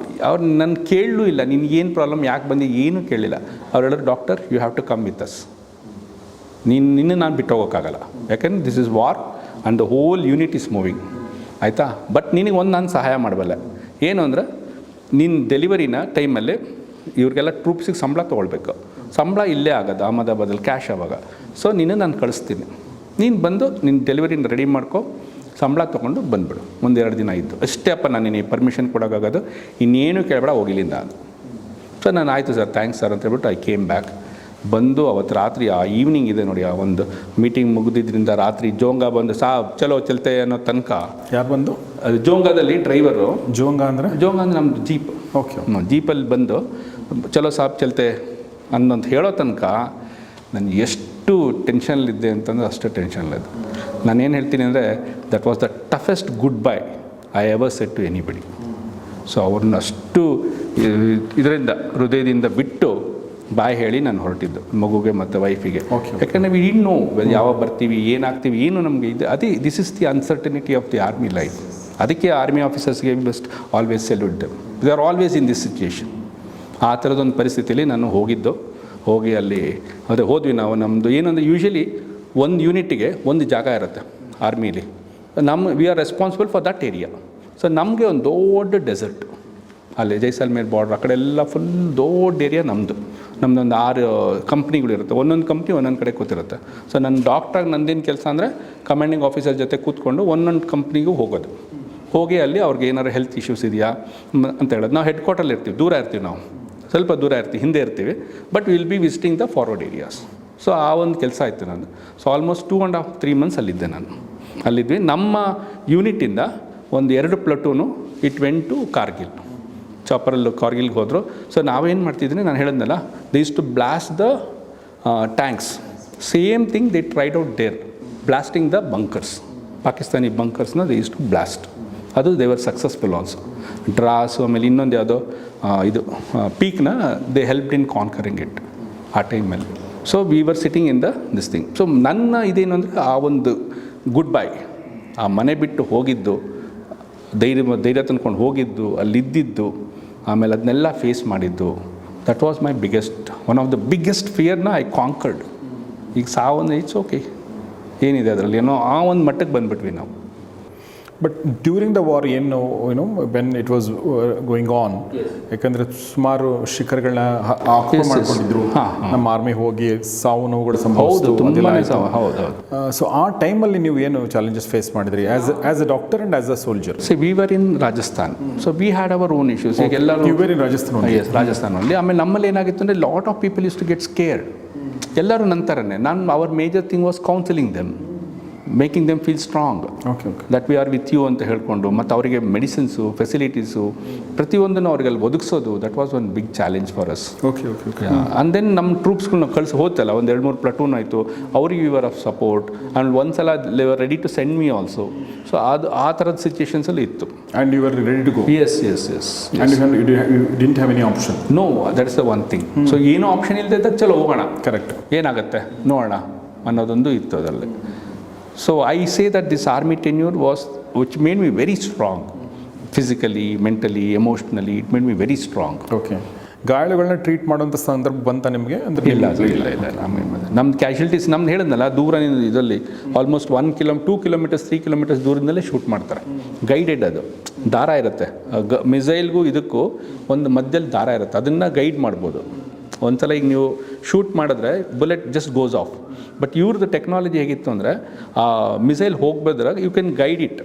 ಅವ್ರು ನನ್ನ ಕೇಳಲೂ ಇಲ್ಲ, ನಿನಗೇನು ಪ್ರಾಬ್ಲಮ್, ಯಾಕೆ ಬಂದು, ಏನೂ ಕೇಳಲಿಲ್ಲ. ಅವ್ರು ಹೇಳಿದ್ರು, doctor you have to come with us, ನಿನ್ನ ನಾನು ಬಿಟ್ಟು ಹೋಗೋಕ್ಕಾಗಲ್ಲ, ಯಾಕೆಂದ್ರೆ this is war and the whole unit is moving, ಆಯಿತಾ. ಬಟ್ ನಿನಗೆ ಒಂದು ನಾನು ಸಹಾಯ ಮಾಡಬಲ್ಲೆ, ಏನು ಅಂದರೆ ನಿನ್ನ ಡೆಲಿವರಿನ ಟೈಮಲ್ಲಿ ಇವ್ರಿಗೆಲ್ಲ ಟ್ರೂಪ್ಸಿಗೆ ಸಂಬಳ ತೊಗೊಳ್ಬೇಕು. ಸಂಬಳ ಇಲ್ಲೇ ಆಗೋದು ಅಹಮದಾಬಾದಲ್ಲಿ, ಕ್ಯಾಶ್ ಆವಾಗ. ಸೊ ನಾನು ಕಳಿಸ್ತೀನಿ, ನೀನು ಬಂದು ನಿನ್ನ ಡೆಲಿವರಿನ ರೆಡಿ ಮಾಡ್ಕೊ, ಸಂಬಳ ತೊಗೊಂಡು ಬಂದುಬಿಡು. 1-2 ದಿನ ಆಯಿತು ಅಷ್ಟೇ ಅಪ್ಪ, ನಾನು ನಿನಗೆ ಪರ್ಮಿಷನ್ ಕೊಡೋಕ್ಕಾಗೋದು, ಇನ್ನೇನು ಕೇಳಬೇಡ, ಹೋಗಿಲ್ಲಿಂದ ಅದು. ಸೊ ನಾನು ಆಯಿತು ಸರ್, ಥ್ಯಾಂಕ್ಸ್ ಸರ್ ಅಂತ ಹೇಳ್ಬಿಟ್ಟು ಐ ಕೇಮ್ ಬ್ಯಾಕ್. ಬಂದು ಅವತ್ತು ರಾತ್ರಿ, ಆ ಈವ್ನಿಂಗ್ ಇದೆ ನೋಡಿ, ಆ ಒಂದು ಮೀಟಿಂಗ್ ಮುಗಿದಿದ್ದರಿಂದ ರಾತ್ರಿ ಜೋಂಗ ಬಂದು ಚಲೋ ಚಲ್ತೆ ಅನ್ನೋ ತನಕ.
ಯಾರು ಬಂದು?
ಅದು ಜೋಂಗಾದಲ್ಲಿ ಡ್ರೈವರು.
ಜೋಂಗ ಅಂದರೆ
ನಮ್ಮದು ಜೀಪ್.
ಓಕೆ.
ಜೀಪಲ್ಲಿ ಬಂದು ಚಲೋ ಚಲ್ತೆ ಅನ್ನೋಂತ ಹೇಳೋ ತನಕ ನಾನು ಎಷ್ಟು ಟೆನ್ಷನಲ್ಲಿದ್ದೆ ಅಂತಂದರೆ ಅಷ್ಟು ಟೆನ್ಷನಲ್ಲಿದ್ದೆ. ನಾನೇನು ಹೇಳ್ತೀನಿ ಅಂದರೆ, that was the toughest goodbye I ever said to anybody. So ಅವ್ರನ್ನ ಅಷ್ಟು ಇದರಿಂದ ಹೃದಯದಿಂದ ಬಿಟ್ಟು ಬಾಯ್ ಹೇಳಿ ನಾನು ಹೊರಟಿದ್ದು ಮಗುಗೆ ಮತ್ತು ವೈಫಿಗೆ. ಯಾಕಂದರೆ ವಿ ಡಿಡ್ ನೋ ಯಾವಾಗ ಬರ್ತೀವಿ, ಏನಾಗ್ತೀವಿ, ಏನು ನಮಗೆ ಇದು ಅದೇ this is the uncertainty of the army life. ಅದಕ್ಕೆ ಆರ್ಮಿ ಆಫೀಸರ್ಸ್ಗೆ best always salute them, they are always in this situation. ಆ ಥರದೊಂದು ಪರಿಸ್ಥಿತಿಯಲ್ಲಿ ನಾನು ಹೋಗಿ ಅಲ್ಲಿ ಹೋದ್ವಿ ನಾವು. ನಮ್ಮದು ಏನಂದರೆ, ಯೂಶ್ವಲಿ ಒಂದು ಯೂನಿಟಿಗೆ ಒಂದು ಜಾಗ ಇರುತ್ತೆ ಆರ್ಮಿಲಿ, we are responsible for that area. So ನಮಗೆ ಒಂದು ದೊಡ್ಡ ಡೆಸರ್ಟ್ ಅಲ್ಲಿ ಜೈಸಲ್ಮೇರ್ ಬಾರ್ಡ್ರ್, ಆ ಕಡೆ ಎಲ್ಲ ಫುಲ್ ದೊಡ್ಡ ಏರಿಯಾ ನಮ್ಮದೊಂದು 6 ಕಂಪ್ನಿಗಳಿರುತ್ತೆ, ಒಂದೊಂದು ಕಂಪ್ನಿ ಒಂದೊಂದು ಕಡೆ ಕೂತಿರುತ್ತೆ. ಸೊ ನನ್ನ ಡಾಕ್ಟ್ರಾಗಿ ನಂದೇನು ಕೆಲಸ ಅಂದರೆ, ಕಮಾಂಡಿಂಗ್ ಆಫೀಸರ್ ಜೊತೆ ಕೂತ್ಕೊಂಡು ಒಂದೊಂದು ಕಂಪ್ನಿಗೂ ಹೋಗಿ ಅಲ್ಲಿ ಅವ್ರಿಗೆ ಏನಾದ್ರು ಹೆಲ್ತ್ ಇಶ್ಯೂಸ್ ಇದೆಯಾ ಅಂತ ಹೇಳೋದು. ನಾವು ಹೆಡ್ ಕ್ವಾರ್ಟರಲ್ಲಿ ಇರ್ತೀವಿ, ದೂರ ಇರ್ತೀವಿ, ನಾವು ಸ್ವಲ್ಪ ದೂರ ಇರ್ತೀವಿ, ಹಿಂದೆ ಇರ್ತೀವಿ, but will be visiting the forward areas. So ಆ ಒಂದು ಕೆಲಸ ಆಯಿತು ನಾನು. ಸೊ ಆಲ್ಮೋಸ್ಟ್ 2.5-3 months ಅಲ್ಲಿದ್ದೆ ನಾನು. ಅಲ್ಲಿದ್ವಿ. ನಮ್ಮ ಯೂನಿಟಿಂದ ಒಂದು 2 platoon it went to Kargil, ಚಾಪರಲ್ಲಿ ಕಾರ್ಗಿಲ್ಗೆ ಹೋದರು. ಸೊ ನಾವೇನು ಮಾಡ್ತಿದ್ದೀನಿ, ನಾನು ಹೇಳಿದ್ನಲ್ಲ, they use to blast the tanks. Same thing they tried out there, blasting the bunkers, Pakistani ಬಂಕರ್ಸ್ನ ದೇ ಯೂಸ್ ಟು ಬ್ಲಾಸ್ಟ್. ಅದು they were successful also. Dras, ಆಮೇಲೆ ಇನ್ನೊಂದು ಯಾವುದೋ ಇದು ಪೀಕ್ನ they helped in conquering it ಆ ಟೈಮಲ್ಲಿ. So we were sitting in this thing. So ನನ್ನ ಇದೇನು ಅಂದರೆ, ಆ ಒಂದು ಗುಡ್ ಬೈ, ಆ ಮನೆ ಬಿಟ್ಟು ಹೋಗಿದ್ದು, ಧೈರ್ಯ ತಂದ್ಕೊಂಡು ಹೋಗಿದ್ದು, ಅಲ್ಲಿದ್ದಿದ್ದು, ಆಮೇಲೆ ಅದನ್ನೆಲ್ಲ ಫೇಸ್ ಮಾಡಿದ್ದು, that was my one of the biggest ಫಿಯರ್ನ ಐ ಕಾಂಕರ್ಡ್. ಈಗ ಸಾವೊಂದು ಇಟ್ಸ್ ಓಕೆ, ಏನಿದೆ ಅದರಲ್ಲಿ, ಏನೋ ಆ ಒಂದು ಮಟ್ಟಕ್ಕೆ ಬಂದುಬಿಟ್ವಿ ನಾವು.
ಬಟ್ ಡ್ಯೂರಿಂಗ್ ದ ವಾರ್ ಏನು when it was going on, ಯಾಕಂದರೆ ಸುಮಾರು ಶಿಖರಗಳನ್ನ ಆಕ್ರಮಣ ಮಾಡ್ಕೊಂಡಿದ್ರು, ನಮ್ಮ ಆರ್ಮಿ ಹೋಗಿ ಸಾವು ನೋವುಗಳು ಸಂಭವಿಸಿತು. ಸೊ ಆ ಟೈಮಲ್ಲಿ ನೀವು ಏನು ಚಾಲೆಂಜಸ್ ಫೇಸ್ ಮಾಡಿದ್ರಿ as a doctor and as a soldier?
See we were in Rajasthan, so we had our own issues. ಈಗ ಎಲ್ಲರೂ ರಾಜಸ್ಥಾನಲ್ಲಿ. ಆಮೇಲೆ ನಮ್ಮಲ್ಲಿ ಏನಾಗಿತ್ತು ಅಂದರೆ lot of people use to get scared. ಎಲ್ಲರೂ ನಂತರನೇ our major thing was counselling them, making them feel strong that we are with you ಅಂತ ಹೇಳ್ಕೊಂಡು, ಮತ್ತು ಅವರಿಗೆ ಮೆಡಿಸಿನ್ಸು, ಫೆಸಿಲಿಟೀಸು ಪ್ರತಿಯೊಂದನ್ನು ಅವ್ರಿಗೆ ಅಲ್ಲಿ ಒದಗಿಸೋದು, that was one big challenge for us. And then ನಮ್ಮ ಟ್ರೂಪ್ಸ್ಗಳನ್ನ ಕಳಿಸಿ ಹೋಗ್ತಲ್ಲ, ಒಂದು 2-3 ಪ್ಲಟೂನ್ ಆಯಿತು, ಅವ್ರಿಗೆ we were of support. And ಒಂದ್ಸಲ they were ready to send me also. So ಅದು ಆ ಥರದ ಸಿಚುಯೇಷನ್ಸಲ್ಲಿ ಇತ್ತು.
And you were ready to go?
Yes yes yes.
You didn't have any option?
No, that is the one thing. So ಏನೂ option ಇಲ್ಲದೆ ಇದ್ದಾಗ ಚಲೋ ಹೋಗೋಣ,
ಕರೆಕ್ಟ್,
ಏನಾಗುತ್ತೆ ನೋಡೋಣ ಅನ್ನೋದೊಂದು ಇತ್ತು ಅದರಲ್ಲಿ. So I say that this army tenure was, which made me very strong, physically, mentally, emotionally, it made me very strong.
Okay. ಗಾಯಗಳನ್ನ ಟ್ರೀಟ್ ಮಾಡುವಂಥ ಸಂದರ್ಭ ಬಂತ ನಿಮಗೆ? ಅಂದರೆ
ಇಲ್ಲ ನಮ್ಮ ಕ್ಯಾಶುಲಿಟೀಸ್, ನಮ್ದು ಹೇಳಿದ್ನಲ್ಲ, ದೂರ ಇದರಲ್ಲಿ ಆಲ್ಮೋಸ್ಟ್ 2 ಕಿಲೋಮೀಟರ್ಸ್ 3 ಕಿಲೋಮೀಟರ್ಸ್ ದೂರದಿಂದಲೇ ಶೂಟ್ ಮಾಡ್ತಾರೆ. ಗೈಡೆಡ್, ಅದು ದಾರ ಇರುತ್ತೆ, ಮಿಸೈಲ್ಗೂ ಇದಕ್ಕೂ ಒಂದು ಮಧ್ಯದಲ್ಲಿ ದಾರ ಇರುತ್ತೆ, ಅದನ್ನು ಗೈಡ್ ಮಾಡ್ಬೋದು. ಒಂದ್ಸಲ ಈಗ ನೀವು ಶೂಟ್ ಮಾಡಿದ್ರೆ bullet just goes off. But ಇವ್ರದ್ದು ಟೆಕ್ನಾಲಜಿ ಹೇಗಿತ್ತು ಅಂದರೆ, ಆ ಮಿಸೈಲ್ ಹೋಗ್ಬೋದ್ರೆ ಯು ಕ್ಯಾನ್ ಗೈಡ್ ಇಟ್.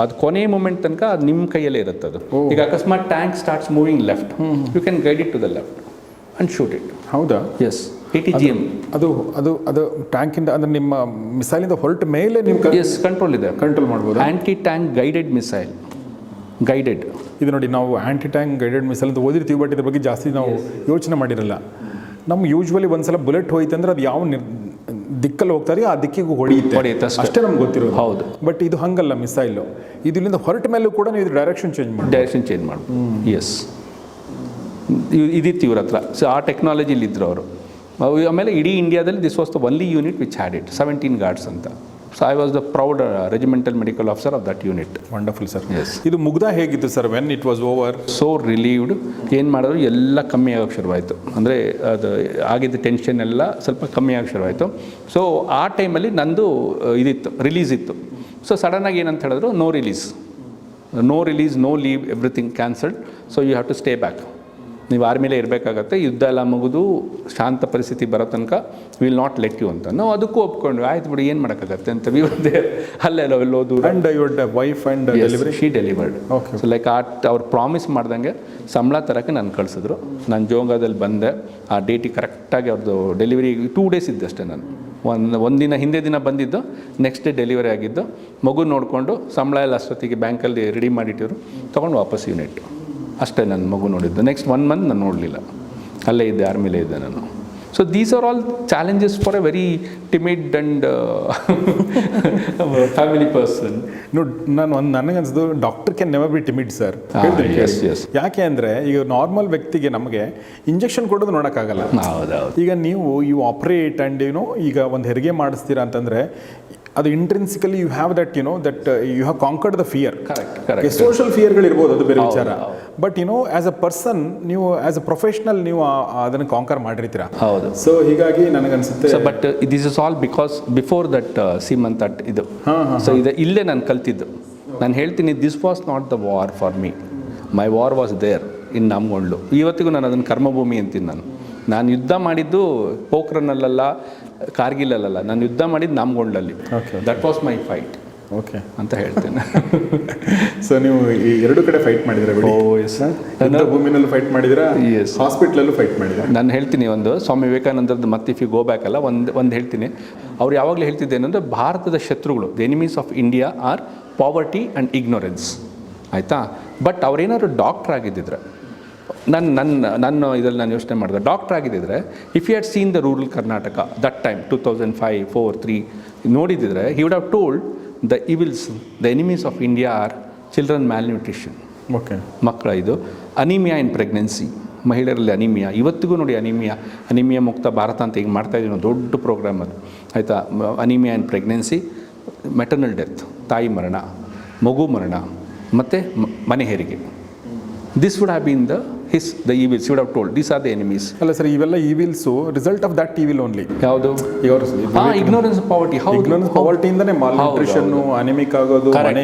ಅದು ಕೊನೆ ಮೂಮೆಂಟ್ ತನಕ ಅದು ನಿಮ್ಮ ಕೈಯಲ್ಲೇ ಇರುತ್ತೆ. ಅದು ಈಗ ಅಕಸ್ಮಾತ್ tank starts moving left, you can guide it to the left and shoot it.
ಹೌದಾ?
Yes, ATGM.
ಅದು ಟ್ಯಾಂಕಿಂದ, ಅಂದರೆ ನಿಮ್ಮ ಮಿಸೈಲಿಂದ ಹೊರಟ ಮೇಲೆ ನೀವು
ಕಂಟ್ರೋಲ್ ಇದೆ, ಕಂಟ್ರೋಲ್ ಮಾಡ್ಬೋದು. ಆ್ಯಂಟಿ ಟ್ಯಾಂಕ್ ಗೈಡೆಡ್ ಮಿಸೈಲ್, ಗೈಡೆಡ್.
ಇದು ನೋಡಿ, ನಾವು ಆ್ಯಂಟಿ ಟ್ಯಾಂಕ್ ಗೈಡೆಡ್ ಮಿಸೈಲ್ ಅಂತ ಓದಿರ್ತೀವಿ, ಬಟ್ ಇದ್ರ ಬಗ್ಗೆ ಜಾಸ್ತಿ ನಾವು ಯೋಚನೆ ಮಾಡಿರಲ್ಲ. ನಮ್ಗೆ ಯೂಶ್ವಲಿ ಒಂದ್ಸಲ ಬುಲೆಟ್ ಹೋಯ್ತು ಅಂದರೆ ಅದು ಯಾವ ದಿಕ್ಕಲ್ಲಿ ಹೋಗ್ತಾರೆ ಆ ದಿಕ್ಕಿಗೂ ಹೊಡೆಯುತ್ತೆ ಅಷ್ಟೇ ನಮ್ಗೆ ಗೊತ್ತಿರೋದು. ಹೌದು. ಬಟ್ ಇದು ಹಂಗಲ್ಲ, ಮಿಸೈಲು ಇದು ಇಲ್ಲಿಂದ ಹೊರಟ ಮೇಲೂ ಕೂಡ ನೀವು ಡೈರೆಕ್ಷನ್ ಚೇಂಜ್
ಮಾಡ್ಬೋದು. ಎಸ್, ಇದಿತ್ತು ಇವ್ರ ಹತ್ರ. ಸೊ ಆ ಟೆಕ್ನಾಲಜಿಲಿ ಇದ್ರು ಅವರು. ಆಮೇಲೆ ಇಡೀ ಇಂಡಿಯಾದಲ್ಲಿ this was the only unit which had it, 17 guards ಅಂತ. So I was the proud regimental medical officer of that unit.
Wonderful sir.
Yes.
ಇದು ಮುಗ್ದ ಹೇಗಿತ್ತು sir when it was over?
So relieved. ಏನು ಮಾಡಿದ್ರು ಎಲ್ಲ ಕಮ್ಮಿ ಆಗೋಕ್ಕೆ ಶುರುವಾಯಿತು. ಅಂದರೆ ಅದು ಆಗಿದ್ದ ಟೆನ್ಷನ್ ಎಲ್ಲ ಸ್ವಲ್ಪ ಕಮ್ಮಿ ಆಗೋಕ್ಕೆ ಶುರುವಾಯಿತು. ಸೊ ಆ ಟೈಮಲ್ಲಿ ನಂದು ಇದಿತ್ತು, ರಿಲೀಸ್ ಇತ್ತು. ಸೊ ಸಡನ್ನಾಗಿ ಏನಂತ ಹೇಳಿದ್ರು, no release, no leave, everything cancelled. So you have to stay back. ನೀವು ಆರ್ಮಿಲೇ ಇರಬೇಕಾಗತ್ತೆ, ಯುದ್ಧ ಎಲ್ಲ ಮುಗಿದು ಶಾಂತ ಪರಿಸ್ಥಿತಿ ಬರೋ ತನಕ ವಿಲ್ ನಾಟ್ ಲೆಟ್ ಯು ಅಂತ. ನಾವು ಅದಕ್ಕೂ ಒಪ್ಕೊಂಡು, ಆಯ್ತು ಬಿಡಿ, ಏನು ಮಾಡೋಕ್ಕಾಗತ್ತೆ ಅಂತ. ವಿ ವರ್ ದೇರ್, ಅಲ್ಲೆಲ್ಲೋ ದೂರ.
And your wife and delivery?
She delivered. Okay. So like ಅವ್ರು ಪ್ರಾಮಿಸ್ ಮಾಡ್ದಂಗೆ ಸಂಬಳ ತರೋಕ್ಕೆ ನಾನು ಕಳಿಸಿದ್ರು. ನಾನು ಜೋಂಗಾದಲ್ಲಿ ಬಂದೆ, ಆ ಡೇಟಿಗೆ ಕರೆಕ್ಟಾಗಿ ಅವ್ರದ್ದು ಡೆಲಿವರಿ 2 ಡೇಸ್ ಇದ್ದೆ ಅಷ್ಟೇ. ನಾನು ಒಂದಿನ ಹಿಂದೆ ದಿನ ಬಂದಿದ್ದು, ನೆಕ್ಸ್ಟ್ ಡೇ ಡೆಲಿವರಿ ಆಗಿದ್ದು. ಮಗು ನೋಡಿಕೊಂಡು ಸಂಬಳ ಎಲ್ಲ ಅಷ್ಟೊತ್ತಿಗೆ ಬ್ಯಾಂಕಲ್ಲಿ ರೆಡಿ ಮಾಡಿಟ್ಟಿದ್ರು, ತೊಗೊಂಡು ವಾಪಸ್ ಯೂನಿಟ್ ಅಷ್ಟೇ. ನನ್ನ ಮಗು ನೋಡಿದ್ದು. ನೆಕ್ಸ್ಟ್ 1 ಮಂತ್ ನಾನು ನೋಡಲಿಲ್ಲ, ಅಲ್ಲೇ ಇದ್ದೆ, ಆರ್ಮಿಲೇ ಇದ್ದೆ ನಾನು. So these are all challenges for A very timid and family person.
ನೋಡಿ, ನನಗೆ ಅನ್ಸೋದು doctor can never be timid sir. ಯಾಕೆ ಅಂದರೆ ಈಗ ನಾರ್ಮಲ್ ವ್ಯಕ್ತಿಗೆ ನಮಗೆ ಇಂಜೆಕ್ಷನ್ ಕೊಡೋದು ನೋಡೋಕ್ಕಾಗಲ್ಲ. ಈಗ ನೀವು ಆಪರೇಟ್ ಆ್ಯಂಡ್ ಈಗ ಒಂದು ಹೆರಿಗೆ ಮಾಡಿಸ್ತೀರಾ ಅಂತಂದರೆ ಅದು intrinsically you have that that you have conquered the fear.
Correct.
Social ಫಿಯರ್ಗಳಿರ್ಬೋದು, ಅದು ಬೇರೆ ವಿಚಾರ. ಬಟ್ ಆ್ಯಸ್ ಅ ಪರ್ಸನ್, ನೀವು ಆ್ಯಸ್ ಅ ಪ್ರೊಫೆಷನಲ್ ನೀವು ಅದನ್ನು ಕಾಂಕರ್ ಮಾಡಿರ್ತೀರಾ.
ಹೌದು.
ಸೊ ಹೀಗಾಗಿ ನನಗನ್ಸುತ್ತೆ.
But this is all because before that ಸೀಮಂತ್ ದಟ್ ಇದು. ಸೊ ಇಲ್ಲೇ ನಾನು ಕಲ್ತಿದ್ದು. ನಾನು ಹೇಳ್ತೀನಿ, this was not the war for me, my war was there in ನಮ್ಗೊಂಡು. ಇವತ್ತಿಗೂ ನಾನು ಅದನ್ನು ಕರ್ಮಭೂಮಿ ಅಂತೀನಿ. ನಾನು ಯುದ್ಧ ಮಾಡಿದ್ದು ಪೋಖ್ರನಲ್ಲ, ಕಾರ್ಗಿಲಲ್ಲ, ನಾನು ಯುದ್ಧ ಮಾಡಿದ್ದು ನಾಮಗೊಂಡ್ಲಲ್ಲಿ. That was my fight.
Okay
ಅಂತ ಹೇಳ್ತೇನೆ.
ಸೊ ನೀವು ಈ 2 ಕಡೆ ಫೈಟ್ ಮಾಡಿದ್ರೆ? ಭೂಮಿನಲ್ಲೂ ಫೈಟ್ ಮಾಡಿದಿರಾ, ಹಾಸ್ಪಿಟ್ಲಲ್ಲೂ ಫೈಟ್ ಮಾಡಿದ್ರೆ?
ನಾನು ಹೇಳ್ತೀನಿ, ಒಂದು ಸ್ವಾಮಿ ವಿವೇಕಾನಂದರದ್ದು ಮತ್ತೆ ಇಫ್ ಯು ಗೋ ಬ್ಯಾಕ್ ಅಲ್ಲ, ಒಂದು ಹೇಳ್ತೀನಿ. ಅವ್ರು ಯಾವಾಗಲೂ ಹೇಳ್ತಿದ್ದೇನೆಂದರೆ, ಭಾರತದ ಶತ್ರುಗಳು, the enemies of India are poverty and ignorance. ಆಯಿತಾ? ಬಟ್ ಅವ್ರೇನಾದ್ರು ಡಾಕ್ಟ್ರ್ ಆಗಿದ್ದಿದ್ರೆ, ನನ್ನ ಇದರಲ್ಲಿ ನಾನು ಯೋಚನೆ ಮಾಡಿದೆ, ಡಾಕ್ಟ್ರ್ ಆಗಿದ್ದಿದ್ರೆ, if you had seen the rural Karnataka that time 2005, 4, 3 ನೋಡಿದ್ದಿದ್ರೆ, he would have told the evils, the enemies of India are children malnutrition.
Okay.
ಮಕ್ಕಳ ಇದು ಅನಿಮಿಯಾ ಇನ್ ಪ್ರೆಗ್ನೆನ್ಸಿ, ಮಹಿಳೆಯರಲ್ಲಿ ಅನಿಮಿಯಾ. ಇವತ್ತಿಗೂ ನೋಡಿ, ಅನಿಮಿಯಾ ಮುಕ್ತ ಭಾರತ ಅಂತ ಈಗ ಮಾಡ್ತಾಯಿದ್ದೀವಿ ನಾವು, ದೊಡ್ಡ ಪ್ರೋಗ್ರಾಮ್ ಅದು. ಆಯಿತಾ? Anaemia in pregnancy, maternal death, ತಾಯಿ ಮರಣ, ಮಗು ಮರಣ, ಮತ್ತು ಮನೆ ಹೆರಿಗೆ. This would have been the his the evils would have told these are the enemies.
ಅಲ್ಲ ಸರ್, ಇವೆಲ್ಲ evils result of that evil only.
ಯಾವುದು? Ignorance poverty. ಹೌದು,
ಇಗ್ನೋರೆನ್ಸ್ ಪಾವರ್ಟಿಯಿಂದನೇ ಮಾಲ್ನ್ಯೂಟ್ರಿಷನ್, ಅನಿಮಿಕ್ ಆಗೋದು,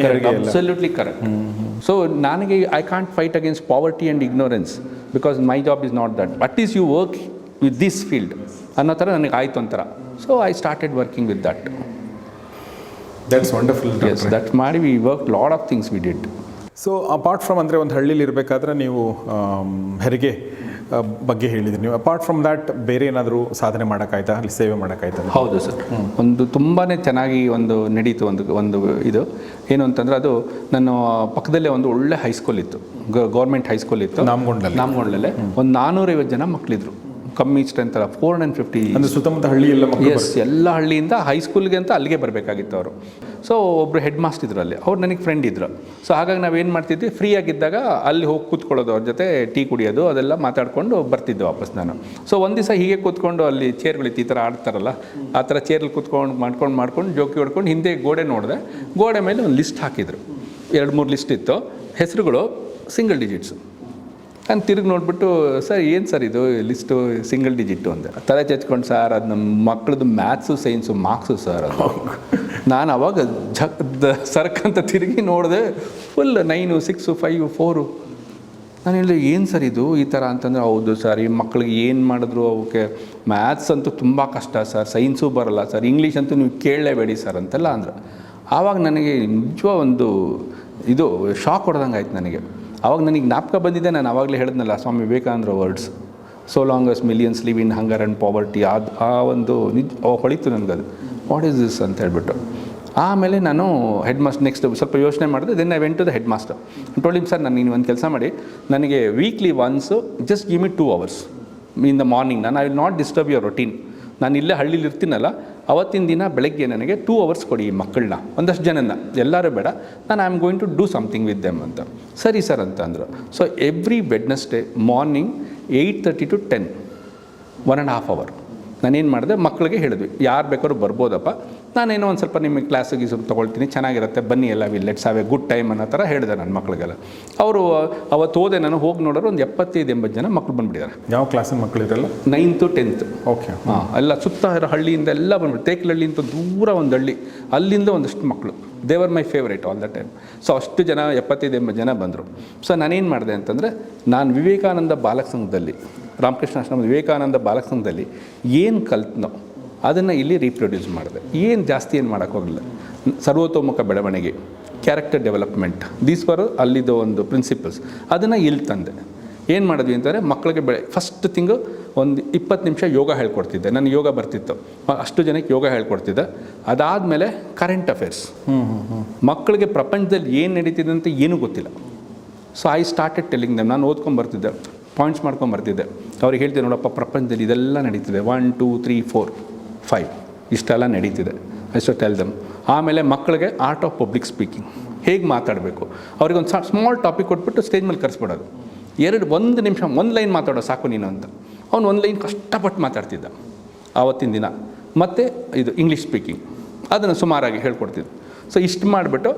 ಅಬ್ಸಲ್ಯೂಟ್ಲಿ ಕರೆಕ್ಟ್. ಸೊ ನನಗೆ I can't fight against poverty and ignorance because my job is not that. At is you work with this field ಅನ್ನೋ ಥರ ನನಗೆ ಆಯಿತು ಒಂಥರ. So I started working with that.
That's wonderful.
Yes, that ಮಾಡಿ we work lot of things we did.
So apart from ಅಂದರೆ ಒಂದು ಹಳ್ಳಿಲಿ ಇರಬೇಕಾದ್ರೆ ನೀವು ಹೆರಿಗೆ ಬಗ್ಗೆ ಹೇಳಿದ್ರಿ. ನೀವು ಅಪಾರ್ಟ್ ಫ್ರಮ್ ದ್ಯಾಟ್ ಬೇರೆ ಏನಾದರೂ ಸಾಧನೆ ಮಾಡೋಕ್ಕಾಯ್ತಾ, ಅಲ್ಲಿ ಸೇವೆ ಮಾಡೋಕ್ಕಾಯ್ತಾ?
ಹೌದು ಸರ್, ಒಂದು ತುಂಬಾ ಚೆನ್ನಾಗಿ ಒಂದು ನಡೀತು. ಒಂದು ಇದು ಏನು ಅಂತಂದರೆ, ಅದು ನನ್ನ ಪಕ್ಕದಲ್ಲೇ ಒಂದು ಒಳ್ಳೆ ಹೈಸ್ಕೂಲ್ ಇತ್ತು, ಗೌರ್ಮೆಂಟ್ ಹೈಸ್ಕೂಲ್ ಇತ್ತು ನಾಮಗೊಂಡಲ್ಲೇ. ಒಂದು 450 ಜನ ಮಕ್ಕಳಿದ್ರು, ಕಮ್ಮಿ ಸ್ಟ್ರೆಂತ್ ಅಲ್ಲ, 450.
ಅಂದರೆ ಸುತ್ತಮುತ್ತ ಹಳ್ಳಿ ಎಲ್ಲ ಮಕ್ಕಳು?
ಎಸ್, ಎಲ್ಲ ಹಳ್ಳಿಯಿಂದ ಹೈಸ್ಕೂಲ್ಗೆ ಅಂತ ಅಲ್ಲಿಗೆ ಬರಬೇಕಾಗಿತ್ತು ಅವರು. ಸೊ ಒಬ್ಬರು ಹೆಡ್ ಮಾಸ್ಟರ್ ಇದ್ರು ಅಲ್ಲಿ, ಅವ್ರು ನನಗೆ ಫ್ರೆಂಡ್ ಇದ್ರು. ಸೊ ಹಾಗಾಗಿ ನಾವೇನು ಮಾಡ್ತಿದ್ವಿ, ಫ್ರೀ ಆಗಿದ್ದಾಗ ಅಲ್ಲಿ ಹೋಗಿ ಕೂತ್ಕೊಳ್ಳೋದು, ಅವ್ರ ಜೊತೆ ಟೀ ಕುಡಿಯೋದು, ಅದೆಲ್ಲ ಮಾತಾಡ್ಕೊಂಡು ಬರ್ತಿದ್ದೆ ವಾಪಸ್ ನಾನು. ಸೊ ಒಂದು ದಿವಸ ಹೀಗೆ ಕೂತ್ಕೊಂಡು, ಅಲ್ಲಿ ಚೇರ್ಗಳಿತ್ತು, ಈ ಥರ ಆಡ್ತಾರಲ್ಲ ಆ ಥರ ಚೇರಲ್ಲಿ ಕೂತ್ಕೊಂಡು ಮಾಡ್ಕೊಂಡು ಜೋಕಿ ಹೊಡ್ಕೊಂಡು ಹಿಂದೆ ಗೋಡೆ ನೋಡಿದೆ. ಗೋಡೆ ಮೇಲೆ ಒಂದು ಲಿಸ್ಟ್ ಹಾಕಿದ್ರು, 2-3 ಲಿಸ್ಟ್ ಇತ್ತು, ಹೆಸರುಗಳು ಸಿಂಗಲ್ ಡಿಜಿಟ್ಸು. ನಾನು ತಿರುಗಿ ನೋಡಿಬಿಟ್ಟು, ಸರ್ ಏನು ಸರ್ ಇದು ಲಿಸ್ಟು ಸಿಂಗಲ್ ಡಿಜಿಟ್ಟು ಅಂದೆ. ತಲೆ ಚಚ್ಕೊಂಡು, ಸರ್ ಅದು ನಮ್ಮ ಮಕ್ಕಳದು ಮ್ಯಾಥ್ಸು ಸೈನ್ಸು ಮಾರ್ಕ್ಸು ಸರ್ ಅದು. ನಾನು ಅವಾಗ ಸರ್ಕಂತ ತಿರುಗಿ ನೋಡಿದೆ, ಫುಲ್ 9, 6, 5, 4. ನಾನು ಹೇಳಿದೆ, ಏನು ಸರ್ ಇದು ಈ ಥರ ಅಂತಂದರೆ, ಹೌದು ಸರ್, ಈ ಮಕ್ಕಳಿಗೆ ಏನು ಮಾಡಿದ್ರು ಅವಕ್ಕೆ ಮ್ಯಾಥ್ಸ್ ಅಂತೂ ತುಂಬ ಕಷ್ಟ ಸರ್, ಸೈನ್ಸು ಬರೋಲ್ಲ ಸರ್, ಇಂಗ್ಲೀಷ್ ಅಂತೂ ನೀವು ಕೇಳಲೇಬೇಡಿ ಸರ್ ಅಂತೆಲ್ಲ ಅಂದರು. ಆವಾಗ ನನಗೆ ನಿಜ ಒಂದು ಇದು ಶಾಕ್ ಹೊಡೆದಂಗೆ ಆಯ್ತು ನನಗೆ. ಆವಾಗ ನನಗೆ ಜ್ಞಾಪಕ ಬಂದಿದೆ, ನಾನು ಆವಾಗಲೇ ಹೇಳಿದ್ನಲ್ಲ ಸ್ವಾಮಿ ವಿವೇಕಾನಂದ್ರ words, so long as millions live in hunger and poverty. ಆ ಒಂದು ಅವಾಗ ಹೊಳಿತು ನನಗದು, ವಾಟ್ ಈಸ್ ದಿಸ್ ಅಂತ ಹೇಳ್ಬಿಟ್ಟು. ಆಮೇಲೆ ನಾನು ಹೆಡ್ ಮಾಸ್ಟರ್ ನೆಕ್ಸ್ಟ್ ಸ್ವಲ್ಪ ಯೋಚನೆ ಮಾಡಿದೆ. Then I went to the head master. Told him, sir, ನಾನು ನೀವು ಒಂದು ಕೆಲಸ ಮಾಡಿ, ನನಗೆ weekly once just give me 2 hours in the morning. ನಾನು I will not disturb your routine. ನಾನು ಇಲ್ಲೇ ಹಳ್ಳಿಲಿ ಇರ್ತೀನಲ್ಲ, ಅವತ್ತಿನ ದಿನ ಬೆಳಗ್ಗೆ ನನಗೆ 2 hours ಕೊಡಿ ಈ ಮಕ್ಕಳನ್ನ, ಒಂದಷ್ಟು ಜನನ, ಎಲ್ಲರೂ ಬೇಡ, ನಾನು I am going to do something with them ಅಂತ. ಸರಿ ಸರ್ ಅಂತ ಅಂದರು. So every Wednesday morning 8:30 to 10, 1.5 hour ನಾನೇನು ಮಾಡಿದೆ, ಮಕ್ಕಳಿಗೆ ಹೇಳಿದ್ವಿ, ಯಾರು ಬೇಕಾದ್ರೂ ಬರ್ಬೋದಪ್ಪ, ನಾನೇನೋ ಒಂದು ಸ್ವಲ್ಪ ನಿಮಗೆ ಕ್ಲಾಸಿಗೆ ಸ್ವಲ್ಪ ತೊಗೊಳ್ತೀನಿ, ಚೆನ್ನಾಗಿರುತ್ತೆ, ಬನ್ನಿ ಎಲ್ಲ let's have A good time ಅನ್ನೋ ಥರ ಹೇಳಿದೆ ನನ್ನ ಮಕ್ಕಳಿಗೆಲ್ಲ. ಅವರು ಅವತ್ತು ಹೋದೆ, ನಾನು ಹೋಗಿ ನೋಡೋರು ಒಂದು 75-80 ಜನ ಮಕ್ಕಳು ಬಂದುಬಿಟ್ಟಿದ್ದಾರೆ.
ಯಾವ ಕ್ಲಾಸಿನ ಮಕ್ಕಳಿರಲ್ಲ?
9th, 10th.
ಓಕೆ.
ಹಾಂ, ಎಲ್ಲ ಸುತ್ತ ಇರೋ ಹಳ್ಳಿಯಿಂದ ಎಲ್ಲ ಬಂದ್ಬಿಟ್ಟು, ತೇಕ್ಲಹಳ್ಳಿ ಅಂತ ದೂರ ಒಂದು ಹಳ್ಳಿ, ಅಲ್ಲಿಂದ ಒಂದಷ್ಟು ಮಕ್ಕಳು. ದೇವರ್ my favourite all the time. So ಅಷ್ಟು ಜನ, 75-80 ಜನ ಬಂದರು. ಸೊ ನಾನೇನು ಮಾಡಿದೆ ಅಂತಂದರೆ, ನಾನು ವಿವೇಕಾನಂದ ಬಾಲಕ ಸಂಘದಲ್ಲಿ, ರಾಮಕೃಷ್ಣ ಆಶ್ರಮದ ವಿವೇಕಾನಂದ ಬಾಲಕ ಸಂಘದಲ್ಲಿ ಏನು ಕಲ್ತ್ನೋ ಅದನ್ನು ಇಲ್ಲಿ ರೀಪ್ರೊಡ್ಯೂಸ್ ಮಾಡಿದೆ. ಏನು ಜಾಸ್ತಿ ಏನು ಮಾಡೋಕ್ಕೋಗಲಿಲ್ಲ. ಸರ್ವತೋಮುಖ ಬೆಳವಣಿಗೆ, ಕ್ಯಾರೆಕ್ಟರ್ ಡೆವಲಪ್ಮೆಂಟ್, ದೀಸ್ ವರ್ ಅಲ್ಲಿದ್ದು ಒಂದು ಪ್ರಿನ್ಸಿಪಲ್ಸ್. ಅದನ್ನು ಇಲ್ಲಿ ತಂದೆ. ಏನು ಮಾಡಿದ್ವಿ ಅಂತಂದರೆ, ಮಕ್ಕಳಿಗೆ ಫಸ್ಟ್ ತಿಂಗು ಒಂದು 20 ನಿಮಿಷ ಯೋಗ ಹೇಳ್ಕೊಡ್ತಿದ್ದೆ. ನನಗೆ ಯೋಗ ಬರ್ತಿತ್ತು, ಅಷ್ಟು ಜನಕ್ಕೆ ಯೋಗ ಹೇಳ್ಕೊಡ್ತಿದ್ದೆ. ಅದಾದಮೇಲೆ ಕರೆಂಟ್ ಅಫೇರ್ಸ್, ಮಕ್ಕಳಿಗೆ ಪ್ರಪಂಚದಲ್ಲಿ ಏನು ನಡೀತಿದೆ ಅಂತ ಏನೂ ಗೊತ್ತಿಲ್ಲ. So I started telling them. ನಾನು ಓದ್ಕೊಂಡು ಬರ್ತಿದ್ದೆ, ಪಾಯಿಂಟ್ಸ್ ಮಾಡ್ಕೊಂಡು ಬರ್ತಿದ್ದೆ. ಅವ್ರಿಗೆ ಹೇಳ್ತೀನಿ, ನೋಡಪ್ಪ ಪ್ರಪಂಚದಲ್ಲಿ ಇದೆಲ್ಲ ನಡೀತಿದೆ, 1, 2, 3, 4, 5 ಇಷ್ಟೆಲ್ಲ ನಡೀತಿದೆ, ಅಷ್ಟು ಟೆಲ್ ದಮ್. ಆಮೇಲೆ ಮಕ್ಕಳಿಗೆ ಆರ್ಟ್ ಆಫ್ ಪಬ್ಲಿಕ್ ಸ್ಪೀಕಿಂಗ್, ಹೇಗೆ ಮಾತಾಡಬೇಕು, ಅವ್ರಿಗೆ ಒಂದು ಸ್ಮಾಲ್ ಟಾಪಿಕ್ ಕೊಟ್ಬಿಟ್ಟು ಸ್ಟೇಜ್ ಮೇಲೆ ಕರೆಸ್ಬಿಡೋದು. 1 ನಿಮಿಷ 1 ಲೈನ್ ಮಾತಾಡೋ ಸಾಕು ನೀನು ಅಂತ. ಅವ್ನು 1 ಲೈನ್ ಕಷ್ಟಪಟ್ಟು ಮಾತಾಡ್ತಿದ್ದ ಆವತ್ತಿನ ದಿನ. ಮತ್ತು ಇದು ಇಂಗ್ಲೀಷ್ ಸ್ಪೀಕಿಂಗ್, ಅದನ್ನು ಸುಮಾರಾಗಿ ಹೇಳ್ಕೊಡ್ತಿದ್ದೆ. ಸೊ ಇಷ್ಟು ಮಾಡಿಬಿಟ್ಟು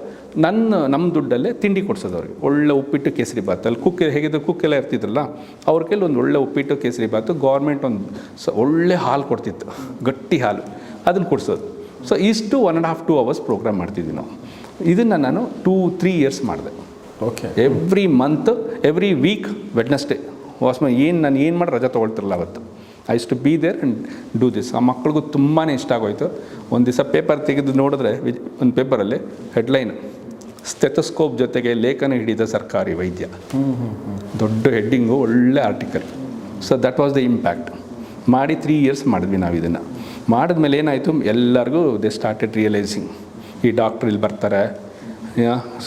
ನಮ್ಮ ದುಡ್ಡಲ್ಲೇ ತಿಂಡಿ ಕೊಡ್ಸೋದು ಅವ್ರಿಗೆ. ಒಳ್ಳೆ ಉಪ್ಪಿಟ್ಟು ಕೇಸರಿ ಬಾತ್, ಅಲ್ಲಿ ಹೇಗಿದ್ರು ಕುಕ್ಕೆಲ್ಲ ಇರ್ತಿದ್ರಲ್ಲ, ಅವ್ರ ಕೈಲಿ ಒಂದು ಒಳ್ಳೆ ಉಪ್ಪಿಟ್ಟು ಕೇಸರಿ ಬಾತು, ಗೌರ್ಮೆಂಟ್ ಒಂದು ಒಳ್ಳೆ ಹಾಲು ಕೊಡ್ತಿತ್ತು, ಗಟ್ಟಿ ಹಾಲು, ಅದನ್ನು ಕೊಡಿಸೋದು. ಸೊ ಇಷ್ಟು 1.5-2 hours ಪ್ರೋಗ್ರಾಮ್ ಮಾಡ್ತಿದ್ವಿ ನಾವು. ಇದನ್ನು ನಾನು 2-3 years ಮಾಡಿದೆ.
Okay.
Every month, every week Wednesday ನಾನು ಏನು ಮಾಡಿ ರಜಾ ತೊಗೊಳ್ತಿರಲ್ಲ ಅವತ್ತು, I to be there and do this. ಆ ಮಕ್ಳಿಗೂ ತುಂಬಾ ಇಷ್ಟ ಆಗೋಯ್ತು. ಒಂದು ದಿವಸ ಪೇಪರ್ ತೆಗೆದು ನೋಡಿದ್ರೆ, ಒಂದು ಪೇಪರಲ್ಲಿ ಹೆಡ್ಲೈನ್, ಸ್ಟೆಥೋಸ್ಕೋಪ್ ಜೊತೆಗೆ ಲೇಖನ ಹಿಡಿದ ಸರ್ಕಾರಿ ವೈದ್ಯ, ದೊಡ್ಡ ಹೆಡ್ಡಿಂಗು, ಒಳ್ಳೆ article. So that was the impact. ಮಾಡಿ 3 years ಮಾಡಿದ್ವಿ ನಾವು ಇದನ್ನು. ಮಾಡಿದ್ಮೇಲೆ ಏನಾಯಿತು, ಎಲ್ಲರಿಗೂ ದೇ ಸ್ಟಾರ್ಟೆಡ್ ರಿಯಲೈಸಿಂಗ್, ಈ ಡಾಕ್ಟ್ರ್ ಇಲ್ಲಿ ಬರ್ತಾರೆ,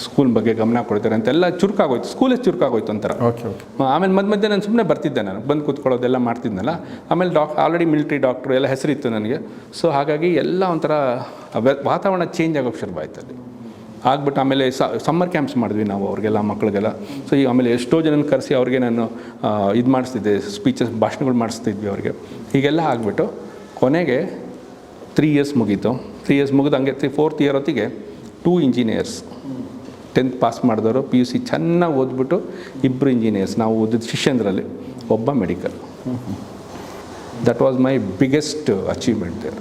ಸ್ಕೂಲ್ ಬಗ್ಗೆ ಗಮನ ಕೊಡ್ತಾರೆ ಅಂತೆಲ್ಲ ಚುರುಕಾಗೋಯ್ತು. ಸ್ಕೂಲೇ ಚುರುಕಾಗೋಯ್ತು ಒಂಥರ.
Okay okay.
ಆಮೇಲೆ ಮಧ್ಯೆ ನಾನು ಸುಮ್ಮನೆ ಬರ್ತಿದ್ದೆ, ನಾನು ಬಂದು ಕೂತ್ಕೊಳ್ಳೋದೆಲ್ಲ ಮಾಡ್ತಿದ್ನಲ್ಲ. ಆಮೇಲೆ ಆಲ್ರೆಡಿ ಮಿಲಿಟ್ರಿ ಡಾಕ್ಟ್ರು ಎಲ್ಲ ಹೆಸರಿತ್ತು ನನಗೆ. ಸೊ ಹಾಗಾಗಿ ಎಲ್ಲ ಒಂಥರ ವಾತಾವರಣ ಚೇಂಜ್ ಆಗೋಕ್ಕೆ ಶುರುವಾಯ್ತು ಅಲ್ಲಿ. ಆಗ್ಬಿಟ್ಟು ಆಮೇಲೆ ಸಮ್ಮರ್ ಕ್ಯಾಂಪ್ಸ್ ಮಾಡಿದ್ವಿ ನಾವು ಅವ್ರಿಗೆಲ್ಲ, ಮಕ್ಕಳಿಗೆಲ್ಲ. ಸೊ ಈ ಆಮೇಲೆ ಎಷ್ಟೋ ಜನನ ಕರೆಸಿ ಅವ್ರಿಗೆ ನಾನು ಇದು ಮಾಡಿಸ್ತಿದ್ದೆ, ಸ್ಪೀಚಸ್, ಭಾಷಣಗಳು ಮಾಡಿಸ್ತಿದ್ವಿ ಅವ್ರಿಗೆ. ಹೀಗೆಲ್ಲ ಆಗಿಬಿಟ್ಟು ಕೊನೆಗೆ 3 years ಮುಗೀತು. 3 years ಮುಗಿದು ಹಂಗೆ 4th year ಹೊತ್ತಿಗೆ 2 engineers 10th ಪಾಸ್ ಮಾಡಿದವರು PUC ಚೆನ್ನಾಗಿ ಓದ್ಬಿಟ್ಟು ಇಬ್ಬರು ಇಂಜಿನಿಯರ್ಸ್ ನಾವು ಓದಿದ ಶಿಷ್ಯಂದ್ರಲ್ಲಿ ಒಬ್ಬ medical. That was my biggest achievement there.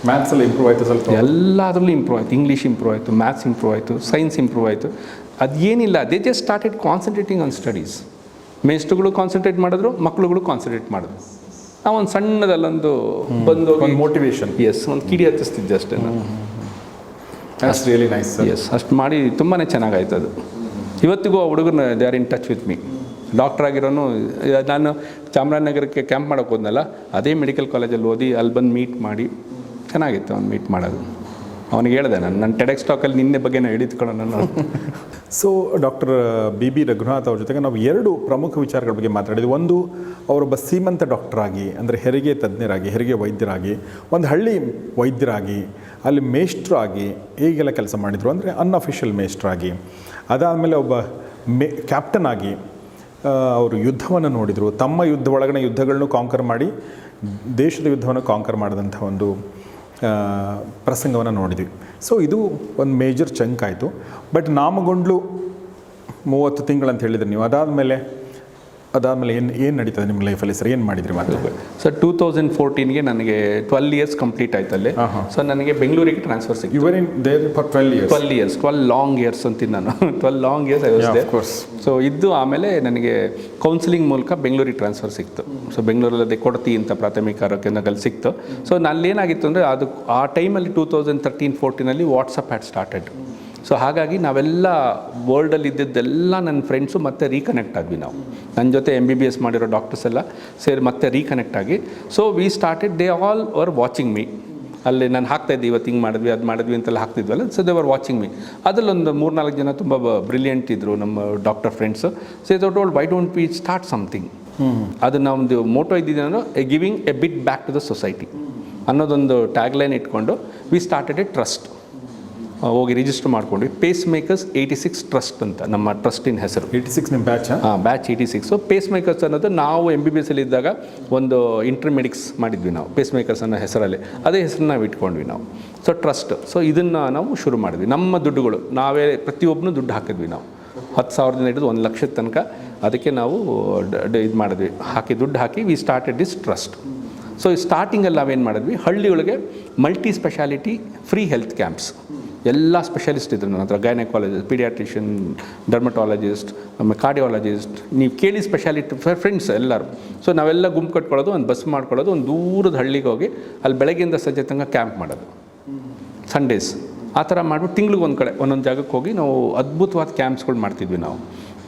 ಮ್ಯಾಥ್ಸಲ್ಲಿ ಇಂಪ್ರೂವ್ ಆಯಿತು ಸ್ವಲ್ಪ?
ಎಲ್ಲದರಲ್ಲೂ ಇಂಪ್ರೂವ್ ಆಯಿತು. ಇಂಗ್ಲೀಷ್ ಇಂಪ್ರೂವ್ ಆಯಿತು, ಮ್ಯಾಥ್ಸ್ ಇಂಪ್ರೂವ್ ಆಯಿತು, ಸೈನ್ಸ್ ಇಂಪ್ರೂವ್ ಆಯಿತು. ಅದೇನಿಲ್ಲ, they just started concentrating on studies. ಮೇಸ್ಟ್ರುಗಳು ಕಾನ್ಸಂಟ್ರೇಟ್ ಮಾಡಿದ್ರು, ಮಕ್ಕಳುಗಳು ಕಾನ್ಸಂಟ್ರೇಟ್ ಮಾಡಿದ್ರು. ನಾವೊಂದು ಸಣ್ಣದಲ್ಲೊಂದು ಬಂದು
ಒಂದು ಮೋಟಿವೇಶನ್,
ಎಸ್, ಒಂದು ಕಿಡಿ ಹತ್ತಿಸ್ತಿದ್ದೆ ಅಷ್ಟೇ ನಾನು.
That's really nice.
ಎಸ್, ಅಷ್ಟು ಮಾಡಿ ತುಂಬಾ ಚೆನ್ನಾಗಾಯ್ತು ಅದು. ಇವತ್ತಿಗೂ ಆ ಹುಡುಗರು they are in touch with me. Doctor ಆಗಿರೋನು, ನಾನು ಚಾಮರಾಜನಗರಕ್ಕೆ ಕ್ಯಾಂಪ್ ಮಾಡೋಕೆ ಹೋದ್ನಲ್ಲ, ಅದೇ ಮೆಡಿಕಲ್ ಕಾಲೇಜಲ್ಲಿ ಓದಿ ಅಲ್ಲಿ ಬಂದು ಮೀಟ್ ಮಾಡಿ ಚೆನ್ನಾಗಿತ್ತು ಅವ್ನು ಮೀಟ್ ಮಾಡೋದು. ಅವನಿಗೆ ಹೇಳಿದೆ ನನ್ನ ಟೆಡೆಕ್ಸ್ ಟಾಕಲ್ಲಿ ನಿನ್ನೆ ಬಗ್ಗೆ ನಾವು ಹಿಡಿದುಕೊಳ್ಳೋಣ ನಾನು.
ಸೊ ಡಾಕ್ಟರ್ BB ರಘುನಾಥ್ ಅವ್ರ ಜೊತೆಗೆ ನಾವು 2 ಪ್ರಮುಖ ವಿಚಾರಗಳ ಬಗ್ಗೆ ಮಾತಾಡಿದ್ವಿ. ಒಂದು, ಅವರೊಬ್ಬ ಶ್ರೀಮಂತ ಡಾಕ್ಟರ್ ಆಗಿ, ಅಂದರೆ ಹೆರಿಗೆ ತಜ್ಞರಾಗಿ, ಹೆರಿಗೆ ವೈದ್ಯರಾಗಿ, ಒಂದು ಹಳ್ಳಿ ವೈದ್ಯರಾಗಿ, ಅಲ್ಲಿ ಮೇಷ್ಟ್ರಾಗಿ ಹೇಗೆಲ್ಲ ಕೆಲಸ ಮಾಡಿದರು ಅಂದರೆ ಅನ್ಅಫಿಷಿಯಲ್ ಮೇಷ್ಟ್ರಾಗಿ. ಅದಾದಮೇಲೆ ಒಬ್ಬ ಕ್ಯಾಪ್ಟನ್ ಆಗಿ ಅವರು ಯುದ್ಧವನ್ನು ನೋಡಿದರು. ತಮ್ಮ ಒಳಗಡೆ ಯುದ್ಧಗಳನ್ನು ಕಾಂಕರ್ ಮಾಡಿ ದೇಶದ ಯುದ್ಧವನ್ನು ಕಾಂಕರ್ ಮಾಡಿದಂಥ ಒಂದು ಪ್ರಸಂಗವನ್ನು ನೋಡಿದ್ವಿ. ಸೊ ಇದು ಒಂದು ಮೇಜರ್ ಚಂಕ್ ಆಯಿತು. ಬಟ್ ನಾಮಗೊಂಡ್ಲು 30 ತಿಂಗಳಂತ ಹೇಳಿದ್ರಿ ನೀವು. ಅದಾದಮೇಲೆ ಏನು ನಡೀತದೆ ನಿಮ್ಮ ಲೈಫಲ್ಲಿ ಸರ್? ಏನು ಮಾಡಿದ್ರಿ ಮತ್ತೆ?
ಸರ್ 2014ಗೆ ನನಗೆ 12 ಇಯರ್ಸ್ ಕಂಪ್ಲೀಟ್ ಆಯ್ತು ಅಲ್ಲಿ. ಸೊ ನನಗೆ ಬೆಂಗಳೂರಿಗೆ ಟ್ರಾನ್ಸ್ಫರ್ ಸಿಕ್ತು.
You were in there for 12 years.
12 long years ಅಂತೀನಿ ನಾನು. 12 long years I was there. So ಇದ್ದು ಆಮೇಲೆ ನನಗೆ ಕೌನ್ಸಿಲಿಂಗ್ ಮೂಲಕ ಬೆಂಗಳೂರಿಗೆ ಟ್ರಾನ್ಸ್ಫರ್ ಸಿಕ್ತು. ಸೊ ಬೆಂಗಳೂರಲ್ಲಿ ಕೊಡತಿ ಅಂತ ಪ್ರಾಥಮಿಕ ಆರೋಗ್ಯ ಕೇಂದ್ರದಲ್ಲಿ ಸಿಕ್ತು. ಸೊ ನಲ್ಲೇನಾಗಿತ್ತು ಅಂದರೆ ಅದು ಆ ಟೈಮಲ್ಲಿ 2013-14ನಲ್ಲಿ ವಾಟ್ಸಪ್ ಹ್ಯಾಡ್ ಸ್ಟಾರ್ಟೆಡ್. ಸೊ ಹಾಗಾಗಿ ನಾವೆಲ್ಲ ವರ್ಲ್ಡಲ್ಲಿ ಇದ್ದಿದ್ದೆಲ್ಲ ನನ್ನ ಫ್ರೆಂಡ್ಸು ಮತ್ತೆ ರೀಕನೆಕ್ಟ್ ಆದ್ವಿ ನಾವು. ನನ್ನ ಜೊತೆ MBBS ಮಾಡಿರೋ ಡಾಕ್ಟರ್ಸ್ ಎಲ್ಲ ಸೇರಿ ಮತ್ತೆ ರೀಕನೆಕ್ಟ್ ಆಗಿ, so we started, they all were watching me. ಅಲ್ಲಿ ನಾನು ಹಾಕ್ತಾಯಿದ್ದೆ, ಇವತ್ತು ಹಿಂಗೆ ಮಾಡಿದ್ವಿ ಅದು ಮಾಡಿದ್ವಿ ಅಂತೆಲ್ಲ ಹಾಕ್ತಿದ್ವಲ್ಲ. So they were watching me. ಅದರಲ್ಲೊಂದು 3-4 ಜನ ತುಂಬ ಬ್ರಿಲಿಯಂಟ್ ಇದ್ದರು ನಮ್ಮ doctor friends. So they told, why don't we start something. ಅದು ನಮ್ಮದು ಮೋಟೋ ಇದ್ದಿದ್ದೇನೋ, giving a bit back to the society ಅನ್ನೋದೊಂದು ಟ್ಯಾಗ್ಲೈನ್ ಇಟ್ಕೊಂಡು ವಿ ಸ್ಟಾರ್ಟೆಡ್ ಎ ಟ್ರಸ್ಟ್. ಹೋಗಿ ರಿಜಿಸ್ಟರ್ ಮಾಡ್ಕೊಂಡ್ವಿ. ಪೇಸ್ ಮೇಕರ್ಸ್ 86 ಟ್ರಸ್ಟ್ ಅಂತ ನಮ್ಮ ಟ್ರಸ್ಟಿನ ಹೆಸರು.
86 ನಿಮ್ಮ batch?
Batch 86. So pace makers ಅನ್ನೋದು ನಾವು MBBS ಅಲ್ಲಿ ಇದ್ದಾಗ ಒಂದು ಇಂಟರ್ಮೆಡಿಕ್ಸ್ ಮಾಡಿದ್ವಿ ನಾವು, ಪೇಸ್ ಮೇಕರ್ಸ್ ಅನ್ನೋ ಹೆಸರಲ್ಲಿ. ಅದೇ ಹೆಸರನ್ನ ನಾವು ಇಟ್ಕೊಂಡ್ವಿ ನಾವು. So trust. ಸೊ ಇದನ್ನು ನಾವು ಶುರು ಮಾಡಿದ್ವಿ. ನಮ್ಮ ದುಡ್ಡುಗಳು ನಾವೇ ಪ್ರತಿಯೊಬ್ಬನು ದುಡ್ಡು ಹಾಕಿದ್ವಿ ನಾವು. 10,000 ಹಿಡಿದು 1 ಲಕ್ಷದ ತನಕ ಅದಕ್ಕೆ ನಾವು ಇದು ಮಾಡಿದ್ವಿ, ಹಾಕಿ ದುಡ್ಡು ಹಾಕಿ we started this trust. So ಸ್ಟಾರ್ಟಿಂಗಲ್ಲಿ ನಾವೇನು ಮಾಡಿದ್ವಿ, ಹಳ್ಳಿಯೊಳಗೆ multi speciality free health camps. ಎಲ್ಲ ಸ್ಪೆಷಲಿಸ್ಟ್ ಇದ್ರು ನನ್ನ ಹತ್ರ. ಗೈನಕಾಲಜಿಸ್ಟ್, ಪೀಡಿಯಾಟ್ರಿಷಿಯನ್, ಡರ್ಮಟಾಲಜಿಸ್ಟ್, ಆಮೇಲೆ ಕಾರ್ಡಿಯಾಲಜಿಸ್ಟ್, ನೀವು ಕೇಳಿ ಸ್ಪೆಷಾಲಿಟಿ ಫ್ರೆಂಡ್ಸ್ ಎಲ್ಲರೂ. ಸೊ ನಾವೆಲ್ಲ ಗುಂಪು ಕಟ್ಕೊಳ್ಳೋದು, ಒಂದು ಬಸ್ ಮಾಡ್ಕೊಳ್ಳೋದು, ಒಂದು ದೂರದ ಹಳ್ಳಿಗೆ ಹೋಗಿ ಅಲ್ಲಿ ಬೆಳಗ್ಗೆಯಿಂದ ಸಂಜೆ ತನಕ ಕ್ಯಾಂಪ್ ಮಾಡೋದು, ಸಂಡೇಸ್. ಆ ಥರ ಮಾಡಿಬಿಟ್ಟು ತಿಂಗ್ಳಿಗೆ ಒಂದು ಕಡೆ ಒಂದೊಂದು ಜಾಗಕ್ಕೆ ಹೋಗಿ ನಾವು ಅದ್ಭುತವಾದ ಕ್ಯಾಂಪ್ಸ್ಗಳು ಮಾಡ್ತಿದ್ವಿ ನಾವು.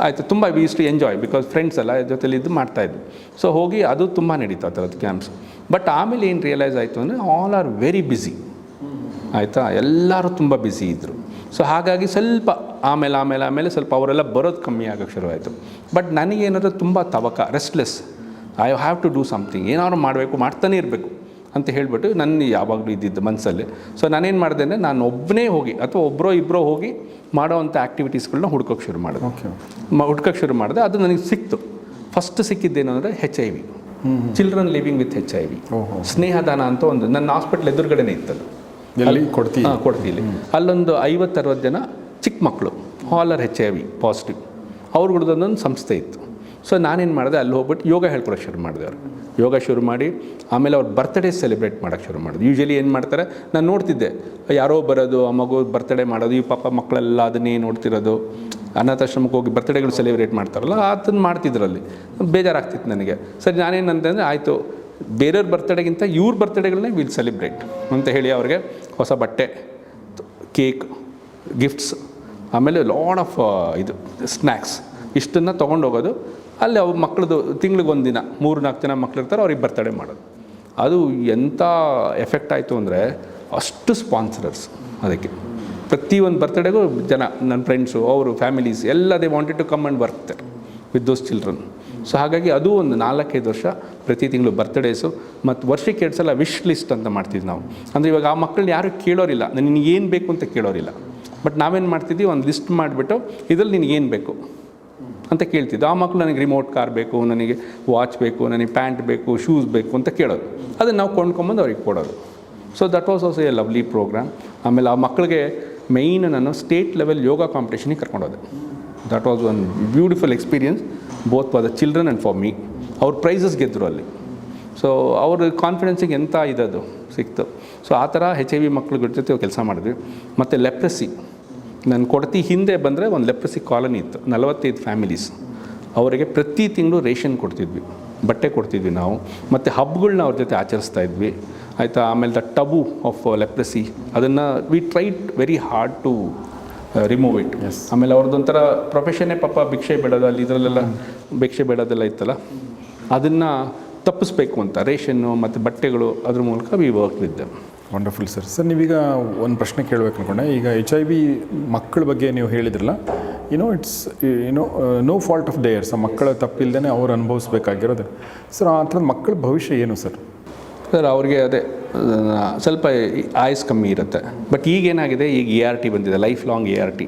ಆಯಿತು, ತುಂಬ we use to enjoy because friends ಎಲ್ಲ ಜೊತೆಲಿ ಇದ್ದು ಮಾಡ್ತಾಯಿದ್ವಿ. ಸೊ ಹೋಗಿ ಅದು ತುಂಬ ನಡೀತು ಆ ಥರದ್ದು ಕ್ಯಾಂಪ್ಸ್. ಬಟ್ ಆಮೇಲೆ ಏನು ರಿಯಲೈಸ್ ಆಯಿತು ಅಂದರೆ ಆಲ್ ಆರ್ ವೆರಿ ಬ್ಯುಸಿ. ಆಯಿತಾ, ಎಲ್ಲರೂ ತುಂಬ ಬ್ಯುಸಿ ಇದ್ದರು. ಸೊ ಹಾಗಾಗಿ ಸ್ವಲ್ಪ ಆಮೇಲೆ ಸ್ವಲ್ಪ ಅವರೆಲ್ಲ ಬರೋದು ಕಮ್ಮಿ ಆಗೋಕ್ಕೆ ಶುರುವಾಯಿತು. ಬಟ್ ನನಗೇನಾದರೂ ತುಂಬ ತವಕ, restless, I have to do something, ಏನಾದ್ರು ಮಾಡಬೇಕು, ಮಾಡ್ತಾನೆ ಇರಬೇಕು ಅಂತ ಹೇಳ್ಬಿಟ್ಟು ನನ್ನ ಯಾವಾಗಲೂ ಇದ್ದಿದ್ದು ಮನಸ್ಸಲ್ಲಿ. ಸೊ ನಾನೇನು ಮಾಡಿದೆ ಅಂದರೆ, ನಾನು ಒಬ್ಬನೇ ಹೋಗಿ ಅಥವಾ ಇಬ್ಬರೋ ಹೋಗಿ ಮಾಡೋವಂಥ ಆ್ಯಕ್ಟಿವಿಟೀಸ್ಗಳನ್ನ ಹುಡ್ಕೋಕ್ಕೆ ಶುರು ಮಾಡಿದೆ. ಅದು ನನಗೆ ಸಿಕ್ತು. ಫಸ್ಟ್ ಸಿಕ್ಕಿದ್ದೇನು ಅಂದರೆ HIV, children living with HIV. ಸ್ನೇಹದಾನ ಅಂತ ಒಂದು ನನ್ನ ಹಾಸ್ಪಿಟ್ಲ್ ಎದುರುಗಡೆನೇ ಇತ್ತದು. ಕೊಡ್ತೀಲಿ ಅಲ್ಲೊಂದು 50-60 ಜನ ಚಿಕ್ಕ ಮಕ್ಕಳು, ಆಲ್ ಆರ್ HIV ಪಾಸಿಟಿವ್. ಅವ್ರಗಳದೊಂದೊಂದು ಸಂಸ್ಥೆ ಇತ್ತು. ಸೊ ನಾನೇನು ಮಾಡಿದೆ, ಅಲ್ಲಿ ಹೋಗ್ಬಿಟ್ಟು ಯೋಗ ಹೇಳ್ಕೊಡೋಕ್ಕೆ ಶುರು ಮಾಡಿದೆ. ಅವ್ರು ಯೋಗ ಶುರು ಮಾಡಿ ಆಮೇಲೆ ಅವ್ರ ಬರ್ತ್ಡೇ ಸೆಲೆಬ್ರೇಟ್ ಮಾಡೋಕ್ಕೆ ಶುರು ಮಾಡಿದೆ. ಯೂಶ್ವಲಿ ಏನು ಮಾಡ್ತಾರೆ, ನಾನು ನೋಡ್ತಿದ್ದೆ, ಯಾರೋ ಬರೋದು, ಆ ಮಗು ಬರ್ತ್ಡೇ ಮಾಡೋದು, ಈ ಪಾಪ ಮಕ್ಕಳೆಲ್ಲ ಅದನ್ನೇ ನೋಡ್ತಿರೋದು. ಅನಾಥಾಶ್ರಮಕ್ಕೆ ಹೋಗಿ ಬರ್ತ್ಡೇಗಳು ಸೆಲೆಬ್ರೇಟ್ ಮಾಡ್ತಾರಲ್ಲ, ಅದನ್ನು ಮಾಡ್ತಿದ್ರಲ್ಲಿ ಬೇಜಾರಾಗ್ತಿತ್ತು ನನಗೆ. ಸರಿ, ನಾನೇನಂತಂದರೆ ಆಯಿತು, ಬೇರೆಯವ್ರ ಬರ್ತ್ಡೇಗಿಂತ ಇವ್ರ ಬರ್ತ್ಡೇಗಳನ್ನೇ ವಿಲ್ ಸೆಲೆಬ್ರೇಟ್ ಅಂತ ಹೇಳಿ ಅವ್ರಿಗೆ ಹೊಸ ಬಟ್ಟೆ, ಕೇಕ್, ಗಿಫ್ಟ್ಸ್, ಆಮೇಲೆ ಲಾಡ್ ಆಫ್ ಇದು ಸ್ನ್ಯಾಕ್ಸ್ ಇಷ್ಟನ್ನು ತೊಗೊಂಡೋಗೋದು. ಅಲ್ಲಿ ಅವ್ರ ಮಕ್ಕಳದು ತಿಂಗ್ಳಿಗೆ 1 ದಿನ 3-4 ಜನ ಮಕ್ಳಿರ್ತಾರೆ, ಅವ್ರಿಗೆ ಬರ್ತ್ಡೇ ಮಾಡೋದು. ಅದು ಎಂಥ ಎಫೆಕ್ಟ್ ಆಯಿತು ಅಂದರೆ, ಅಷ್ಟು ಸ್ಪಾನ್ಸರರ್ಸ್ ಅದಕ್ಕೆ. ಪ್ರತಿಯೊಂದು ಬರ್ತ್ಡೇಗೂ ಜನ, ನನ್ನ ಫ್ರೆಂಡ್ಸು, ಅವರು ಫ್ಯಾಮಿಲೀಸ್ ಎಲ್ಲ they wanted to come and work there with those children. So ಹಾಗಾಗಿ ಅದು ಒಂದು 4-5 ವರ್ಷ ಪ್ರತಿ ತಿಂಗಳು ಬರ್ತ್ಡೇಸು, ಮತ್ತು ವರ್ಷಕ್ಕೆ 2 ಸಲ ವಿಶ್ ಲಿಸ್ಟ್ ಅಂತ ಮಾಡ್ತಿದ್ವಿ ನಾವು. ಅಂದರೆ ಇವಾಗ ಆ ಮಕ್ಕಳನ್ನ ಯಾರೂ ಕೇಳೋರಿಲ್ಲ, ನನಗೆ ಏನು ಬೇಕು ಅಂತ ಕೇಳೋರಿಲ್ಲ. ಬಟ್ ನಾವೇನು ಮಾಡ್ತಿದ್ವಿ, ಒಂದು ಲಿಸ್ಟ್ ಮಾಡಿಬಿಟ್ಟು ಇದರಲ್ಲಿ ನಿನಗೇನು ಬೇಕು ಅಂತ ಕೇಳ್ತಿದ್ದು. ಆ ಮಕ್ಕಳು ನನಗೆ ರಿಮೋಟ್ ಕಾರ್ ಬೇಕು, ನನಗೆ ವಾಚ್ ಬೇಕು, ನನಗೆ ಪ್ಯಾಂಟ್ ಬೇಕು, ಶೂಸ್ ಬೇಕು ಅಂತ ಕೇಳೋದು. ಅದನ್ನು ನಾವು ಕೊಂಡ್ಕೊಂಬಂದು ಅವ್ರಿಗೆ ಕೊಡೋದು. So that was also a lovely programme. ಆಮೇಲೆ ಆ ಮಕ್ಕಳಿಗೆ ಮೇಯ್ನ್ ನಾನು ಸ್ಟೇಟ್ ಲೆವೆಲ್ ಯೋಗ ಕಾಂಪಿಟೇಷನಿಗೆ ಕರ್ಕೊಂಡೋದೆ. That was one beautiful experience both for the children and for me. ಅವ್ರು ಪ್ರೈಸಸ್ ಗೆದ್ದರು ಅಲ್ಲಿ. ಸೊ ಅವ್ರ ಕಾನ್ಫಿಡೆನ್ಸಿಗೆ ಎಂಥ ಇದದು ಸಿಕ್ತು. ಸೊ ಆ ಥರ HIV ಮಕ್ಳುಗಳ ಜೊತೆ ಕೆಲಸ ಮಾಡಿದ್ವಿ. ಮತ್ತು ಲೆಪ್ರಸಿ, ನನ್ನ ಕೊಡತಿ ಹಿಂದೆ ಬಂದರೆ ಒಂದು ಲೆಪ್ರಸಿ ಕಾಲನಿ ಇತ್ತು, 45 ಫ್ಯಾಮಿಲೀಸ್. ಅವರಿಗೆ ಪ್ರತಿ ತಿಂಗಳು ರೇಷನ್ ಕೊಡ್ತಿದ್ವಿ, ಬಟ್ಟೆ ಕೊಡ್ತಿದ್ವಿ ನಾವು. ಮತ್ತು ಹಬ್ಬಗಳನ್ನ ಅವ್ರ ಜೊತೆ ಆಚರಿಸ್ತಾ ಇದ್ವಿ, ಆಯಿತಾ. ಆಮೇಲೆ ದ ಟಬು ಆಫ್ ಲೆಪ್ರಸಿ, ಅದನ್ನು we tried very hard to remove it. ಆಮೇಲೆ ಅವ್ರದ್ದೊಂಥರ ಪ್ರೊಫೆಷನ್ನೇ ಪಾಪ ಭಿಕ್ಷೆ ಬೇಡೋದು, ಅಲ್ಲಿ ಇದರಲ್ಲೆಲ್ಲ ಭಿಕ್ಷೆ ಬೇಡೋದೆಲ್ಲ ಇತ್ತಲ್ಲ, ಅದನ್ನು ತಪ್ಪಿಸ್ಬೇಕು ಅಂತ ರೇಷನ್ನು ಮತ್ತು ಬಟ್ಟೆಗಳು ಅದ್ರ ಮೂಲಕ we work with them.
Wonderful sir. Sir ನೀವೀಗ ಒಂದು ಪ್ರಶ್ನೆ ಕೇಳಬೇಕು ಅಂದ್ಕೊಂಡೆ. ಈಗ HIV ಮಕ್ಕಳ ಬಗ್ಗೆ ನೀವು ಹೇಳಿದ್ರಲ್ಲ, ಇಟ್ಸ್ ನೋ ಫಾಲ್ಟ್ ಆಫ್ ದೇಯರ್ಸ್, ಆ ಮಕ್ಕಳ ತಪ್ಪಿಲ್ಲದೇ ಅವ್ರು ಅನುಭವಿಸ್ಬೇಕಾಗಿರೋದು. ಸರ್ ಆ ಥರದ ಮಕ್ಕಳ ಭವಿಷ್ಯ ಏನು ಸರ್?
ಸರ್ ಅವ್ರಿಗೆ ಅದೇ ಸ್ವಲ್ಪ ಆಯುಸ್ ಕಮ್ಮಿ ಇರುತ್ತೆ. ಬಟ್ ಈಗೇನಾಗಿದೆ, ಈಗ ART ಬಂದಿದೆ, ಲೈಫ್ ಲಾಂಗ್ ART,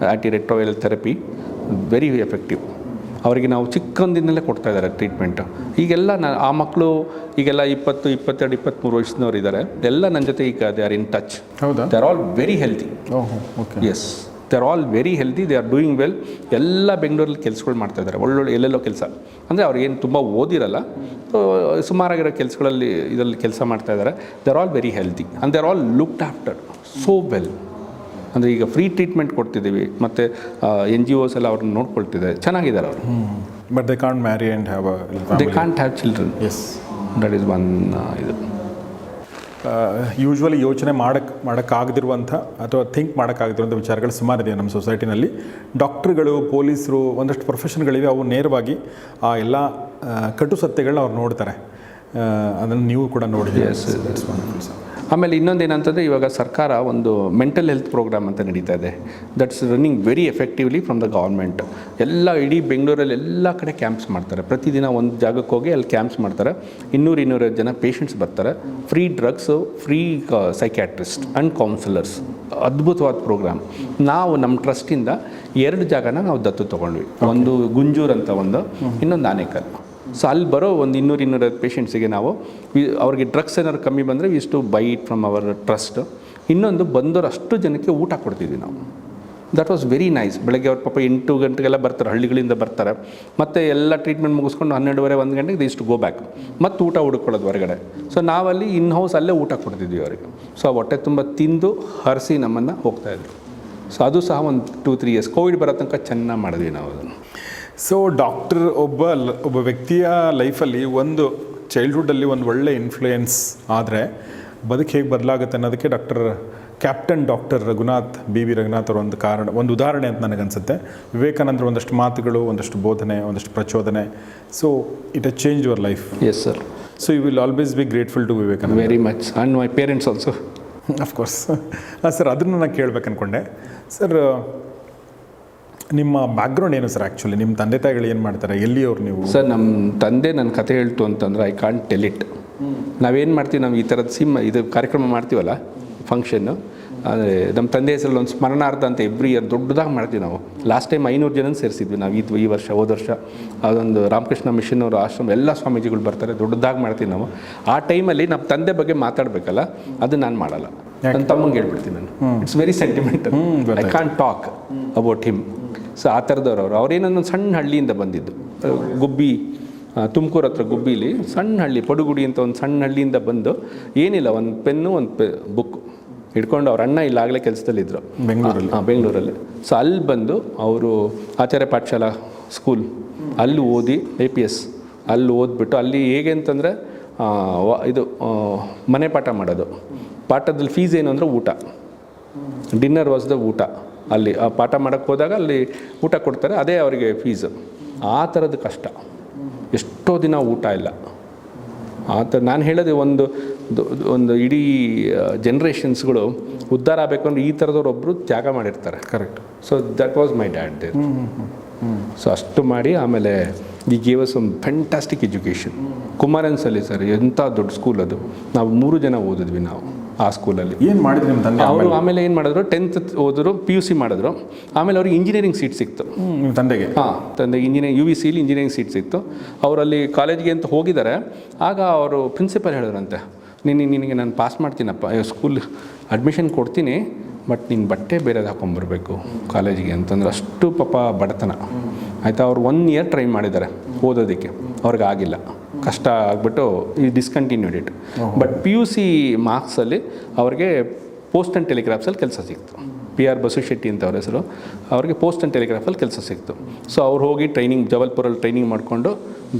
ಆ್ಯಂಟಿ ರೆಟ್ರೋವೈರಲ್ ಥೆರಪಿ, ವೆರಿ ಎಫೆಕ್ಟಿವ್. ಅವರಿಗೆ ನಾವು ಚಿಕ್ಕಂದಿನಲ್ಲೇ ಕೊಡ್ತಾ ಇದ್ದಾರೆ ಟ್ರೀಟ್ಮೆಂಟು. ಈಗೆಲ್ಲ ಆ ಮಕ್ಕಳು ಈಗೆಲ್ಲ 20, 22, 23 ವರ್ಷದವ್ರು ಇದ್ದಾರೆ, ಎಲ್ಲ ನನ್ನ ಜೊತೆ ಈಗ ದೇ ಆರ್ ಇನ್ ಟಚ್.
ಹೌದಾ?
They are all very healthy.
Okay.
Yes, they are all very healthy, they are doing well. ಎಲ್ಲ ಬೆಂಗಳೂರಲ್ಲಿ ಕೆಲಸಗಳು ಮಾಡ್ತಾ ಇದ್ದಾರೆ, ಒಳ್ಳೊಳ್ಳೆ ಎಲ್ಲೆಲ್ಲೋ ಕೆಲಸ. ಅಂದರೆ ಅವ್ರಿಗೇನು ತುಂಬ ಓದಿರಲ್ಲ, ಸುಮಾರಾಗಿರೋ ಕೆಲಸಗಳಲ್ಲಿ ಇದರಲ್ಲಿ ಕೆಲಸ ಮಾಡ್ತಾ ಇದ್ದಾರೆ. They are all very healthy and they are all looked after so well. ಅಂದರೆ ಈಗ ಫ್ರೀ ಟ್ರೀಟ್ಮೆಂಟ್ ಕೊಡ್ತಿದ್ದೀವಿ, ಮತ್ತು NGOs ಎಲ್ಲ ಅವ್ರನ್ನ ನೋಡ್ಕೊಳ್ತಿದ್ದಾರೆ, ಚೆನ್ನಾಗಿದ್ದಾರೆ ಅವರು.
But they can't marry and have
they can't have children.
Yes,
that is one ಇದು.
ಯೂಶ್ವಲಿ ಯೋಚನೆ ಮಾಡೋಕ್ಕಾಗದಿರುವಂಥ ಅಥವಾ ಥಿಂಕ್ ಮಾಡೋಕ್ಕಾಗದಿರುವಂಥ ವಿಚಾರಗಳು ಸುಮಾರಿದೆ ನಮ್ಮ ಸೊಸೈಟಿನಲ್ಲಿ. ಡಾಕ್ಟ್ರುಗಳು, ಪೊಲೀಸರು, ಒಂದಷ್ಟು ಪ್ರೊಫೆಷನ್ಗಳಿವೆ, ಅವು ನೇರವಾಗಿ ಆ ಎಲ್ಲ ಕಟು ಸತ್ಯಗಳನ್ನ ಅವ್ರು ನೋಡ್ತಾರೆ. ಅದನ್ನು ನೀವು ಕೂಡ ನೋಡಿದ್ದೀರಿ.
ಆಮೇಲೆ ಇನ್ನೊಂದೇನಂತಂದರೆ, ಇವಾಗ ಸರ್ಕಾರ ಒಂದು ಮೆಂಟಲ್ ಹೆಲ್ತ್ ಪ್ರೋಗ್ರಾಮ್ ಅಂತ ನಡೀತಾ ಇದೆ. That's running very effectively from the government. ಎಲ್ಲ ಇಡೀ ಬೆಂಗಳೂರಲ್ಲಿ ಎಲ್ಲ ಕಡೆ ಕ್ಯಾಂಪ್ಸ್ ಮಾಡ್ತಾರೆ. ಪ್ರತಿದಿನ ಒಂದು ಜಾಗಕ್ಕೆ ಹೋಗಿ ಅಲ್ಲಿ ಕ್ಯಾಂಪ್ಸ್ ಮಾಡ್ತಾರೆ. 200-250 ಜನ ಪೇಷಂಟ್ಸ್ ಬರ್ತಾರೆ. Free drugs, free psychiatrist and councillors. ಅದ್ಭುತವಾದ ಪ್ರೋಗ್ರಾಮ್. ನಾವು ನಮ್ಮ ಟ್ರಸ್ಟಿಂದ 2 ಜಾಗನ ನಾವು ದತ್ತು ತೊಗೊಂಡ್ವಿ. ಒಂದು ಗುಂಜೂರು ಅಂತ, ಒಂದು ಇನ್ನೊಂದು ಆನೇಕಲ್. ಸೊ ಅಲ್ಲಿ ಬರೋ ಒಂದು 200-250 ಪೇಷಂಟ್ಸಿಗೆ ನಾವು ಅವ್ರಿಗೆ ಡ್ರಗ್ಸ್ ಏನಾದ್ರು ಕಮ್ಮಿ ಬಂದರೆ we to buy it from our trust. ಇನ್ನೊಂದು ಬಂದವರು ಅಷ್ಟು ಜನಕ್ಕೆ ಊಟ ಕೊಡ್ತಿದ್ವಿ ನಾವು. That was very nice. ಬೆಳಗ್ಗೆ ಅವ್ರ ಪಾಪ 8 ಗಂಟೆಗೆಲ್ಲ ಬರ್ತಾರೆ, ಹಳ್ಳಿಗಳಿಂದ ಬರ್ತಾರೆ. ಮತ್ತು ಎಲ್ಲ ಟ್ರೀಟ್ಮೆಂಟ್ ಮುಗಿಸ್ಕೊಂಡು 12:30-1 ಗಂಟೆಗೆ ದೇ ಇಷ್ಟು ಗೋ ಬ್ಯಾಕ್, ಮತ್ತು ಊಟ ಹುಡುಕೊಳ್ಳೋದು ಹೊರಗಡೆ. ಸೊ ನಾವಲ್ಲಿ ಇನ್ ಹೌಸ್ ಅಲ್ಲೇ ಊಟ ಕೊಡ್ತಿದ್ವಿ ಅವರಿಗೆ. ಸೊ ಹೊಟ್ಟೆ ತುಂಬ ತಿಂದು ಹರಿಸಿ ನಮ್ಮನ್ನು ಹೋಗ್ತಾಯಿದ್ರು. ಸೊ ಅದು ಸಹ ಒಂದು 2-3 ಇಯರ್ಸ್ ಕೋವಿಡ್ ಬರೋ ತನಕ ಚೆನ್ನಾಗಿ ಮಾಡಿದ್ವಿ ನಾವು ಅದನ್ನು.
ಸೊ ಡಾಕ್ಟರ್ ಒಬ್ಬ ವ್ಯಕ್ತಿಯ ಲೈಫಲ್ಲಿ ಒಂದು ಚೈಲ್ಡ್ಹುಡ್ಡಲ್ಲಿ ಒಂದು ಒಳ್ಳೆ ಇನ್ಫ್ಲೂಯೆನ್ಸ್ ಆದರೆ ಬದುಕು ಹೇಗೆ ಬದಲಾಗುತ್ತೆ ಅನ್ನೋದಕ್ಕೆ captain doctor Raghunath BV Raghunath ಅವರ ಒಂದು ಉದಾಹರಣೆ ಅಂತ ನನಗನ್ಸುತ್ತೆ. ವಿವೇಕಾನಂದರ ಒಂದಷ್ಟು ಮಾತುಗಳು, ಒಂದಷ್ಟು ಬೋಧನೆ, ಒಂದಷ್ಟು ಪ್ರಚೋದನೆ. So it has change your life.
Yes sir.
So you will always be grateful to Vivekananda.
Very much, and my parents also.
Of course. Sir ಅದನ್ನು ನಾನು ಕೇಳಬೇಕು ಅಂದ್ಕೊಂಡೆ. ಸರ್ ನಿಮ್ಮ ಬ್ಯಾಕ್ಗ್ರೌಂಡ್ ಏನು ಸರ್? ಆ್ಯಕ್ಚುಲಿ ನಿಮ್ಮ ತಂದೆ ತಾಯಿಗಳು ಏನು ಮಾಡ್ತಾರೆ, ಎಲ್ಲಿಯವ್ರು ನೀವು?
ಸರ್ ನಮ್ಮ ತಂದೆ ನನ್ನ ಕತೆ ಹೇಳ್ತು ಅಂತಂದ್ರೆ ಐ ಕಾಂಟ್ ಟೆಲ್ ಇಟ್. ನಾವೇನು ಮಾಡ್ತೀವಿ, ನಾವು ಈ ಥರದ ಇದು ಕಾರ್ಯಕ್ರಮ ಮಾಡ್ತೀವಲ್ಲ, ಫಂಕ್ಷನ್ನು, ಅಂದರೆ ನಮ್ಮ ತಂದೆ ಹೆಸರಲ್ಲಿ ಒಂದು ಸ್ಮರಣಾರ್ಥ ಅಂತ ಎವ್ರಿ ಇಯರ್ ದೊಡ್ಡದಾಗಿ ಮಾಡ್ತೀವಿ ನಾವು. ಲಾಸ್ಟ್ ಟೈಮ್ 500 ಜನ ಸೇರಿಸಿದ್ವಿ ನಾವು. ಈ ವರ್ಷ, ಹೋದ ವರ್ಷ ಅದೊಂದು ರಾಮಕೃಷ್ಣ ಮಿಷನ್ ಅವರ ಆಶ್ರಮ, ಎಲ್ಲ ಸ್ವಾಮೀಜಿಗಳು ಬರ್ತಾರೆ, ದೊಡ್ಡದಾಗಿ ಮಾಡ್ತೀವಿ ನಾವು. ಆ ಟೈಮಲ್ಲಿ ನಮ್ಮ ತಂದೆ ಬಗ್ಗೆ ಮಾತಾಡಬೇಕಲ್ಲ, ಅದು ನಾನು ಮಾಡಲ್ಲ. ನನ್ನ ತಮ್ಮಂಗೆ ಹೇಳ್ಬಿಡ್ತೀನಿ ನಾನು. It's very sentimental. I can't talk about him. So ಆ ಥರದವ್ರು ಅವ್ರೇನೊಂದು ಸಣ್ಣ ಹಳ್ಳಿಯಿಂದ ಬಂದಿದ್ದು, ಗುಬ್ಬಿ, ತುಮಕೂರು ಹತ್ರ ಗುಬ್ಬಿಲಿ ಸಣ್ಣ ಹಳ್ಳಿ, ಪಡುಗುಡಿ ಅಂತ ಒಂದು ಸಣ್ಣ ಹಳ್ಳಿಯಿಂದ ಬಂದು, ಏನಿಲ್ಲ, ಒಂದು ಪೆನ್ನು, ಒಂದು ಬುಕ್ ಹಿಡ್ಕೊಂಡು ಅವ್ರ ಅಣ್ಣ ಇಲ್ಲಾಗಲೇ ಕೆಲಸದಲ್ಲಿದ್ದರು ಬೆಂಗಳೂರಲ್ಲಿ. ಸೊ ಅಲ್ಲಿ ಬಂದು ಅವರು ಆಚಾರ್ಯ ಪಾಠಶಾಲಾ ಸ್ಕೂಲ್ ಅಲ್ಲಿ ಓದಿ APS ಅಲ್ಲಿ ಓದ್ಬಿಟ್ಟು, ಅಲ್ಲಿ ಹೇಗೆ ಅಂತಂದರೆ ಇದು ಮನೆ ಪಾಠ ಮಾಡೋದು. ಪಾಠದಲ್ಲಿ ಫೀಸ್ ಏನು ಅಂದರೆ ಊಟ, ಡಿನ್ನರ್ ವಾಸ್ ದ ಊಟ. ಅಲ್ಲಿ ಆ ಪಾಠ ಮಾಡೋಕ್ಕೆ ಹೋದಾಗ ಅಲ್ಲಿ ಊಟ ಕೊಡ್ತಾರೆ, ಅದೇ ಅವರಿಗೆ ಫೀಸು. ಆ ಥರದ ಕಷ್ಟ, ಎಷ್ಟೋ ದಿನ ಊಟ ಇಲ್ಲ. ಆ ಥರ ನಾನು ಹೇಳೋದು, ಒಂದು ಇಡೀ ಜನ್ರೇಷನ್ಸ್ಗಳು ಉದ್ಧಾರ ಆಗಬೇಕು ಅಂದರೆ ಈ ಥರದವ್ರೊಬ್ಬರು ತ್ಯಾಗ ಮಾಡಿರ್ತಾರೆ.
Correct.
So that was my dad there. So ಅಷ್ಟು ಮಾಡಿ ಆಮೇಲೆ we gave us some fantastic education. ಕುಮಾರನ್ಸಲ್ಲಿ ಸರ್, ಎಂಥ ದೊಡ್ಡ ಸ್ಕೂಲ್ ಅದು. ನಾವು 3 ಜನ ಓದಿದ್ವಿ ನಾವು ಆ ಸ್ಕೂಲಲ್ಲಿ.
ಏನು ಮಾಡಿದ್ರಿ ನಿಮ್ಮ ತಂದೆ?
ಅವರು ಆಮೇಲೆ ಏನು ಮಾಡಿದ್ರು, 10th ಓದಿದ್ರು, PUC ಮಾಡಿದ್ರು. ಆಮೇಲೆ ಅವ್ರಿಗೆ ಇಂಜಿನಿಯರಿಂಗ್ ಸೀಟ್ ಸಿಕ್ತು
ನಿಮ್ಮ ತಂದೆಗೆ.
ತಂದೆ UVCಲಿ ಇಂಜಿನಿಯರಿಂಗ್ ಸೀಟ್ ಸಿಕ್ತು. ಅವರಲ್ಲಿ ಕಾಲೇಜ್ಗೆ ಅಂತ ಹೋಗಿದ್ದಾರೆ. ಆಗ ಅವರು ಪ್ರಿನ್ಸಿಪಲ್ ಹೇಳಿದ್ರಂತೆ, ನಿನಗೆ ನಾನು ಪಾಸ್ ಮಾಡ್ತೀನಪ್ಪ, ಸ್ಕೂಲ್ ಅಡ್ಮಿಷನ್ ಕೊಡ್ತೀನಿ, ಬಟ್ ನೀನು ಬಟ್ಟೆ ಬೇರೆದು ಹಾಕೊಂಬರ್ಬೇಕು ಕಾಲೇಜಿಗೆ ಅಂತಂದ್ರೆ ಅಷ್ಟು ಪಾಪ ಬಡತನ ಆಯಿತಾ. ಅವ್ರು 1 ಇಯರ್ ಟ್ರೈ ಮಾಡಿದ್ದಾರೆ ಓದೋದಕ್ಕೆ, ಅವ್ರಿಗೆ ಆಗಿಲ್ಲ, ಕಷ್ಟ ಆಗಿಬಿಟ್ಟು ಈ ಡಿಸ್ಕಂಟಿನ್ಯೂಡ್ ಇಟ್. ಬಟ್ PUC ಮಾರ್ಕ್ಸಲ್ಲಿ ಅವ್ರಿಗೆ ಪೋಸ್ಟ್ ಆ್ಯಂಡ್ ಟೆಲಿಗ್ರಾಫ್ಸಲ್ಲಿ ಕೆಲಸ ಸಿಕ್ತು. PR ಬಸವಶೆಟ್ಟಿ ಅಂತ ಅವ್ರ ಹೆಸರು. ಅವ್ರಿಗೆ ಪೋಸ್ಟ್ ಆ್ಯಂಡ್ ಟೆಲಿಗ್ರಾಫಲ್ಲಿ ಕೆಲಸ ಸಿಕ್ತು. ಸೊ ಅವ್ರು ಹೋಗಿ ಟ್ರೈನಿಂಗ್ ಜಬಲ್ಪುರಲ್ಲಿ ಟ್ರೈನಿಂಗ್ ಮಾಡಿಕೊಂಡು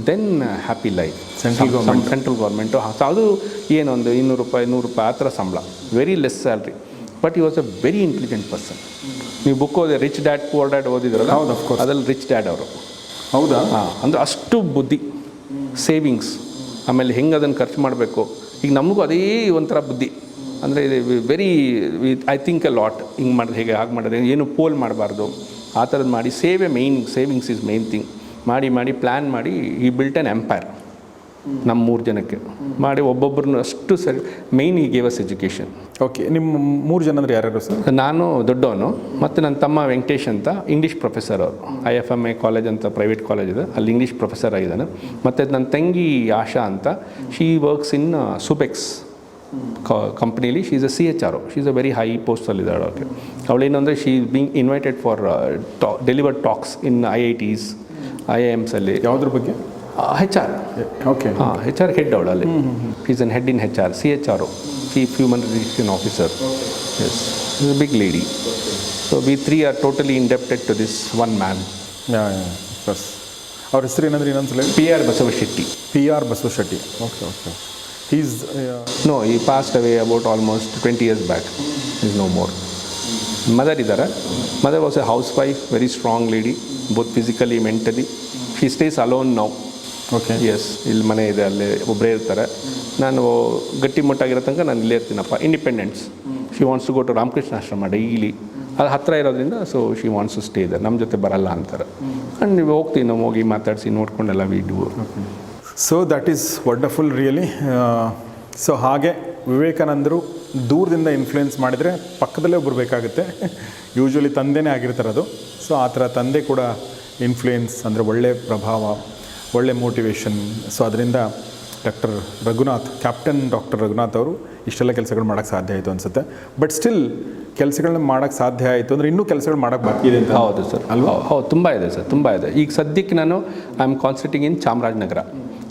then happy life. Central government ಅದು ಏನೊಂದು 200 ರೂಪಾಯಿ 100 ರೂಪಾಯಿ ಆ ಥರ ಸಂಬಳ, ವೆರಿ ಲೆಸ್ ಸ್ಯಾಲ್ರಿ. ಬಟ್ ಈ was a very intelligent person. ನೀವು ಬುಕ್ ಓದಿ ರಿಚ್ ಡ್ಯಾಡ್ ಪುವರ್ ಡ್ಯಾಡ್ ಓದಿದ್ರಲ್ಲ,
ಹೌದು, ಆಫ್ ಕೋರ್ಸ್.
ಅದ್ರಲ್ಲಿ ರಿಚ್ ಡ್ಯಾಡ್ ಅವರು.
ಹೌದಾ?
ಹಾಂ, ಅಂದರೆ ಅಷ್ಟು ಬುದ್ಧಿ, ಸೇವಿಂಗ್ಸ್, ಆಮೇಲೆ ಹೆಂಗೆ ಅದನ್ನು ಖರ್ಚು ಮಾಡಬೇಕು. ಈಗ ನಮಗೂ ಅದೇ ಒಂಥರ ಬುದ್ಧಿ, ಅಂದರೆ very I think a lot. ಹಿಂಗೆ ಮಾಡಿದ್ರೆ ಹೇಗೆ, ಹಾಗೆ ಮಾಡಿದ್ರೆ ಏನು ಪೋಲ್ ಮಾಡಬಾರ್ದು, ಆ ಥರದ್ದು ಮಾಡಿ ಸೇವಿಂಗ್ಸ್ ಈಸ್ ಮೇನ್ ಥಿಂಗ್. ಮಾಡಿ ಪ್ಲ್ಯಾನ್ ಮಾಡಿ ಈ ಬಿಲ್ಟ್ ಆ್ಯನ್ ಎಂಪೈರ್. ನಮ್ಮ 3 ಜನಕ್ಕೆ ಮಾಡಿ ಒಬ್ಬೊಬ್ಬರನ್ನು ಅಷ್ಟು ಸರಿ ಮೇಯ್ನ್ ಈ ಗೇವ್ ಅಸ್ ಎಜುಕೇಷನ್.
ಓಕೆ, ನಿಮ್ಮ 3 ಜನ ಅಂದರೆ ಯಾರ್ಯಾರು ಸರ್?
ನಾನು ದೊಡ್ಡವನು, ಮತ್ತು ನನ್ನ ತಮ್ಮ ವೆಂಕಟೇಶ್ ಅಂತ ಇಂಗ್ಲೀಷ್ ಪ್ರೊಫೆಸರ್. ಅವರು IFMA ಕಾಲೇಜ್ ಅಂತ ಪ್ರೈವೇಟ್ ಕಾಲೇಜ್ ಇದೆ, ಅಲ್ಲಿ ಇಂಗ್ಲೀಷ್ ಪ್ರೊಫೆಸರ್ ಆಗಿದ್ದಾನೆ. ಮತ್ತು ನನ್ನ ತಂಗಿ ಆಶಾ ಅಂತ, ಶೀ ವರ್ಕ್ಸ್ ಇನ್ ಸುಬೆಕ್ಸ್ ಕಂಪ್ನೀಲಿ. She is a CHRO, she is a very high ಪೋಸ್ಟಲ್ಲಿದ್ದಾಳೆ. ಓಕೆ, ಅವಳೇನಂದರೆ she is being invited for delivered talks in IITs IIMsಲ್ಲಿ.
ಯಾವುದ್ರ ಬಗ್ಗೆ?
HR.
ಓಕೆ.
ಹಾಂ, HR ಹೆಡ್ ಅವಳಲ್ಲಿ. Is an head in HR, CHRO, chief human resource officer. Yes, is a big lady. So we 3 are totally indebted to this one man.
ಬಸ್ ಅವ್ರ ಹೆಸರು ಏನಂದ್ರೆ ಇನ್ನೊಂದ್ಸಲ?
PR ಬಸವಶೆಟ್ಟಿ.
PR Basavashetti. Okay. Is
no, he passed away about almost 20 years back. Is no more. Mother ಇದ್ದಾರೆ. Mother was a house wife, very strong lady, both physically mentally. She stays alone now.
Okay.
Yes, ಇಲ್ಲಿ ಮನೆ ಇದೆ, ಅಲ್ಲೇ ಒಬ್ಬರೇ ಇರ್ತಾರೆ. ನಾನು ಗಟ್ಟಿಮುಟ್ಟಾಗಿರೋ ತನಕ ನಾನು ಇಲ್ಲೇ ಇರ್ತೀನಪ್ಪ. Independence. She wants to go to Ramakrishna Ashram daily. ಅದು ಹತ್ತಿರ ಇರೋದ್ರಿಂದ so she wants to stay ಇದೆ, ನಮ್ಮ ಜೊತೆ ಬರಲ್ಲ ಅಂತಾರೆ. ಆ್ಯಂಡ್ ನೀವು ಹೋಗ್ತೀವಿ, ನಾವು ಹೋಗಿ ಮಾತಾಡಿಸಿ ನೋಡ್ಕೊಂಡೆಲ್ಲ we do.
So that is wonderful really. So ಹಾಗೆ ವಿವೇಕಾನಂದರು ದೂರದಿಂದ ಇನ್ಫ್ಲುಯೆನ್ಸ್ ಮಾಡಿದರೆ ಪಕ್ಕದಲ್ಲೇ ಒಬ್ಬರು ಬೇಕಾಗುತ್ತೆ. ಯೂಶ್ವಲಿ ತಂದೆನೇ ಆಗಿರ್ತಾರೆ ಅದು. ಸೊ ಆ ಥರ ತಂದೆ ಕೂಡ ಇನ್ಫ್ಲುಯೆನ್ಸ್ ಅಂದರೆ ಒಳ್ಳೆಯ ಪ್ರಭಾವ, ಒಳ್ಳೆ ಮೋಟಿವೇಶನ್. ಸೊ ಅದರಿಂದ doctor Raghunath, captain doctor Raghunath ಅವರು ಇಷ್ಟೆಲ್ಲ ಕೆಲಸಗಳು ಮಾಡೋಕ್ಕೆ ಸಾಧ್ಯ ಆಯಿತು ಅನಿಸುತ್ತೆ. ಬಟ್ ಸ್ಟಿಲ್ ಕೆಲಸಗಳನ್ನ ಮಾಡೋಕ್ಕೆ ಸಾಧ್ಯ ಆಯಿತು ಅಂದರೆ ಇನ್ನೂ ಕೆಲಸಗಳು ಮಾಡೋಕ್ಕೆ ಬಾಕಿ ಇದೆ ಅಂತ.
ಹೌದು ಸರ್, ಅಲ್ವಾ? ಹೌದು, ತುಂಬ ಇದೆ ಸರ್, ತುಂಬ ಇದೆ. ಈಗ ಸದ್ಯಕ್ಕೆ ನಾನು ಐ ಆಮ್ ಕಾನ್ಸಂಟ್ರೇಟಿಂಗ್ ಇನ್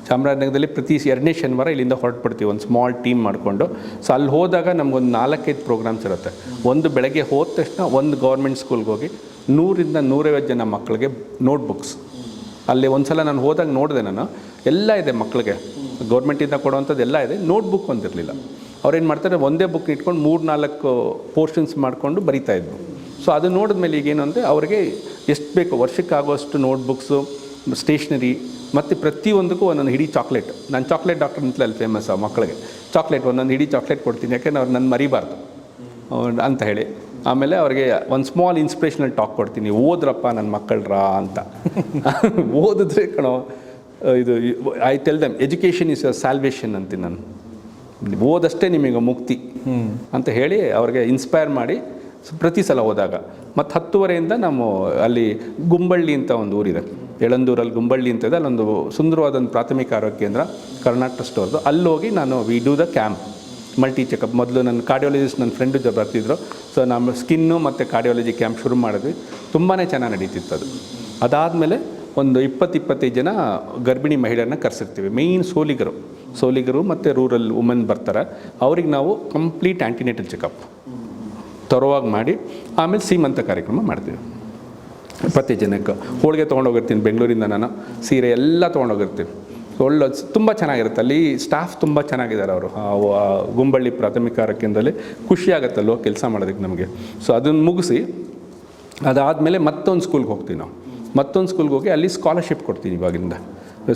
ಚಾಮರಾಜನಗರದಲ್ಲಿ ಪ್ರತಿ 2ನೇ ಶನಿವಾರ ಇಲ್ಲಿಂದ ಹೊರಟ್ಬಿಡ್ತೀವಿ, ಒಂದು ಸ್ಮಾಲ್ ಟೀಮ್ ಮಾಡಿಕೊಂಡು. ಸೊ ಅಲ್ಲಿ ಹೋದಾಗ ನಮಗೊಂದು 4-5 ಪ್ರೋಗ್ರಾಮ್ಸ್ ಇರುತ್ತೆ. ಒಂದು ಬೆಳಗ್ಗೆ ಹೋದ ತಕ್ಷಣ ಒಂದು ಗೌರ್ಮೆಂಟ್ ಸ್ಕೂಲ್ಗೆ ಹೋಗಿ 100ರಿಂದ 150 ಜನ ಮಕ್ಕಳಿಗೆ ನೋಟ್ಬುಕ್ಸ್. ಅಲ್ಲಿ ಒಂದು ಸಲ ನಾನು ಹೋದಾಗ ನೋಡಿದೆ, ನಾನು ಎಲ್ಲ ಇದೆ ಮಕ್ಕಳಿಗೆ, ಗೌರ್ಮೆಂಟಿಂದ ಕೊಡುವಂಥದ್ದು ಎಲ್ಲ ಇದೆ. ನೋಟ್ಬುಕ್ ಒಂದಿರಲಿಲ್ಲ. ಅವ್ರೇನು ಮಾಡ್ತಾರೆ, ಒಂದೇ ಬುಕ್ ಇಟ್ಕೊಂಡು 3-4 ಪೋರ್ಷನ್ಸ್ ಮಾಡಿಕೊಂಡು ಬರಿತಾಯಿದ್ರು. ಸೊ ಅದು ನೋಡಿದ್ಮೇಲೆ ಈಗೇನು ಅಂದರೆ ಅವ್ರಿಗೆ ಎಷ್ಟು ಬೇಕು ವರ್ಷಕ್ಕಾಗುವಷ್ಟು ನೋಟ್ಬುಕ್ಸು, ಸ್ಟೇಷ್ನರಿ, ಮತ್ತು ಪ್ರತಿಯೊಂದಕ್ಕೂ ಒಂದೊಂದು ಹಿಡಿ ಚಾಕ್ಲೇಟ್. ನಾನು ಚಾಕ್ಲೇಟ್ ಡಾಕ್ಟರ್ ಅಂತಲೇ ಅಲ್ಲಿ ಫೇಮಸ್. ಆ ಮಕ್ಕಳಿಗೆ ಚಾಕ್ಲೇಟ್ ಒಂದೊಂದು ಹಿಡಿ ಚಾಕ್ಲೇಟ್ ಕೊಡ್ತೀನಿ, ಯಾಕೆಂದ್ರೆ ಅವ್ರು ನನ್ನ ಮರಿಬಾರ್ದು ಅಂತ ಹೇಳಿ. ಆಮೇಲೆ ಅವ್ರಿಗೆ ಒಂದು ಸ್ಮಾಲ್ ಇನ್ಸ್ಪಿರೇಷನಲ್ ಟಾಕ್ ಕೊಡ್ತೀನಿ, ಓದ್ರಪ್ಪ ನನ್ನ ಮಕ್ಕಳ್ರಾ ಅಂತ. ಓದಿದ್ರೆ ಕಣೋ ಇದು I tell them education is a salvation ಅಂತೀನಿ ನಾನು. ಓದಷ್ಟೇ ನಿಮಗೆ ಮುಕ್ತಿ ಅಂತ ಹೇಳಿ ಅವ್ರಿಗೆ ಇನ್ಸ್ಪೈರ್ ಮಾಡಿ ಪ್ರತಿ ಸಲ ಹೋದಾಗ. ಮತ್ತು 10:30ಯಿಂದ ನಾವು ಅಲ್ಲಿ ಗುಂಬಳ್ಳಿ ಅಂತ ಒಂದು ಊರಿದೆ, ಯಳಂದೂರಲ್ಲಿ ಗುಂಬಳ್ಳಿ ಅಂತ ಇದೆ. ಅಲ್ಲೊಂದು ಸುಂದರವಾದೊಂದು ಪ್ರಾಥಮಿಕ ಆರೋಗ್ಯ ಕೇಂದ್ರ ಕರ್ನಾಟಕ ಟ್ರಸ್ಟ್ ಅವ್ರದ್ದು. ಅಲ್ಲೋಗಿ ನಾನು we do the camp, multi checkup. ಮೊದಲು ನನ್ನ ಕಾರ್ಡಿಯಾಲಜಿಸ್ಟ್ ನನ್ನ ಫ್ರೆಂಡು ಬರ್ತಿದ್ರು. ಸೊ ನಮ್ಮ ಸ್ಕಿನ್ನು ಮತ್ತು ಕಾರ್ಡಿಯಾಲಜಿ ಕ್ಯಾಂಪ್ ಶುರು ಮಾಡಿದ್ವಿ. ತುಂಬಾ ಚೆನ್ನಾಗಿ ನಡೀತಿತ್ತು ಅದು. ಅದಾದಮೇಲೆ ಒಂದು 20-25 ಜನ ಗರ್ಭಿಣಿ ಮಹಿಳೆಯರನ್ನ ಕರೆಸಿರ್ತೀವಿ. ಮೇಯ್ನ್ ಸೋಲಿಗರು ಮತ್ತು ರೂರಲ್ ವುಮೆನ್ ಬರ್ತಾರೆ. ಅವ್ರಿಗೆ ನಾವು ಕಂಪ್ಲೀಟ್ ಆ್ಯಂಟಿನೇಟಲ್ ಚೆಕಪ್ ತರೋವಾಗಿ ಮಾಡಿ ಆಮೇಲೆ ಸೀಮಂತ ಕಾರ್ಯಕ್ರಮ ಮಾಡ್ತೀವಿ. 20 ಜನಕ್ಕೆ ಹೋಳಿಗೆ ತೊಗೊಂಡೋಗಿರ್ತೀನಿ ಬೆಂಗಳೂರಿಂದ, ನಾನು ಸೀರೆ ಎಲ್ಲ ತೊಗೊಂಡೋಗಿರ್ತೀನಿ. ಒಳ್ಳೆ ತುಂಬ ಚೆನ್ನಾಗಿರುತ್ತೆ. ಅಲ್ಲಿ ಸ್ಟಾಫ್ ತುಂಬ ಚೆನ್ನಾಗಿದ್ದಾರೆ ಅವರು. ಗುಂಬಳ್ಳಿ ಪ್ರಾಥಮಿಕ ಆರೋಗ್ಯ ಕೇಂದ್ರದಲ್ಲಿ ಖುಷಿಯಾಗತ್ತಲ್ಲೋ ಕೆಲಸ ಮಾಡೋದಕ್ಕೆ ನಮಗೆ. ಸೊ ಅದನ್ನು ಮುಗಿಸಿ ಅದಾದಮೇಲೆ ಮತ್ತೊಂದು ಸ್ಕೂಲ್ಗೆ ಹೋಗ್ತೀವಿ ನಾವು. ಮತ್ತೊಂದು ಸ್ಕೂಲ್ಗೆ ಹೋಗಿ ಅಲ್ಲಿ ಸ್ಕಾಲರ್ಶಿಪ್ ಕೊಡ್ತೀನಿ. ಇವಾಗಿಂದ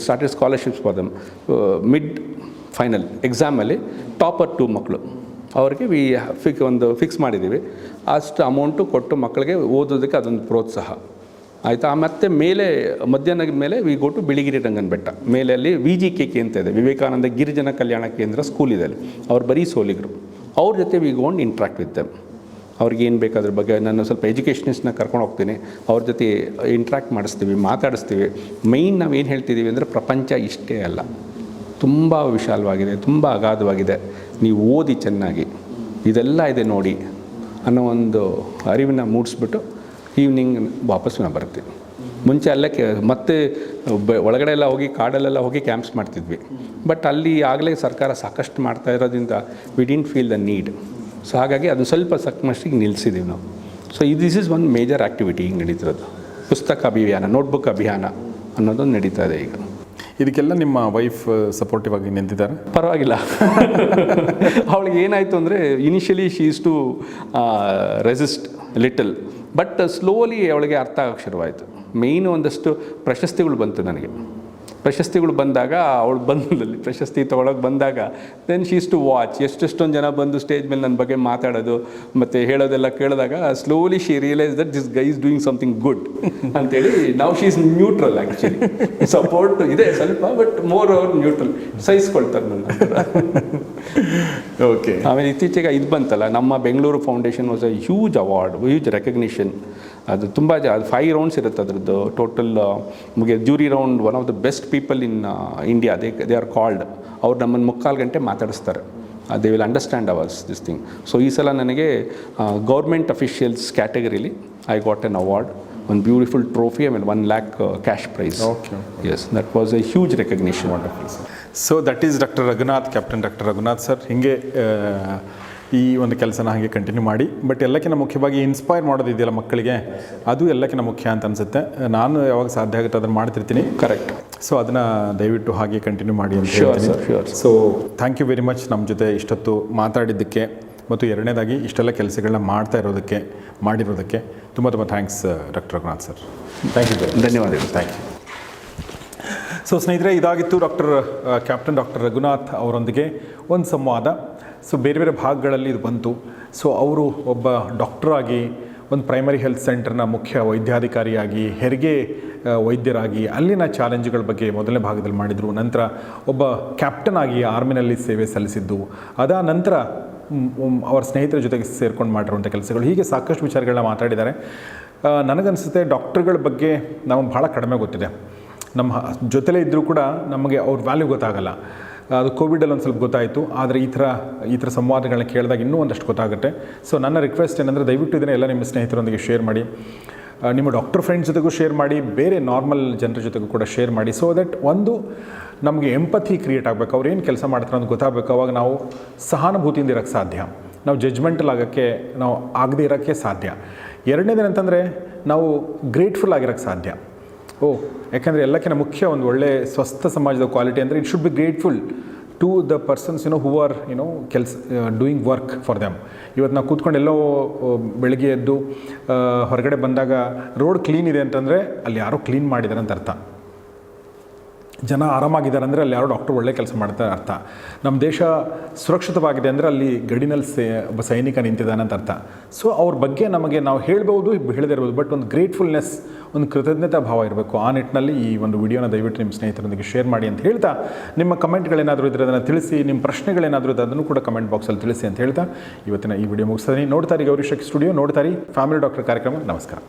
started scholarships for them. Mid final ಎಕ್ಸಾಮಲ್ಲಿ ಟಾಪರ್ 2 ಮಕ್ಕಳು ಅವ್ರಿಗೆ ಫಿಕ್ಸ್ ಮಾಡಿದ್ದೀವಿ. ಅಷ್ಟು ಅಮೌಂಟು ಕೊಟ್ಟು ಮಕ್ಕಳಿಗೆ ಓದೋದಕ್ಕೆ ಅದೊಂದು ಪ್ರೋತ್ಸಾಹ ಆಯಿತಾ. ಮತ್ತು ಮೇಲೆ ಮಧ್ಯಾಹ್ನದ ಮೇಲೆ we go to Biligiri Rangana Betta ಮೇಲೆ. ಅಲ್ಲಿ VGKK ಅಂತ ಇದೆ, ವಿವೇಕಾನಂದ ಗಿರಿಜನ ಕಲ್ಯಾಣ ಕೇಂದ್ರ ಸ್ಕೂಲ್ ಇದೆ ಅಲ್ಲಿ. ಅವ್ರು ಬರೀ ಸೋಲಿಗರು. ಅವ್ರ ಜೊತೆ we gone interact with them. ಅವ್ರಿಗೆ ಏನು ಬೇಕು ಅದ್ರ ಬಗ್ಗೆ ನಾನು ಸ್ವಲ್ಪ ಎಜುಕೇಷನಿಸ್ಟ್ನ ಕರ್ಕೊಂಡು ಹೋಗ್ತೀನಿ. ಅವ್ರ ಜೊತೆ ಇಂಟ್ರಾಕ್ಟ್ ಮಾಡಿಸ್ತೀವಿ, ಮಾತಾಡಿಸ್ತೀವಿ. ಮೇಯ್ನ್ ನಾವು ಏನು ಹೇಳ್ತಿದ್ದೀವಿ ಅಂದರೆ ಪ್ರಪಂಚ ಇಷ್ಟೇ ಅಲ್ಲ, ತುಂಬ ವಿಶಾಲವಾಗಿದೆ, ತುಂಬ ಅಗಾಧವಾಗಿದೆ. ನೀವು ಓದಿ ಚೆನ್ನಾಗಿ, ಇದೆಲ್ಲ ಇದೆ ನೋಡಿ ಅನ್ನೋ ಒಂದು ಅರಿವನ್ನು ಮೂಡಿಸ್ಬಿಟ್ಟು ಈವ್ನಿಂಗ್ ವಾಪಸ್ ನಾವು ಬರ್ತೀವಿ. ಮುಂಚೆ ಅಲ್ಲೇ ಮತ್ತೆ ಒಳಗಡೆ ಎಲ್ಲ ಹೋಗಿ ಕಾಡಲ್ಲೆಲ್ಲ ಹೋಗಿ ಕ್ಯಾಂಪ್ಸ್ ಮಾಡ್ತಿದ್ವಿ. ಬಟ್ ಅಲ್ಲಿ ಆಗಲೇ ಸರ್ಕಾರ ಸಾಕಷ್ಟು ಮಾಡ್ತಾ ಇರೋದ್ರಿಂದ we didn't feel the need. So ಹಾಗಾಗಿ ಅದನ್ನು ಸ್ವಲ್ಪ ಸಕ್ಮಷ್ಟಿಗೆ ನಿಲ್ಲಿಸಿದ್ದೀವಿ ನಾವು. So this is one major activity ಈಗ ನಡೀತಿರೋದು. ಪುಸ್ತಕ ಅಭಿಯಾನ, ನೋಟ್ಬುಕ್ ಅಭಿಯಾನ ಅನ್ನೋದೊಂದು ನಡೀತಾ ಇದೆ ಈಗ.
ಇದಕ್ಕೆಲ್ಲ ನಿಮ್ಮ ವೈಫ್ ಸಪೋರ್ಟಿವ್ ಆಗಿ ನಿಂತಿದ್ದಾರೆ?
ಪರವಾಗಿಲ್ಲ. ಅವಳಿಗೆ ಏನಾಯಿತು ಅಂದರೆ initially she is to resist little, but slowly ಅವಳಿಗೆ ಅರ್ಥ ಆಗೋಕ್ಕೆ ಶುರುವಾಯಿತು. ಮೇಯ್ನು ಒಂದಷ್ಟು ಪ್ರಶಸ್ತಿಗಳು ಬಂತು ನನಗೆ. ಪ್ರಶಸ್ತಿಗಳು ಬಂದಾಗ ಅವಳು ಬಂದಲ್ಲಿ ಪ್ರಶಸ್ತಿ ತೊಗೊಳಕ್ಕೆ ಬಂದಾಗ ದೆನ್ ಶೀಸ್ ಟು ವಾಚ್ ಎಷ್ಟೊಂದು ಜನ ಬಂದು ಸ್ಟೇಜ್ ಮೇಲೆ ನನ್ನ ಬಗ್ಗೆ ಮಾತಾಡೋದು ಮತ್ತು ಹೇಳೋದೆಲ್ಲ ಕೇಳಿದಾಗ slowly she realise that this guy is doing something good ಅಂತೇಳಿ. ನಾವು she is neutral actually. Support ಇದೆ ಸ್ವಲ್ಪ, ಬಟ್ ಮೋರ್ ಓವರ್ ನ್ಯೂಟ್ರಲ್, ಸಹಿಸ್ಕೊಳ್ತಾರೆ ನನ್ನ.
ಓಕೆ.
ಆಮೇಲೆ ಇತ್ತೀಚೆಗೆ ಇದು ಬಂತಲ್ಲ, ನಮ್ಮ Bengaluru foundation was a huge award, huge recognition. ಅದು ತುಂಬ ಅದು 5 ರೌಂಡ್ಸ್ ಇರುತ್ತೆ ಅದರದ್ದು ಟೋಟಲ್. ಮುಗಿಯ jury round, one of the best people in India they are called. ಅವ್ರು ನಮ್ಮನ್ನು 3/4 ಗಂಟೆ ಮಾತಾಡಿಸ್ತಾರೆ. They will understand ours this thing. So ಈ ಸಲ ನನಗೆ ಗೌರ್ಮೆಂಟ್ ಅಫಿಷಿಯಲ್ಸ್ ಕ್ಯಾಟಗರಿಲಿ ಐ ಗಾಟ್ ಎನ್ ಅವಾರ್ಡ್, ಒಂದು ಬ್ಯೂಟಿಫುಲ್ ಟ್ರೋಫಿ, ಆಮೇಲೆ 1 lakh cash prize.
Okay.
Yes, that was a huge recognition.
Wonderful sir. So that is doctor Raghunath, captain doctor Raghunath sir. ಹೀಗೆ ಈ ಒಂದು ಕೆಲಸನ ಹಾಗೆ ಕಂಟಿನ್ಯೂ ಮಾಡಿ. ಬಟ್ ಎಲ್ಲಕ್ಕಿಂತ ಮುಖ್ಯವಾಗಿ ಇನ್ಸ್ಪೈರ್ ಮಾಡೋದಿದೆಯಲ್ಲ ಮಕ್ಕಳಿಗೆ, ಅದು ಎಲ್ಲಕ್ಕಿಂತ ಮುಖ್ಯ ಅಂತ ಅನಿಸುತ್ತೆ. ನಾನು ಯಾವಾಗ ಸಾಧ್ಯ ಆಗುತ್ತೆ ಅದನ್ನು ಮಾಡ್ತಿರ್ತೀನಿ.
ಕರೆಕ್ಟ್.
ಸೊ ಅದನ್ನು ದಯವಿಟ್ಟು ಹಾಗೆ ಕಂಟಿನ್ಯೂ ಮಾಡಿ ಅಂತ
Sure,
ಹೇಳ್ತೀನಿ.
sir, sure.
So thank you very much ನಮ್ಮ ಜೊತೆ ಇಷ್ಟೊತ್ತು ಮಾತಾಡಿದ್ದಕ್ಕೆ, ಮತ್ತು ಎರಡನೇದಾಗಿ ಇಷ್ಟೆಲ್ಲ ಕೆಲಸಗಳನ್ನ ಮಾಡಿರೋದಕ್ಕೆ ತುಂಬ thanks doctor Raghunath sir. Thank you.
ಧನ್ಯವಾದಗಳು.
Thank you. ಸೊ ಸ್ನೇಹಿತರೆ, ಇದಾಗಿತ್ತು ಕ್ಯಾಪ್ಟನ್ ಡಾಕ್ಟರ್ ರಘುನಾಥ್ ಅವರೊಂದಿಗೆ ಒಂದು ಸಂವಾದ. ಸೊ ಬೇರೆ ಬೇರೆ ಭಾಗಗಳಲ್ಲಿ ಇದು ಬಂತು. ಸೊ ಅವರು ಒಬ್ಬ ಡಾಕ್ಟರಾಗಿ, ಒಂದು ಪ್ರೈಮರಿ ಹೆಲ್ತ್ ಸೆಂಟರ್ನ ಮುಖ್ಯ ವೈದ್ಯಾಧಿಕಾರಿಯಾಗಿ, ಹೆರಿಗೆ ವೈದ್ಯರಾಗಿ ಅಲ್ಲಿನ ಚಾಲೆಂಜ್ಗಳ ಬಗ್ಗೆ ಮೊದಲನೇ ಭಾಗದಲ್ಲಿ ಮಾಡಿದರು. ನಂತರ ಒಬ್ಬ ಕ್ಯಾಪ್ಟನ್ ಆಗಿ ಆರ್ಮಿನಲ್ಲಿ ಸೇವೆ ಸಲ್ಲಿಸಿದ್ದು, ಅದಾದ ನಂತರ ಅವರ ಸ್ನೇಹಿತರ ಜೊತೆಗೆ ಸೇರ್ಕೊಂಡು ಮಾಡಿರುವಂಥ ಕೆಲಸಗಳು, ಹೀಗೆ ಸಾಕಷ್ಟು ವಿಚಾರಗಳನ್ನ ಮಾತಾಡಿದ್ದಾರೆ. ನನಗನ್ನಿಸುತ್ತೆ ಡಾಕ್ಟ್ರುಗಳ ಬಗ್ಗೆ ನಾವು ಭಾಳ ಕಡಿಮೆ ಗೊತ್ತಿದೆ. ನಮ್ಮ ಜೊತೆಲೇ ಇದ್ದರೂ ಕೂಡ ನಮಗೆ ಅವ್ರ ವ್ಯಾಲ್ಯೂ ಗೊತ್ತಾಗಲ್ಲ. ಅದು ಕೋವಿಡಲ್ಲಿ ಒಂದು ಸ್ವಲ್ಪ ಗೊತ್ತಾಯಿತು, ಆದರೆ ಈ ಥರ ಸಂವಾದಗಳನ್ನ ಕೇಳಿದಾಗ ಇನ್ನೂ ಒಂದಷ್ಟು ಗೊತ್ತಾಗುತ್ತೆ. ಸೊ ನನ್ನ ರಿಕ್ವೆಸ್ಟ್ ಏನಂದರೆ, ದಯವಿಟ್ಟು ಇದನ್ನು ಎಲ್ಲ ನಿಮ್ಮ ಸ್ನೇಹಿತರೊಂದಿಗೆ ಶೇರ್ ಮಾಡಿ, ನಿಮ್ಮ ಡಾಕ್ಟರ್ ಫ್ರೆಂಡ್ಸ್ ಜೊತೆಗೂ ಶೇರ್ ಮಾಡಿ, ಬೇರೆ ನಾರ್ಮಲ್ ಜನರ ಜೊತೆಗೂ ಕೂಡ ಶೇರ್ ಮಾಡಿ. ಸೊ ದಟ್ ಒಂದು ನಮಗೆ ಎಂಪಥಿ ಕ್ರಿಯೇಟ್ ಆಗಬೇಕು, ಅವ್ರು ಏನು ಕೆಲಸ ಮಾಡ್ತಾರೆ ಅಂತ ಗೊತ್ತಾಗಬೇಕು. ಅವಾಗ ನಾವು ಸಹಾನುಭೂತಿಯಿಂದ ಇರೋಕ್ಕೆ ಸಾಧ್ಯ, ನಾವು ಜಡ್ಜ್ಮೆಂಟಲ್ ಆಗೋಕ್ಕೆ ನಾವು ಆಗದೇ ಇರೋಕ್ಕೆ ಸಾಧ್ಯ. ಎರಡನೇದೇನಂತಂದರೆ ನಾವು ಗ್ರೇಟ್ಫುಲ್ ಆಗಿರೋಕ್ಕೆ ಸಾಧ್ಯ. ಯಾಕೆಂದರೆ ಎಲ್ಲಕ್ಕಿಂತ ಮುಖ್ಯ ಒಂದು ಒಳ್ಳೆ ಸ್ವಸ್ಥ ಸಮಾಜದ ಕ್ವಾಲಿಟಿ ಅಂದರೆ it should be grateful to the persons who are doing work for them. ಇವತ್ತು ನಾವು ಕೂತ್ಕೊಂಡು ಎಲ್ಲೋ ಬೆಳಗ್ಗೆ ಎದ್ದು ಹೊರಗಡೆ ಬಂದಾಗ ರೋಡ್ ಕ್ಲೀನ್ ಇದೆ ಅಂತಂದರೆ ಅಲ್ಲಿ ಯಾರೋ ಕ್ಲೀನ್ ಮಾಡಿದ್ದಾರೆ ಅಂತ ಅರ್ಥ. ಜನ ಆರಾಮಾಗಿದ್ದಾರೆ ಅಂದರೆ ಅಲ್ಲಿ ಯಾರೋ ಡಾಕ್ಟರ್ ಒಳ್ಳೆ ಕೆಲಸ ಮಾಡ್ತಾರೆ ಅರ್ಥ. ನಮ್ಮ ದೇಶ ಸುರಕ್ಷಿತವಾಗಿದೆ ಅಂದರೆ ಅಲ್ಲಿ ಗಡಿನಲ್ಲಿ ಒಬ್ಬ ಸೈನಿಕ ನಿಂತಿದ್ದಾನೆ ಅಂತ ಅರ್ಥ. ಸೊ ಅವ್ರ ಬಗ್ಗೆ ನಮಗೆ ನಾವು ಹೇಳ್ಬೋದು, ಹೇಳದೇ ಇರ್ಬೋದು, ಬಟ್ ಒಂದು ಗ್ರೇಟ್ಫುಲ್ನೆಸ್, ಒಂದು ಕೃತಜ್ಞತಾ ಭಾವ ಇರಬೇಕು. ಆ ನಿಟ್ಟಿನಲ್ಲಿ ಈ ಒಂದು ವಿಡಿಯೋನ ದಯವಿಟ್ಟು ನಿಮ್ಮ ಸ್ನೇಹಿತರೊಂದಿಗೆ ಶೇರ್ ಮಾಡಿ ಅಂತ ಹೇಳ್ತಾ, ನಿಮ್ಮ ಕಮೆಂಟ್ಗಳೇನಾದರೂ ಇದ್ದರೆ ಅದನ್ನು ತಿಳಿಸಿ, ನಿಮ್ಮ ಪ್ರಶ್ನೆಗಳೇನಾದರೂ ಇದ್ದರೆ ಅದನ್ನು ಕೂಡ ಕಮೆಂಟ್ ಬಾಕ್ಸಲ್ಲಿ ತಿಳಿಸಿ ಅಂತ ಹೇಳ್ತಾ ಇವತ್ತಿನ ಈ ವಿಡಿಯೋ ಮುಗಿಸ್ತೀನಿ. ನೋಡ್ತಾರೆ ಗೌರಿ ಶಕ್ತಿ ಸ್ಟುಡಿಯೋ, ನೋಡ್ತಾರೆ ಫ್ಯಾಮಿಲಿ ಡಾಕ್ಟರ್ ಕಾರ್ಯಕ್ರಮ. ನಮಸ್ಕಾರ.